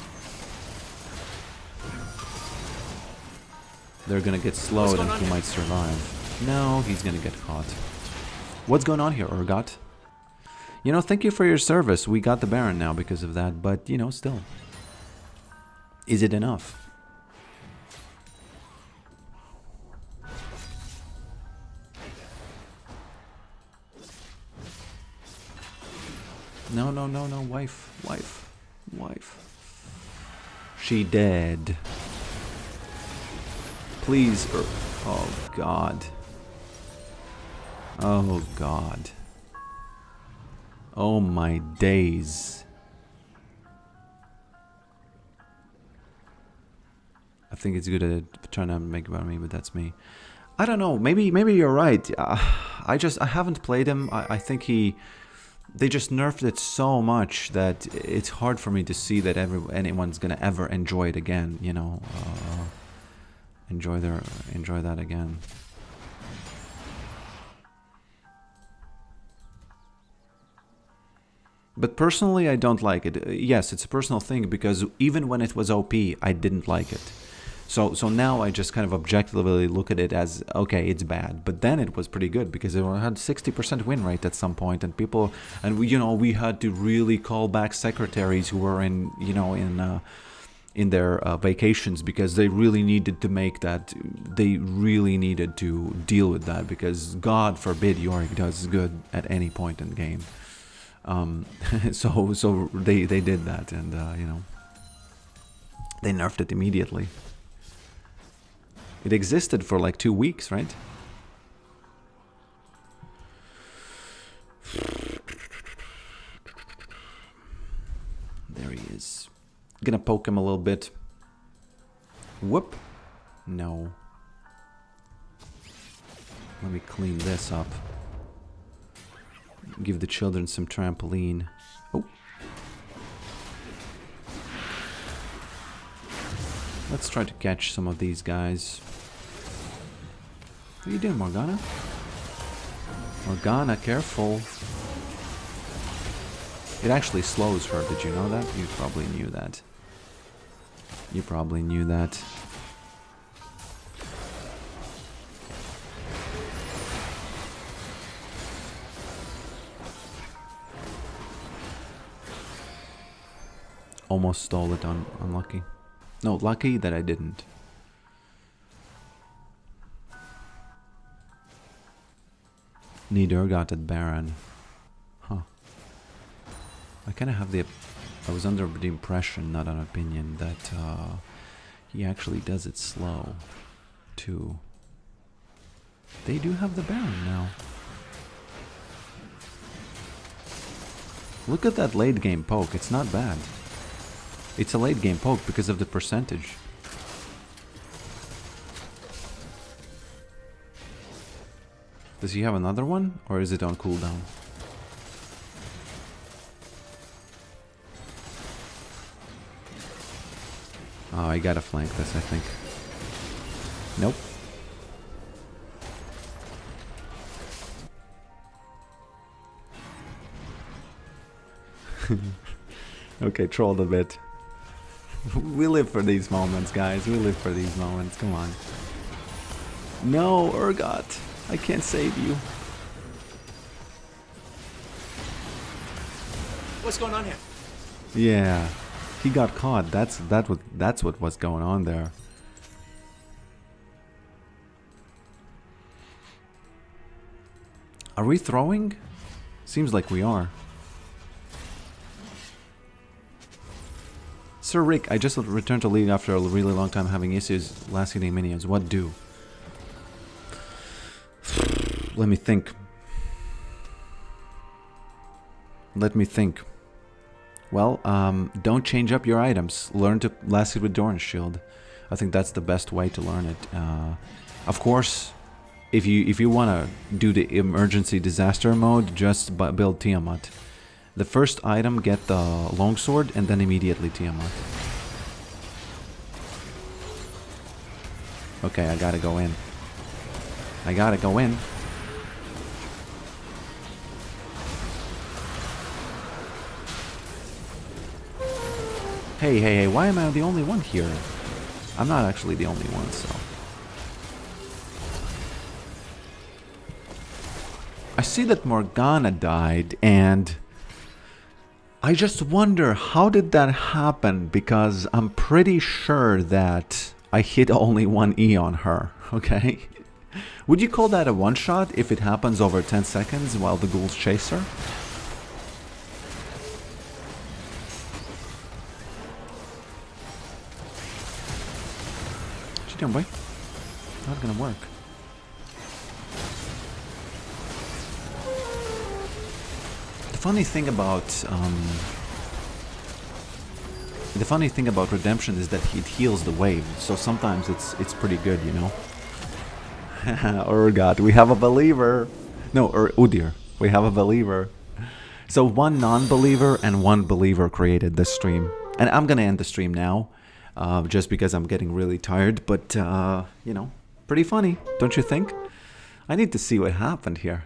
They're gonna get slowed and he might survive. No, he's gonna get caught. What's going on here, Urgot? You know, thank you for your service. We got the Baron now because of that, but you know, still. Is it enough? No, no, no, no, wife, wife, wife. She dead. Please, oh God. Oh God. Oh my days. I think it's good at trying to make about me, but that's me. I don't know. Maybe you're right. I haven't played him. I think they just nerfed it so much that it's hard for me to see that anyone's gonna ever enjoy it again. You know, enjoy that again. But personally, I don't like it. Yes, it's a personal thing, because even when it was OP, I didn't like it. So now I just kind of objectively look at it as, okay, it's bad. But then it was pretty good, because it had 60% win rate at some point, and people, and we had to really call back secretaries who were in their vacations, because they really needed to make that. They really needed to deal with that, because God forbid Yorick does good at any point in the game. So they did that, and you know, they nerfed it immediately. It existed for like 2 weeks, right? There he is. Gonna poke him a little bit. Whoop. No. Let me clean this up. Give the children some trampoline. Oh. Let's try to catch some of these guys. What are you doing, Morgana? Morgana, careful. It actually slows her. Did you know that? You probably knew that. You probably knew that. Almost stole it on unlucky. No, lucky that I didn't. Neither got at Baron. Huh. I kind of have the... I was under the impression, not an opinion, that he actually does it slow, too. They do have the Baron now. Look at that late game poke, it's not bad. It's a late game poke because of the percentage. Does he have another one? Or is it on cooldown? Oh, I gotta flank this, I think. Nope. Okay, trolled a bit. We live for these moments, guys. We live for these moments. Come on. No, Urgot. I can't save you. What's going on here? Yeah, he got caught. That's what was going on there. Are we throwing? Seems like we are. Sir Rick, I just returned to League after a really long time having issues last hitting minions. What do? Let me think. Let me think. Well, don't change up your items. Learn to last hit with Doran's Shield. I think that's the best way to learn it. Of course, if you want to do the emergency disaster mode, just build Tiamat. The first item, get the longsword, and then immediately Tiamat. Okay, I gotta go in. I gotta go in. Hey, hey, hey, why am I the only one here? I'm not actually the only one, so... I see that Morgana died, and... I just wonder, how did that happen? Because I'm pretty sure that I hit only one E on her, okay? Would you call that a one-shot if it happens over 10 seconds while the ghouls chase her? What you doing, boy? Not gonna work. The funny thing about Redemption is that it heals the wave, so sometimes it's pretty good, you know. Urgot, we have a believer. No, Udyr, we have a believer. So one non-believer and one believer created this stream, and I'm gonna end the stream now, just because I'm getting really tired. But you know, pretty funny, don't you think? I need to see what happened here.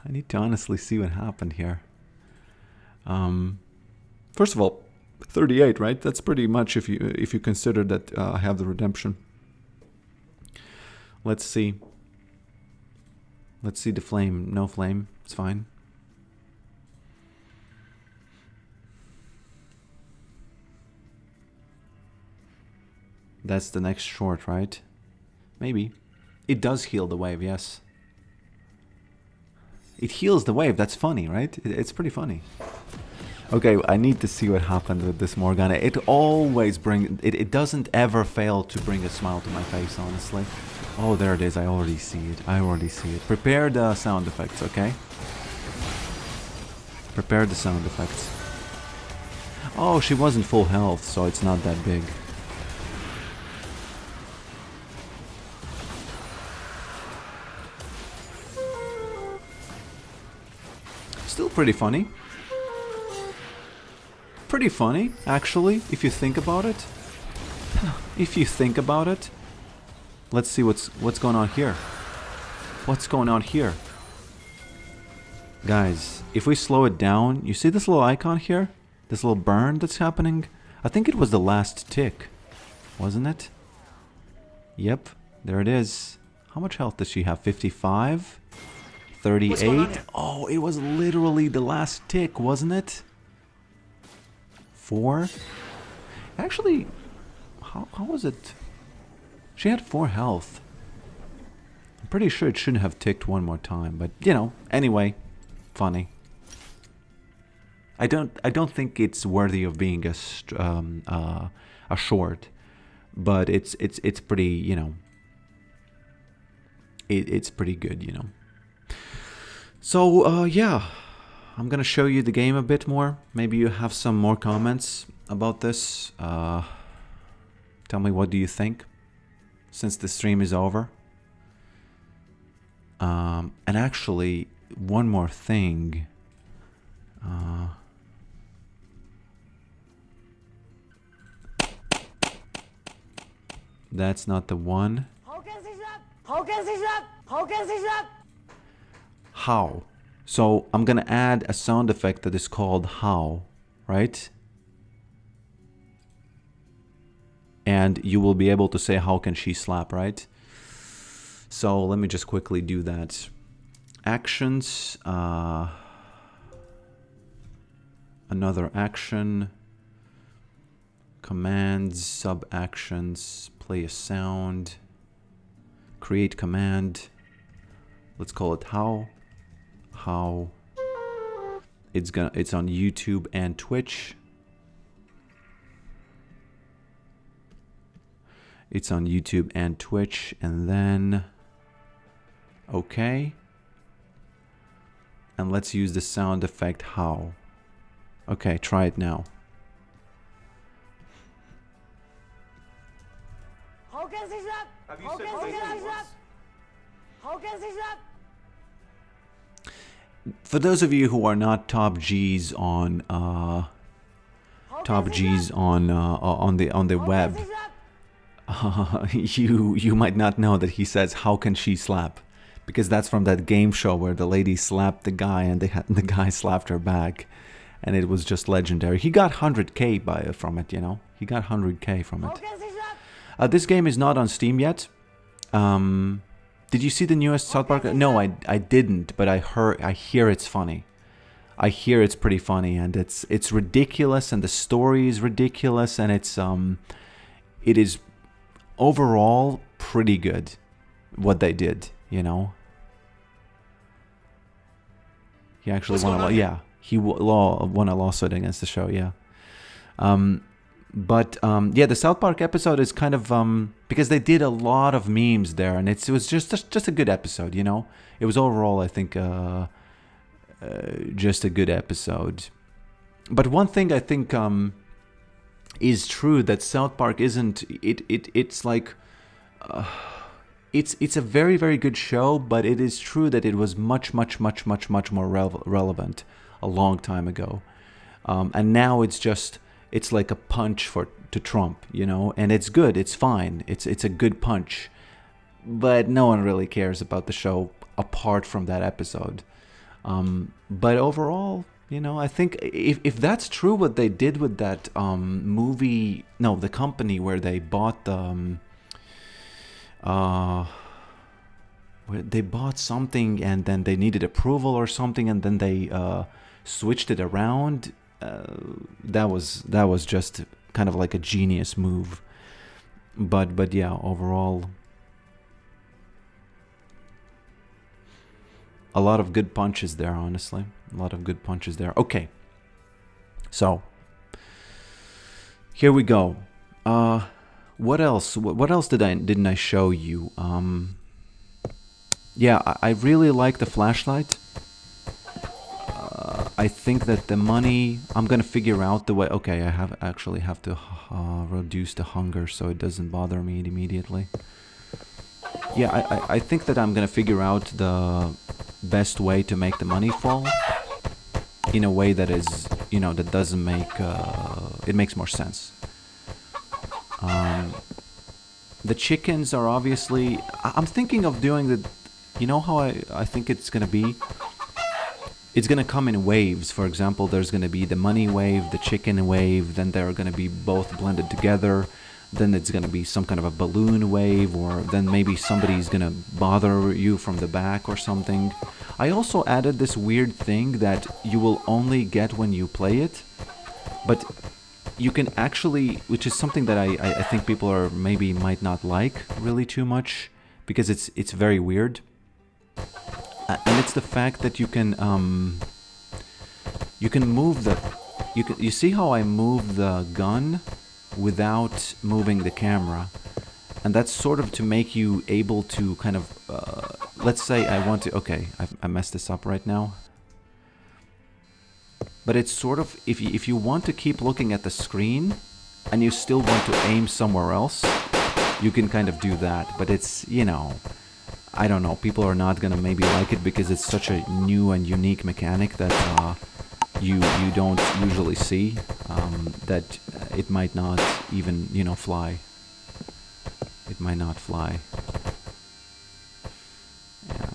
I need to honestly see what happened here. First of all, 38, right? That's pretty much if you consider that I have the redemption. Let's see. Let's see the flame. No flame. It's fine. That's the next short, right? Maybe. It does heal the wave, yes. It heals the wave. That's funny, right? It's pretty funny. Okay, I need to see what happened with this Morgana. It always brings... It doesn't ever fail to bring a smile to my face, honestly. Oh, there it is. I already see it. I already see it. Prepare the sound effects, okay? Prepare the sound effects. Oh, she wasn't full health, so it's not that big. Still pretty funny. Pretty funny, actually, if you think about it. If you think about it. Let's see what's going on here. What's going on here? Guys, if we slow it down, you see this little icon here? This little burn that's happening? I think it was the last tick, wasn't it? Yep, there it is. How much health does she have? 55? 38? Oh, it was literally the last tick, wasn't it? 4? Actually, how was it? She had 4 health. I'm pretty sure it shouldn't have ticked one more time, but you know, anyway, funny. I don't think it's worthy of being a short, but it's pretty, you know. It's pretty good, you know. So yeah, I'm gonna show you the game a bit more. Maybe you have some more comments about this. Tell me, what do you think? Since the stream is over. And actually, one more thing. That's not the one. How? So I'm gonna add a sound effect that is called how, right? And you will be able to say, how can she slap, right? So let me just quickly do that. Actions, another action, commands, sub actions, play a sound, create command. Let's call it how. How. It's on YouTube and Twitch. It's on YouTube and Twitch, and then okay. And let's use the sound effect how. Okay, try it now. Have you said once? For those of you who are not top G's on the web, you might not know that he says, how can she slap? Because that's from that game show where the lady slapped the guy and the guy slapped her back, and it was just legendary. He got 100k from it, you know. He got 100k from it. This game is not on Steam yet. Did you see the newest South Park? No, I didn't, but I hear it's funny. I hear it's pretty funny, and it's ridiculous, and the story is ridiculous, and it is overall pretty good what they did, you know. He actually won a lawsuit. Yeah, he won a lawsuit against the show. Yeah. But yeah, the South Park episode is kind of because they did a lot of memes there, and it was just a good episode, you know. It was overall, I think, just a good episode. But one thing I think is true, that South Park isn't it's like it's a very, very good show, but it is true that it was much more relevant a long time ago, and now it's like a punch to Trump, you know, and it's good, it's fine, it's a good punch, but no one really cares about the show apart from that episode. But overall, you know, I think if that's true, what they did with that movie, no, the company where they bought the where they bought something and then they needed approval or something, and then they switched it around. That was just kind of like a genius move. But yeah, overall, a lot of good punches there, honestly. A lot of good punches there. Okay. So, here we go. What else? What else didn't I show you? Yeah, I really like the flashlight. I think that the money, I'm gonna figure out the way. Okay, I actually have to reduce the hunger so it doesn't bother me immediately. Yeah, I think that I'm gonna figure out the best way to make the money fall in a way that is, you know, that doesn't make, it makes more sense. The chickens are obviously, I'm thinking of doing the, you know how I think it's gonna be? It's gonna come in waves. For example, there's gonna be the money wave, the chicken wave, then they're gonna be both blended together. Then it's gonna be some kind of a balloon wave, or then maybe somebody's gonna bother you from the back or something. I also added this weird thing that you will only get when you play it, but you can actually, which is something that I think people are maybe might not like really too much, because it's very weird. And it's the fact that you can move the, you see how I move the gun without moving the camera, and that's sort of to make you able to kind of, let's say I want to, okay, I messed this up right now. But it's sort of, if you want to keep looking at the screen and you still want to aim somewhere else, you can kind of do that. But it's, you know, I don't know, people are not gonna maybe like it because it's such a new and unique mechanic that you don't usually see, that it might not even, you know, fly. It might not fly. Yeah.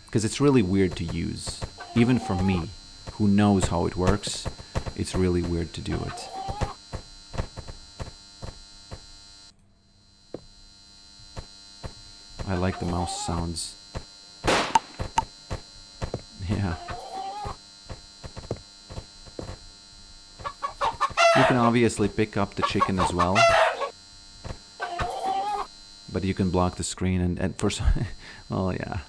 Because it's really weird to use. Even for me, who knows how it works, it's really weird to do it. I like the mouse sounds. Yeah. You can obviously pick up the chicken as well. But you can block the screen and for some, well, yeah.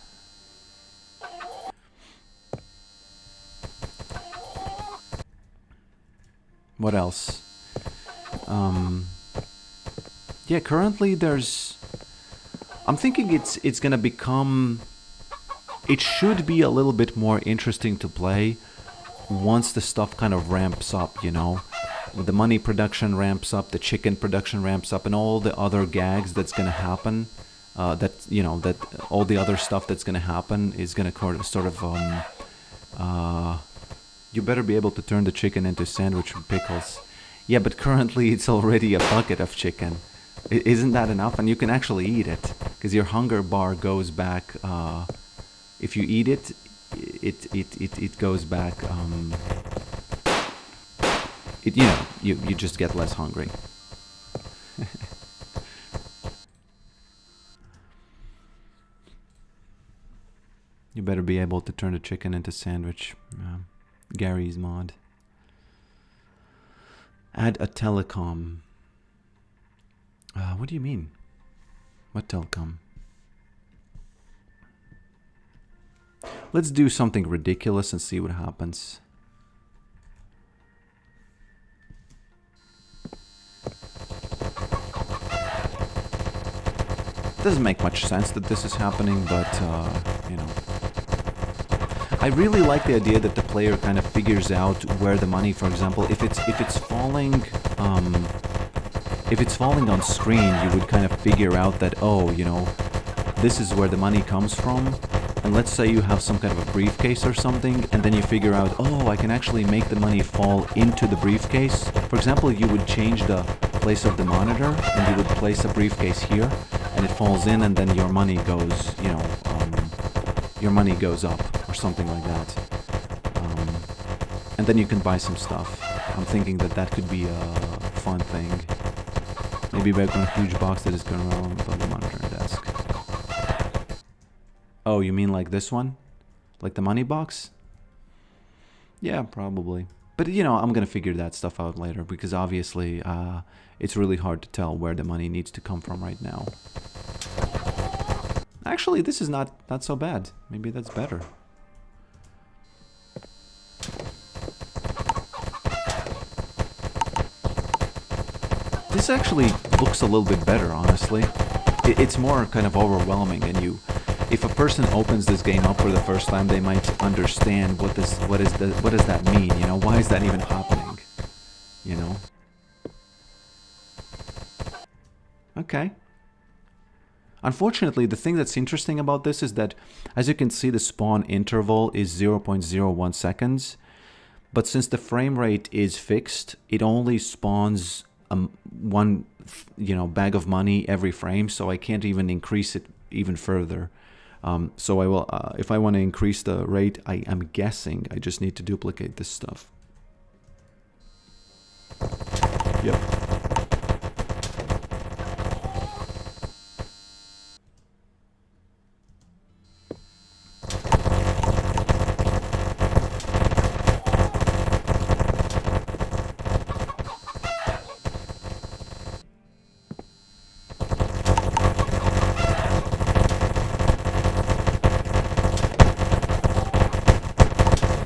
What else? Yeah, currently there's, I'm thinking it's gonna become, it should be a little bit more interesting to play once the stuff kind of ramps up, you know? The money production ramps up, the chicken production ramps up, and all the other gags that's gonna happen, that, you know, that all the other stuff that's gonna happen is gonna sort of, you better be able to turn the chicken into sandwich with pickles. Yeah, but currently it's already a bucket of chicken. Isn't that enough? And you can actually eat it, because your hunger bar goes back, if you eat it, it goes back, you know, you just get less hungry. You better be able to turn the chicken into sandwich. Gary's mod. Add a telecom. What do you mean? What telecom? Let's do something ridiculous and see what happens. Doesn't make much sense that this is happening, but, you know. I really like the idea that the player kind of figures out where the money, for example, if it's falling on screen, you would kind of figure out that, oh, you know, this is where the money comes from. And let's say you have some kind of a briefcase or something, and then you figure out, oh, I can actually make the money fall into the briefcase. For example, you would change the place of the monitor, and you would place a briefcase here, and it falls in, and then your money goes, you know, your money goes up, or something like that. And then you can buy some stuff. I'm thinking that that could be a fun thing. Maybe back on a huge box that is going around above the monitor and desk. Oh, you mean like this one? Like the money box? Yeah, probably. But, you know, I'm going to figure that stuff out later, because obviously it's really hard to tell where the money needs to come from right now. Actually, this is not so bad. Maybe that's better. This actually looks a little bit better, honestly. It's more kind of overwhelming, and if a person opens this game up for the first time, they might understand what does that mean, you know? Why is that even happening? You know? Okay. Unfortunately, the thing that's interesting about this is that, as you can see, the spawn interval is 0.01 seconds. But since the frame rate is fixed, it only spawns one, bag of money every frame. So I can't even increase it even further. So I will, if I want to increase the rate, I'm guessing I just need to duplicate this stuff. Yep.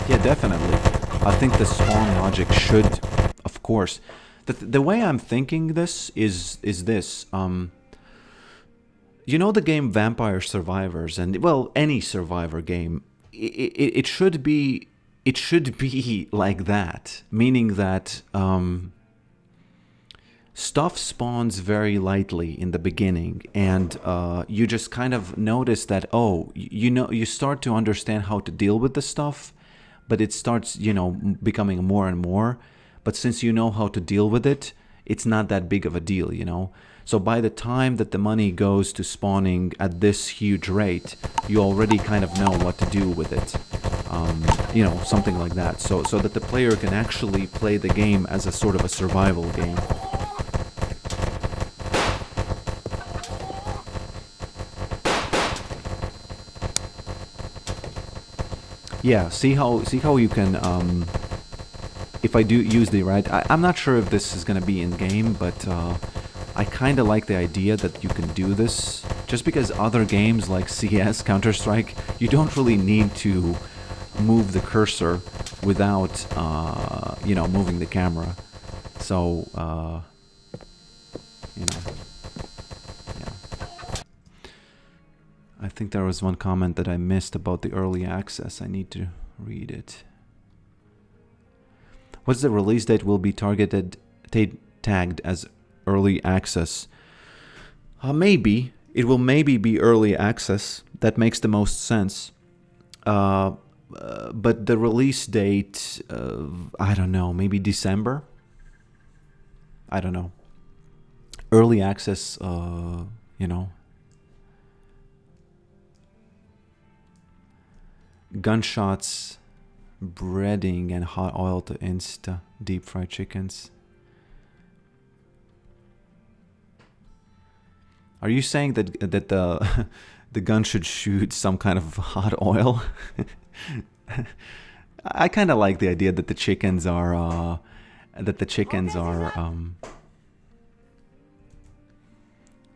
Yeah, definitely. I think the spawn logic should, of course. The way I'm thinking this is this. You know the game Vampire Survivors, and well, any Survivor game. It should be like that, meaning that stuff spawns very lightly in the beginning, and you just kind of notice that, oh, you start to understand how to deal with the stuff. But it starts, becoming more and more. But since you know how to deal with it, it's not that big of a deal, you know? So by the time that the money goes to spawning at this huge rate, you already kind of know what to do with it. Something like that. So that the player can actually play the game as a sort of a survival game. Yeah, see how you can, if I do use the right, I'm not sure if this is going to be in game, but I kind of like the idea that you can do this, just because other games like CS, Counter-Strike, you don't really need to move the cursor without, moving the camera. So, yeah. I think there was one comment that I missed about the early access. I need to read it. What's the release date will be tagged as early access? Maybe. It will maybe be early access. That makes the most sense. But the release date, I don't know, maybe December? I don't know. Early access, gunshots, breading, and hot oil to insta deep fried chickens. Are you saying that the gun should shoot some kind of hot oil? I kind of like the idea that the chickens are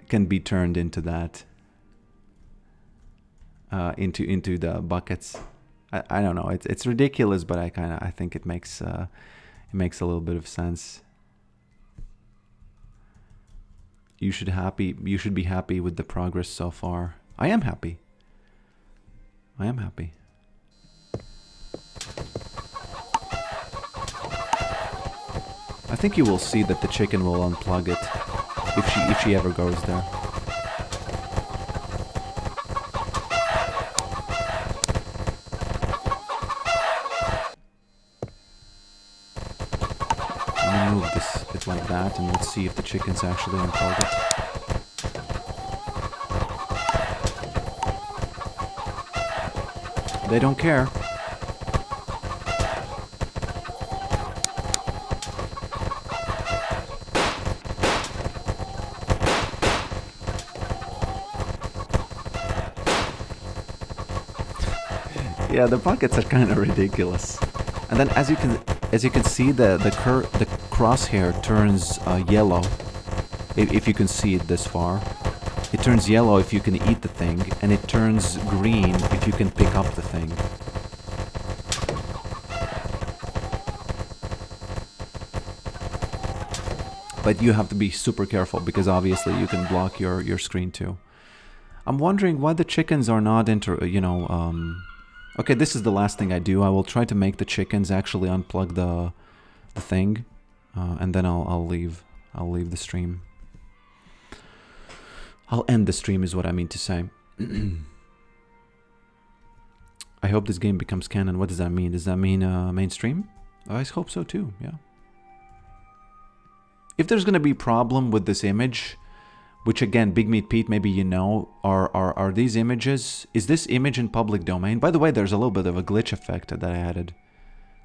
can be turned into that. Into the buckets. I don't know. It's ridiculous, but I think it makes a little bit of sense. You should be happy with the progress so far. I am happy. I think you will see that the chicken will unplug it if she ever goes there. Move this bit like that, and let's see if the chickens actually unplug it. They don't care. Yeah, the buckets are kind of ridiculous. And then as you can see, the crosshair turns yellow, if you can see it this far. It turns yellow if you can eat the thing, and it turns green if you can pick up the thing. But you have to be super careful because obviously you can block your screen too. I'm wondering why the chickens are not okay, this is the last thing I do. I will try to make the chickens actually unplug the thing, and then I'll leave the stream. I'll end the stream is what I mean to say. I hope this game becomes canon. What does that mean? Does that mean mainstream? I hope so too, yeah. If there's gonna be a problem with this image, which again, Big Meat Pete, maybe you know, are these images, is this image in public domain? By the way, there's a little bit of a glitch effect that I added.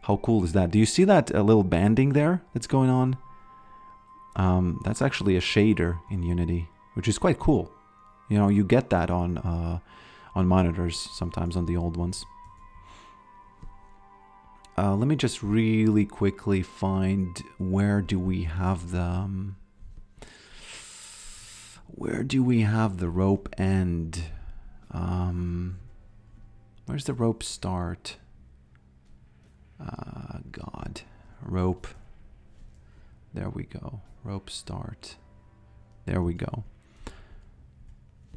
How cool is that? Do you see that little banding there that's going on? That's actually a shader in Unity, which is quite cool. You know, you get that on monitors sometimes, on the old ones. Let me just really quickly find where do we have the rope end? Where's the rope start? God, rope. There we go. Rope start. There we go.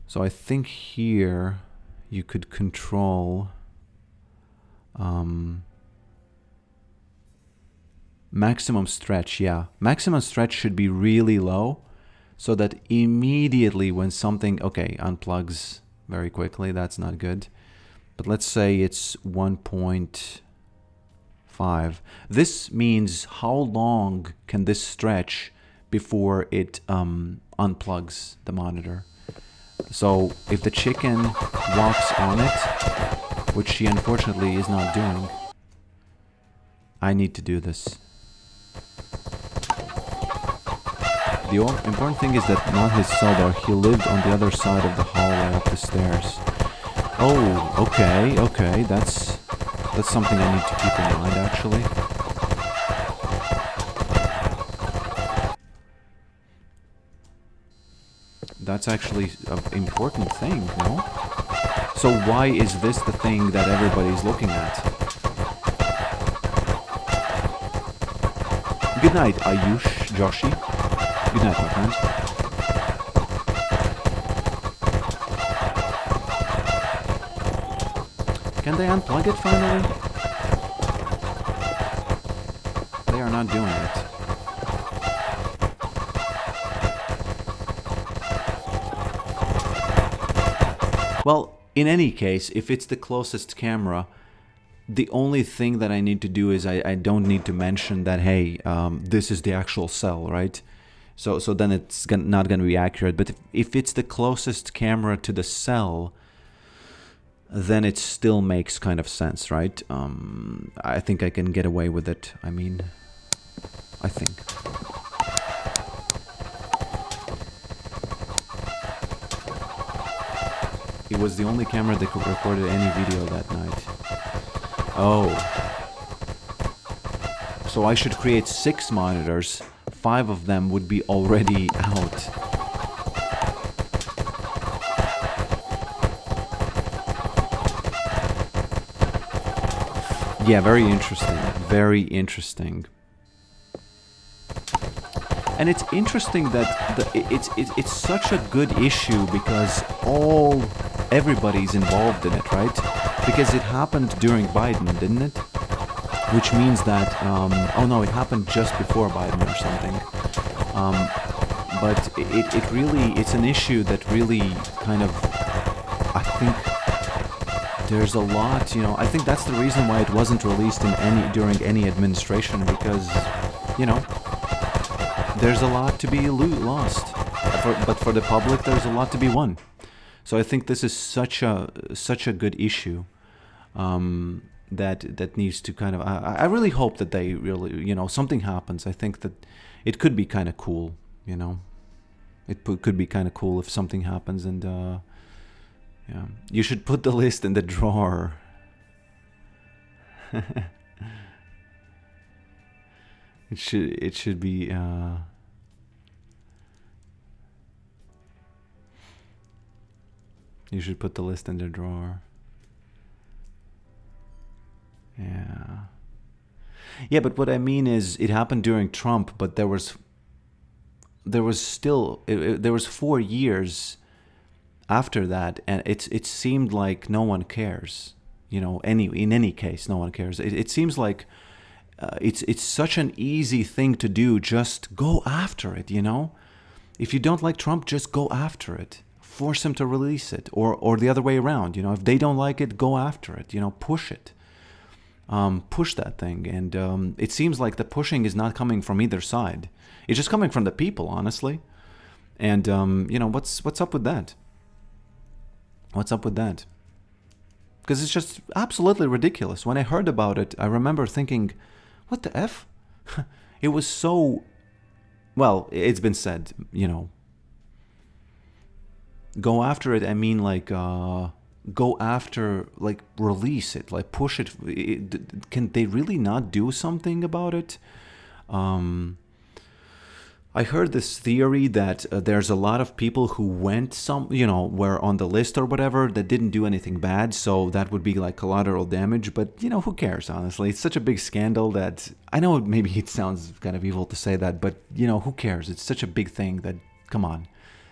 So I think here you could control maximum stretch. Yeah, maximum stretch should be really low so that immediately when something, okay, unplugs very quickly, that's not good. But let's say it's 1.5. This means how long can this stretch before it unplugs the monitor. So if the chicken walks on it, which she unfortunately is not doing, I need to do this. The important thing is that not his cell door, he lived on the other side of the hallway up the stairs. Oh, okay, that's something I need to keep in mind actually. That's actually an important thing, no? So why is this the thing that everybody's looking at? Good night, Ayush, Joshi. Good night, my friend. Can they unplug it finally? They are not doing it. Well, in any case, if it's the closest camera, the only thing that I need to do is I don't need to mention that, hey, this is the actual cell, right? So then it's not going to be accurate. But if it's the closest camera to the cell, then it still makes kind of sense, right? I think I can get away with it. I mean, I think. It was the only camera that could record any video that night. Oh. So I should create 6 monitors. 5 of them would be already out. Yeah, very interesting. Very interesting. And it's interesting that it's such a good issue because everybody's involved in it, right? Because it happened during Biden, didn't it? Which means that, oh no, it happened just before Biden or something. But it really, it's an issue that really kind of, I think there's a lot, you know, I think that's the reason why it wasn't released during any administration, because, you know, there's a lot to be lost. But for the public, there's a lot to be won. So I think this is such a good issue that needs to kind of. I really hope that they really, you know, something happens. I think that it could be kind of cool, you know. It could be kind of cool if something happens, and yeah, you should put the list in the drawer. It should be. You should put the list in the drawer. Yeah, but what I mean is, it happened during Trump, but there was there was still there was 4 years after that, and it seemed like no one cares. You know, in any case, no one cares. It seems like it's such an easy thing to do. Just go after it. You know, if you don't like Trump, just go after it. Force him to release it, or the other way around. You know, if they don't like it, go after it. You know, push it. Push that thing, and it seems like the pushing is not coming from either side. It's just coming from the people, honestly. And you know, what's up with that? What's up with that? Because it's just absolutely ridiculous. When I heard about it, I remember thinking, what the F? It was so... Well, it's been said, you know. Go after it, I mean like... go after, like, release it, like, push it. Can they really not do something about it? I heard this theory that there's a lot of people who went were on the list or whatever that didn't do anything bad, so that would be like collateral damage. But, you know, who cares, honestly? It's such a big scandal that, I know maybe it sounds kind of evil to say that, but, you know, who cares? It's such a big thing that, come on.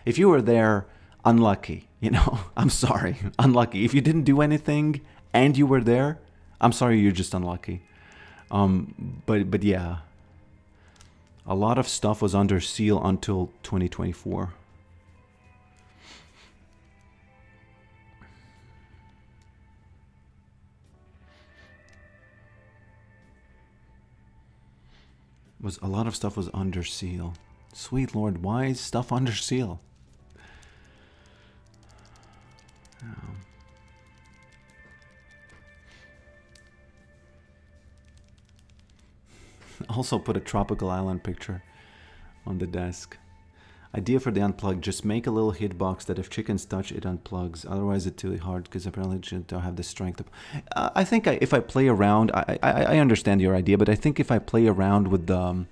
If you were there, unlucky, you know, I'm sorry, unlucky. If you didn't do anything and you were there, I'm sorry, you're just unlucky. But yeah. A lot of stuff was under seal until 2024. A lot of stuff was under seal. Sweet Lord, why is stuff under seal? Also put a tropical island picture on the desk. Idea for the unplug: just make a little hitbox that if chickens touch, it unplugs. Otherwise, it's too hard because apparently chickens don't have the strength. I think if I play around, I understand your idea, but I think if I play around with the...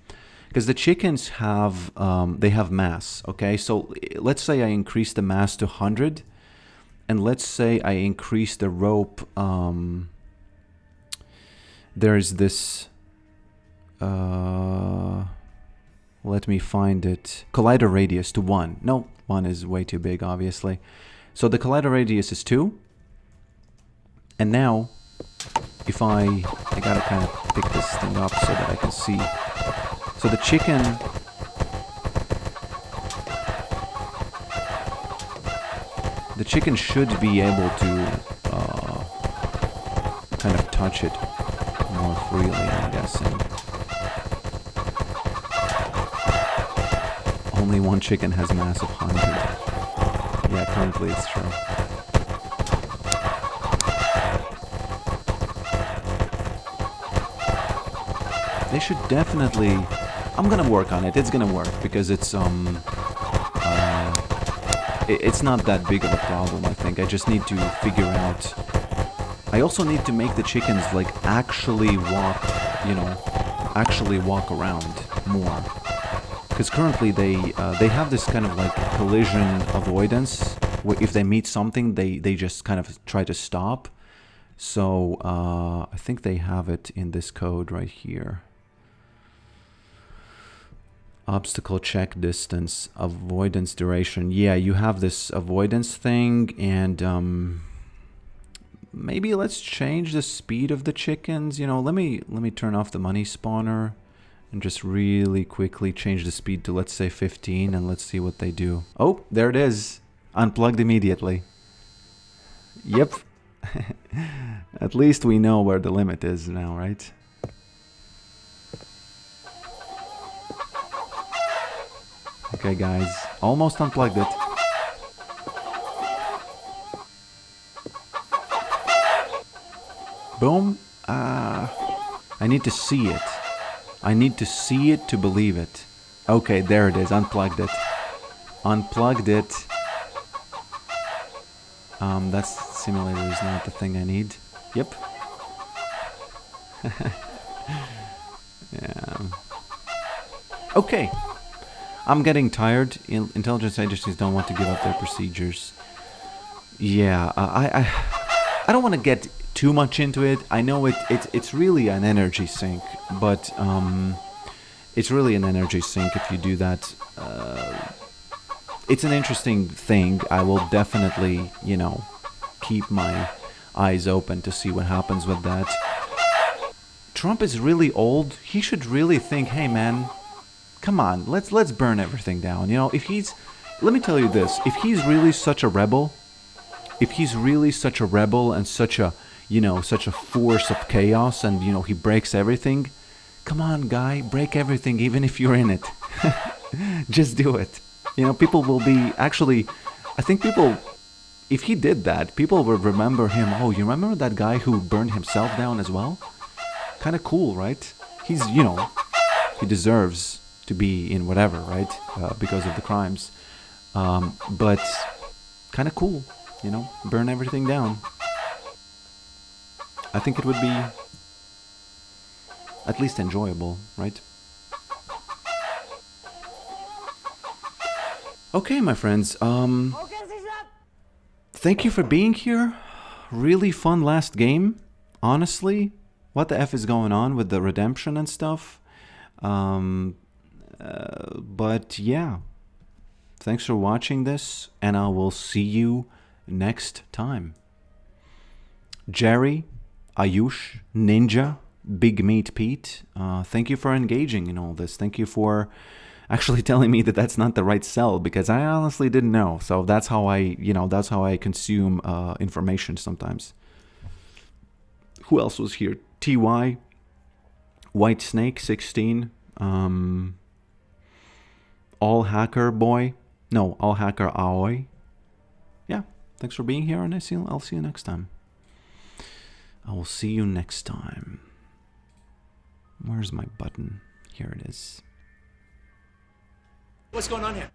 Because the chickens have, they have mass, okay? So let's say I increase the mass to 100, and let's say I increase the rope. There's this... let me find it. Collider radius to 1. No, 1 is way too big, obviously. So the collider radius is 2. And now, if I gotta kind of pick this thing up so that I can see. So the chicken... The chicken should be able to kind of touch it more freely, I'm guessing. Only one chicken has mass of 100. Yeah, currently it's true. They should definitely... I'm gonna work on it. It's gonna work because it's it's not that big of a problem, I think. I just need to figure out... I also need to make the chickens, like, actually walk, you know, actually walk around more. Because currently they have this kind of like collision avoidance. If they meet something, they just kind of try to stop. So I think they have it in this code right here. Obstacle check distance, avoidance duration. Yeah, you have this avoidance thing, and maybe let's change the speed of the chickens. You know, let me turn off the money spawner. And just really quickly change the speed to, let's say, 15, and let's see what they do. Oh, there it is. Unplugged immediately. Yep. At least we know where the limit is now, right? Okay, guys. Almost unplugged it. Boom. I need to see it. I need to see it to believe it. Okay, there it is. Unplugged it. Unplugged it. That simulator is not the thing I need. Yep. Yeah. Okay. I'm getting tired. Intelligence agencies don't want to give up their procedures. Yeah, I don't want to get too much into it. I know it's really an energy sink, but it's really an energy sink if you do that. It's an interesting thing. I will definitely, you know, keep my eyes open to see what happens with that. Trump is really old. He should really think, hey man, come on, let's burn everything down. You know, if he's, let me tell you this, if he's really such a rebel, and such a, you know, such a force of chaos, and, you know, he breaks everything, come on guy, break everything even if you're in it. Just do it. You know, people will be, actually, I think people, if he did that, people would remember him. Oh, you remember that guy who burned himself down as well? Kind of cool, right? He's, you know, he deserves to be in whatever, right? Because of the crimes. But kind of cool, you know, burn everything down. I think it would be at least enjoyable, right? Okay, my friends, thank you for being here. Really fun last game, honestly. What the F is going on with the redemption and stuff? But yeah, thanks for watching this, and I will see you next time. Jerry, Ayush, Ninja, Big Meat Pete, thank you for engaging in all this. Thank you for actually telling me that that's not the right cell, because I honestly didn't know. So that's how I, you know, that's how I consume information sometimes. Who else was here? TY, White Snake 16, All Hacker Boy, no, All Hacker Aoi. Yeah, thanks for being here, and I'll see you next time. I will see you next time. Where's my button? Here it is. What's going on here?